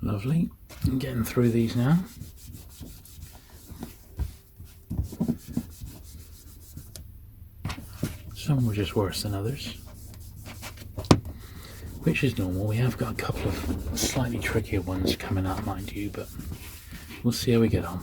Speaker 1: Lovely. I'm getting through these now. Some were just worse than others, which is normal. We have got a couple of slightly trickier ones coming up, mind you, but we'll see how we get on.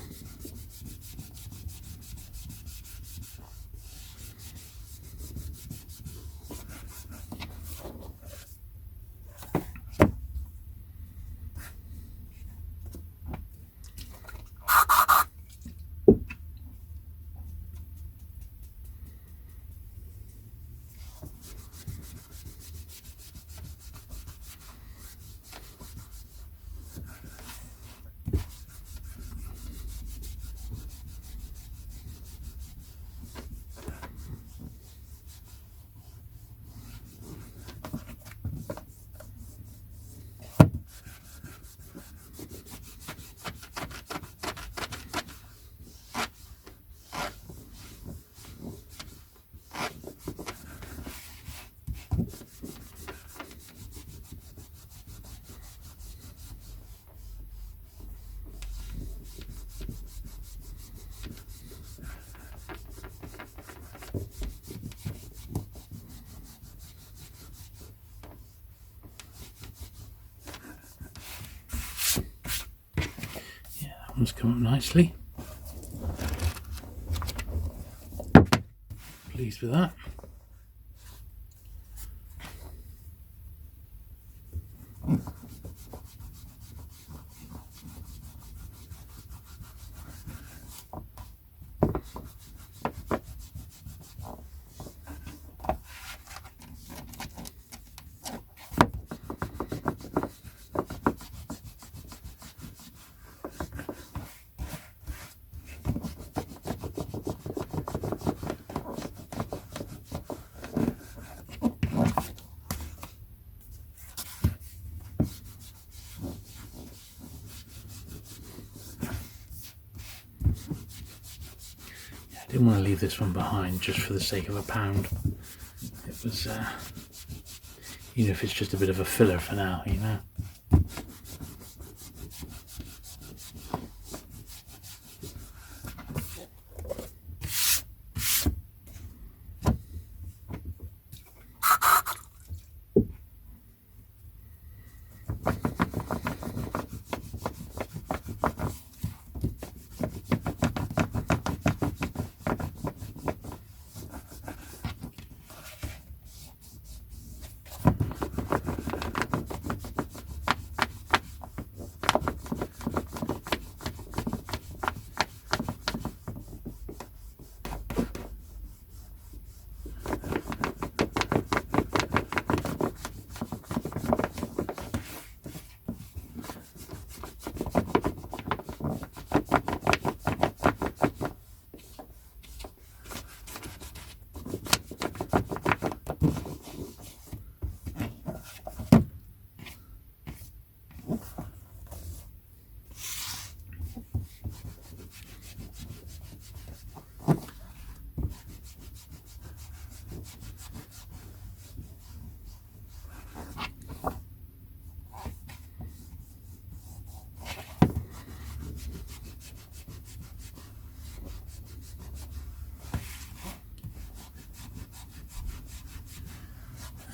Speaker 1: One's come up nicely. Pleased with that. Didn't want to leave this one behind just for the sake of £1. It was, even if it's just a bit of a filler for now, you know.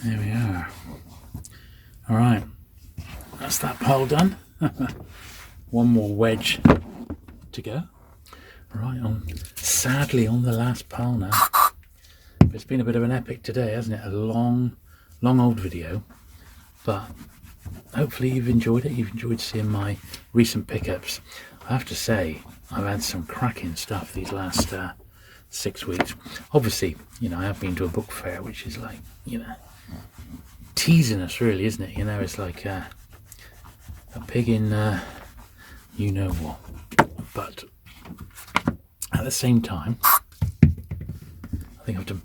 Speaker 1: There we are. Alright, that's that pile done. One more wedge to go. Right, sadly on the last pile now. But it's been a bit of an epic today, hasn't it? A long old video. But hopefully you've enjoyed it. You've enjoyed seeing my recent pickups. I have to say, I've had some cracking stuff these last 6 weeks. Obviously, you know, I have been to a book fair, which is like, you know, teasing us really, isn't it? You know, it's like a pig in you know what. But at the same time, I think I've done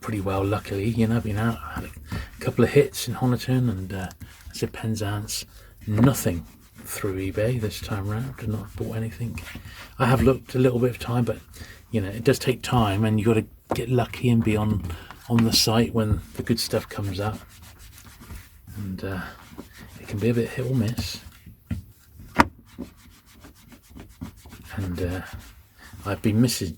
Speaker 1: pretty well, luckily. You know, I've been out, I had a couple of hits in Honiton and I said Penzance. Nothing through eBay this time round. I've not bought anything. I have looked a little bit of time, but you know, it does take time, and you've got to get lucky and be on the site when the good stuff comes up. And it can be a bit hit or miss. and I've been missing.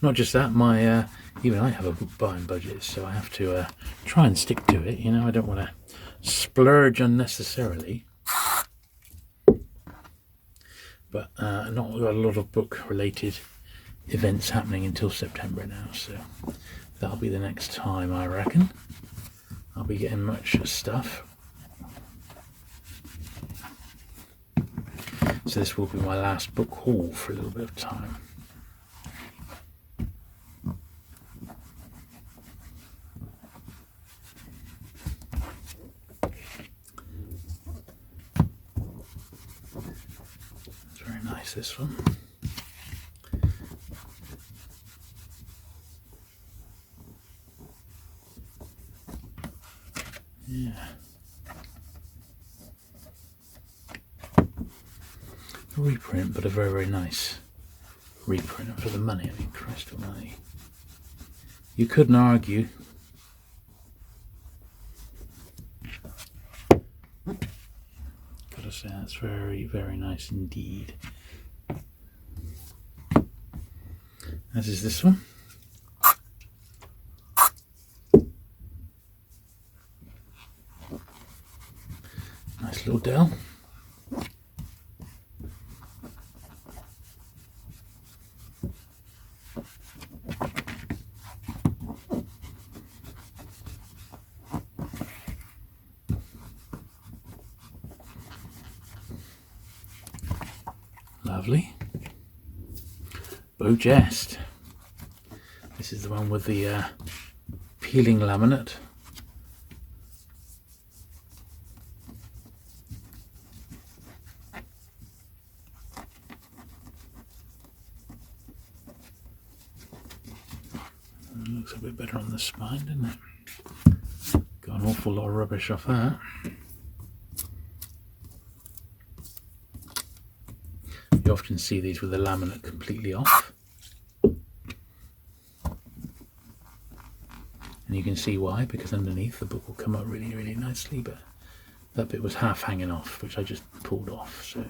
Speaker 1: Not just that, my even I have a book buying budget, so I have to try and stick to it. I don't want to splurge unnecessarily. But not got a lot of book-related events happening until September now, so that'll be the next time, I reckon. I'll be getting much stuff. So this will be my last book haul for a little bit of time. It's very nice, this one. Yeah. A reprint, but a very, very nice reprint. And for the money, I mean, Christ almighty. You couldn't argue. Gotta say, that's very, very nice indeed. As is this one. Nice little dell. Lovely. Beau Jest. This is the one with the peeling laminate. Looks a bit better on the spine, doesn't it? Got an awful lot of rubbish off that. You often see these with the laminate completely off. And you can see why, because underneath the book will come up really, really nicely, but that bit was half hanging off, which I just pulled off, so.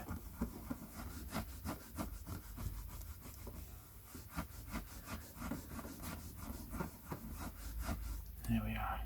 Speaker 1: There we are.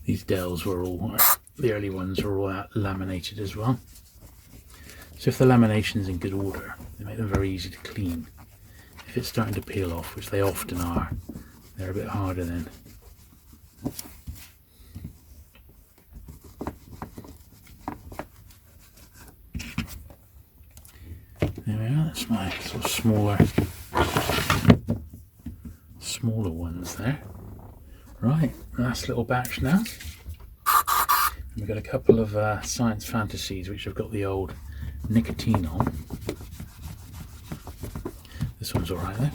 Speaker 1: These dells were all, the early ones were all laminated as well. So if the lamination's in good order, they make them very easy to clean. If it's starting to peel off, which they often are, they're a bit harder then. There we are, that's my sort of smaller ones there. Right, last little batch now. And we've got a couple of science fantasies which have got the old nicotine on. This one's alright though.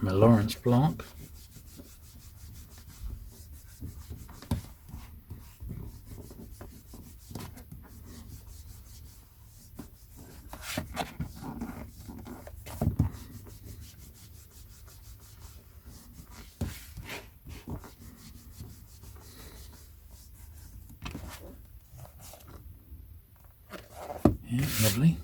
Speaker 1: My Lawrence block. Yeah, lovely.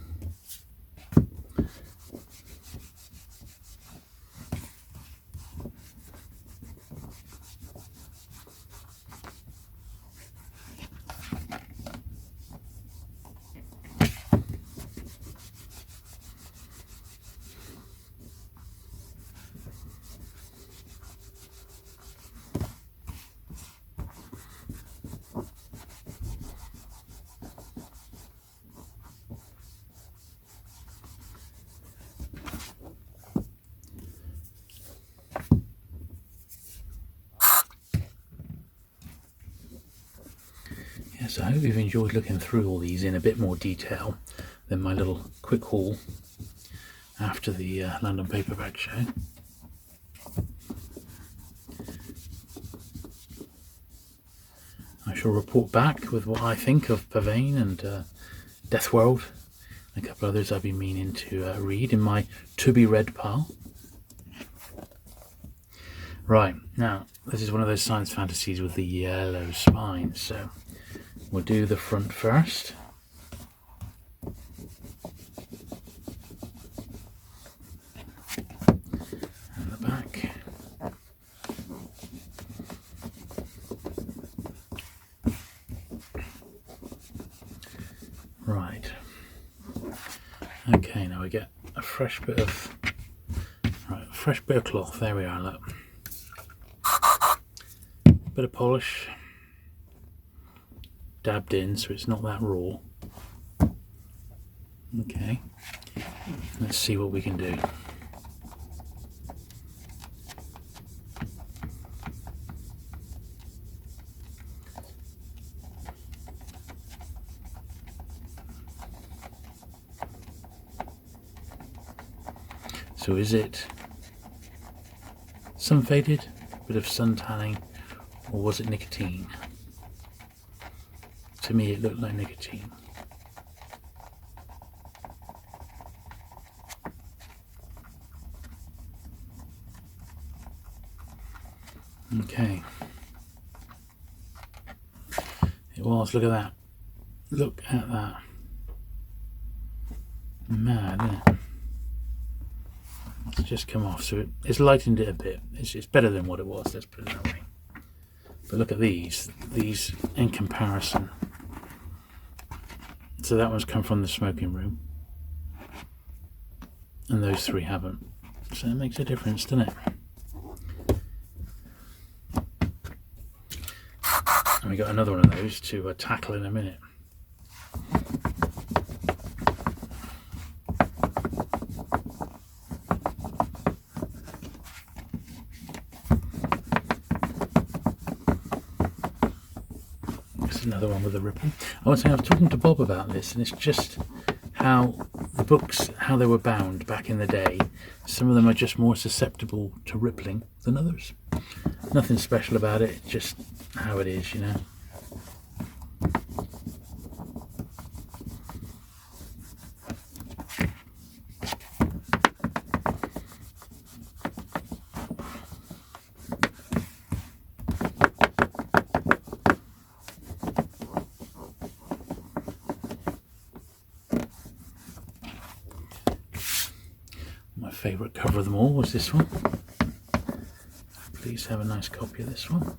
Speaker 1: Yes, I hope you've enjoyed looking through all these in a bit more detail than my little quick haul after the London Paperback show. I shall report back with what I think of Pavane and Death World and a couple others I've been meaning to read in my to-be-read pile. Right, now, this is one of those science fantasies with the yellow spines, so we'll do the front first. And the back. Right. Okay, now we get a fresh bit of cloth. There we are, look. Bit of polish dabbed in so it's not that raw. Okay, let's see what we can do. So is it sun faded, bit of sun tanning, or was it nicotine? To me it looked like nicotine. Okay. It was, look at that. Look at that. Mad, isn't it? It's just come off, so it's lightened it a bit. It's better than what it was, let's put it that way. But look at these in comparison. So that one's come from the smoking room, and those three haven't. So it makes a difference, doesn't it? And we got another one of those to tackle in a minute. Another one with a ripple. I was talking to Bob about this, and it's just how the books, how they were bound back in the day. Some of them are just more susceptible to rippling than others. Nothing special about it, just how it is, you know. Favourite cover of them all was this one. Please have a nice copy of this one.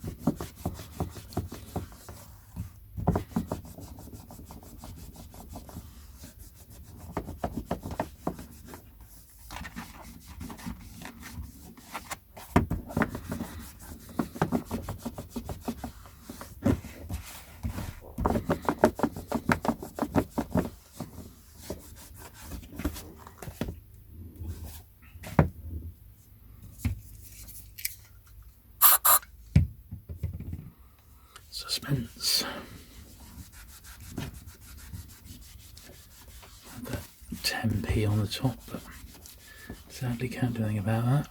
Speaker 1: Suspense. That 10p on the top, but sadly can't do anything about that.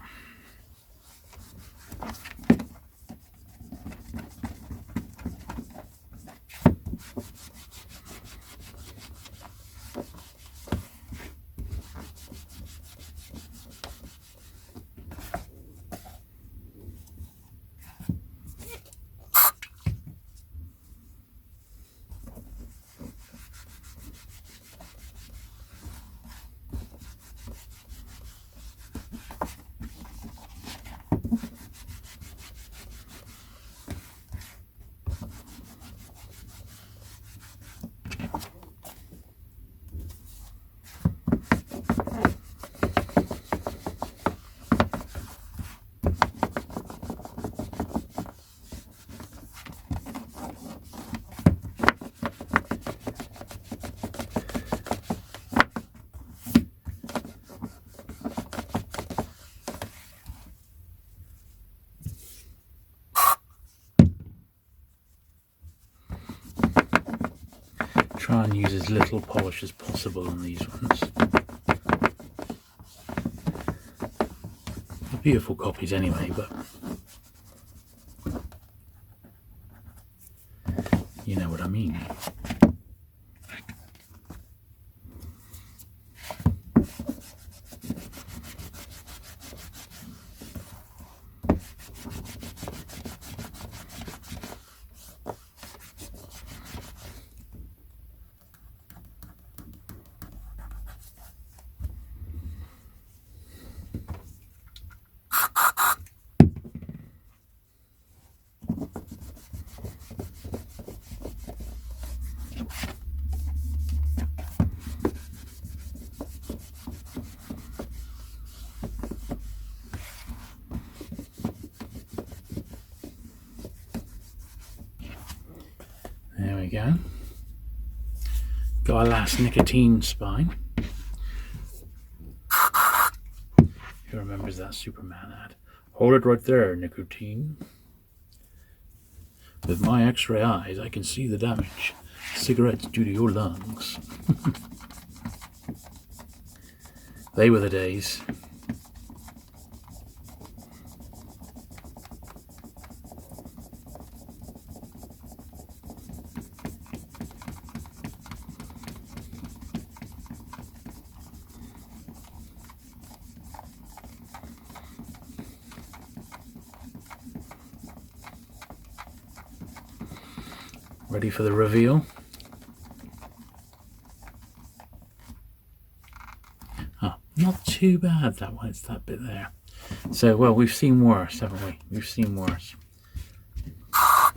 Speaker 1: try and use as little polish as possible on these ones. They're beautiful copies anyway, but you know what I mean. There we go. Got our last nicotine spine. Who remembers that Superman ad? Hold it right there, nicotine. With my X-ray eyes, I can see the damage cigarettes do to your lungs. They were the days. Ready for the reveal? Oh, not too bad that one, it's that bit there. So, well, we've seen worse, haven't we? We've seen worse. I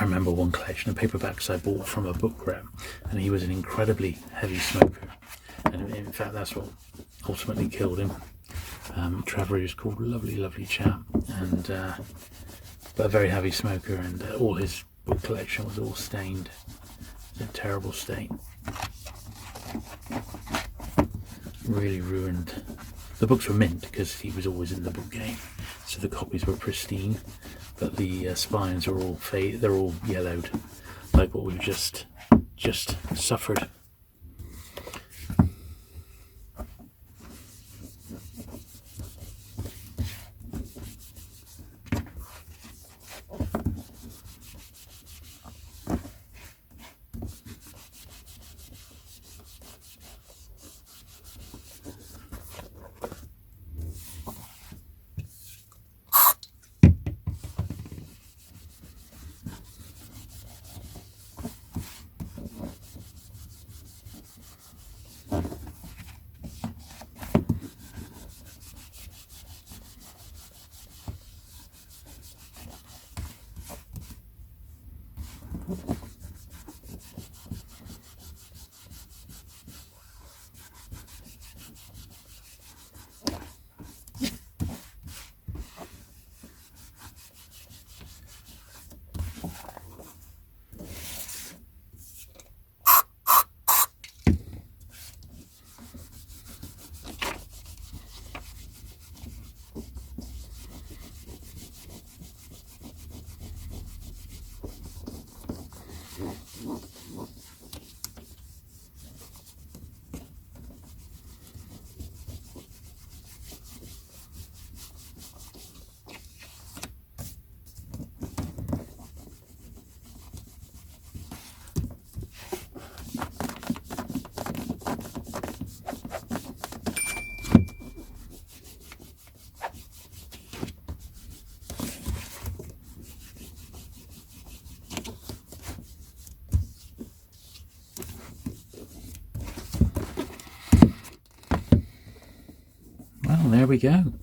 Speaker 1: remember one collection of paperbacks I bought from a book rep, and he was an incredibly heavy smoker. And in fact, that's what ultimately killed him. Trevor is called, lovely, lovely chap, and but a very heavy smoker, and all his book collection was all stained. It's in a terrible state. Really ruined. The books were mint because he was always in the book game, so the copies were pristine, but the spines are all faded. They're all yellowed, like what we've just suffered. Well, there we go.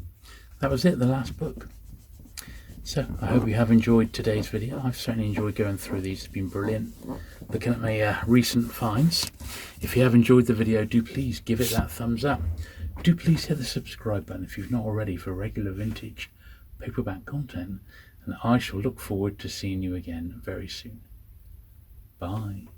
Speaker 1: That was it, the last book. So I hope you have enjoyed today's video. I've certainly enjoyed going through these. It's been brilliant looking at my recent finds. If you have enjoyed the video, do please give it that thumbs up. Do please hit the subscribe button if you've not already for regular vintage paperback content, and I shall look forward to seeing you again very soon. Bye.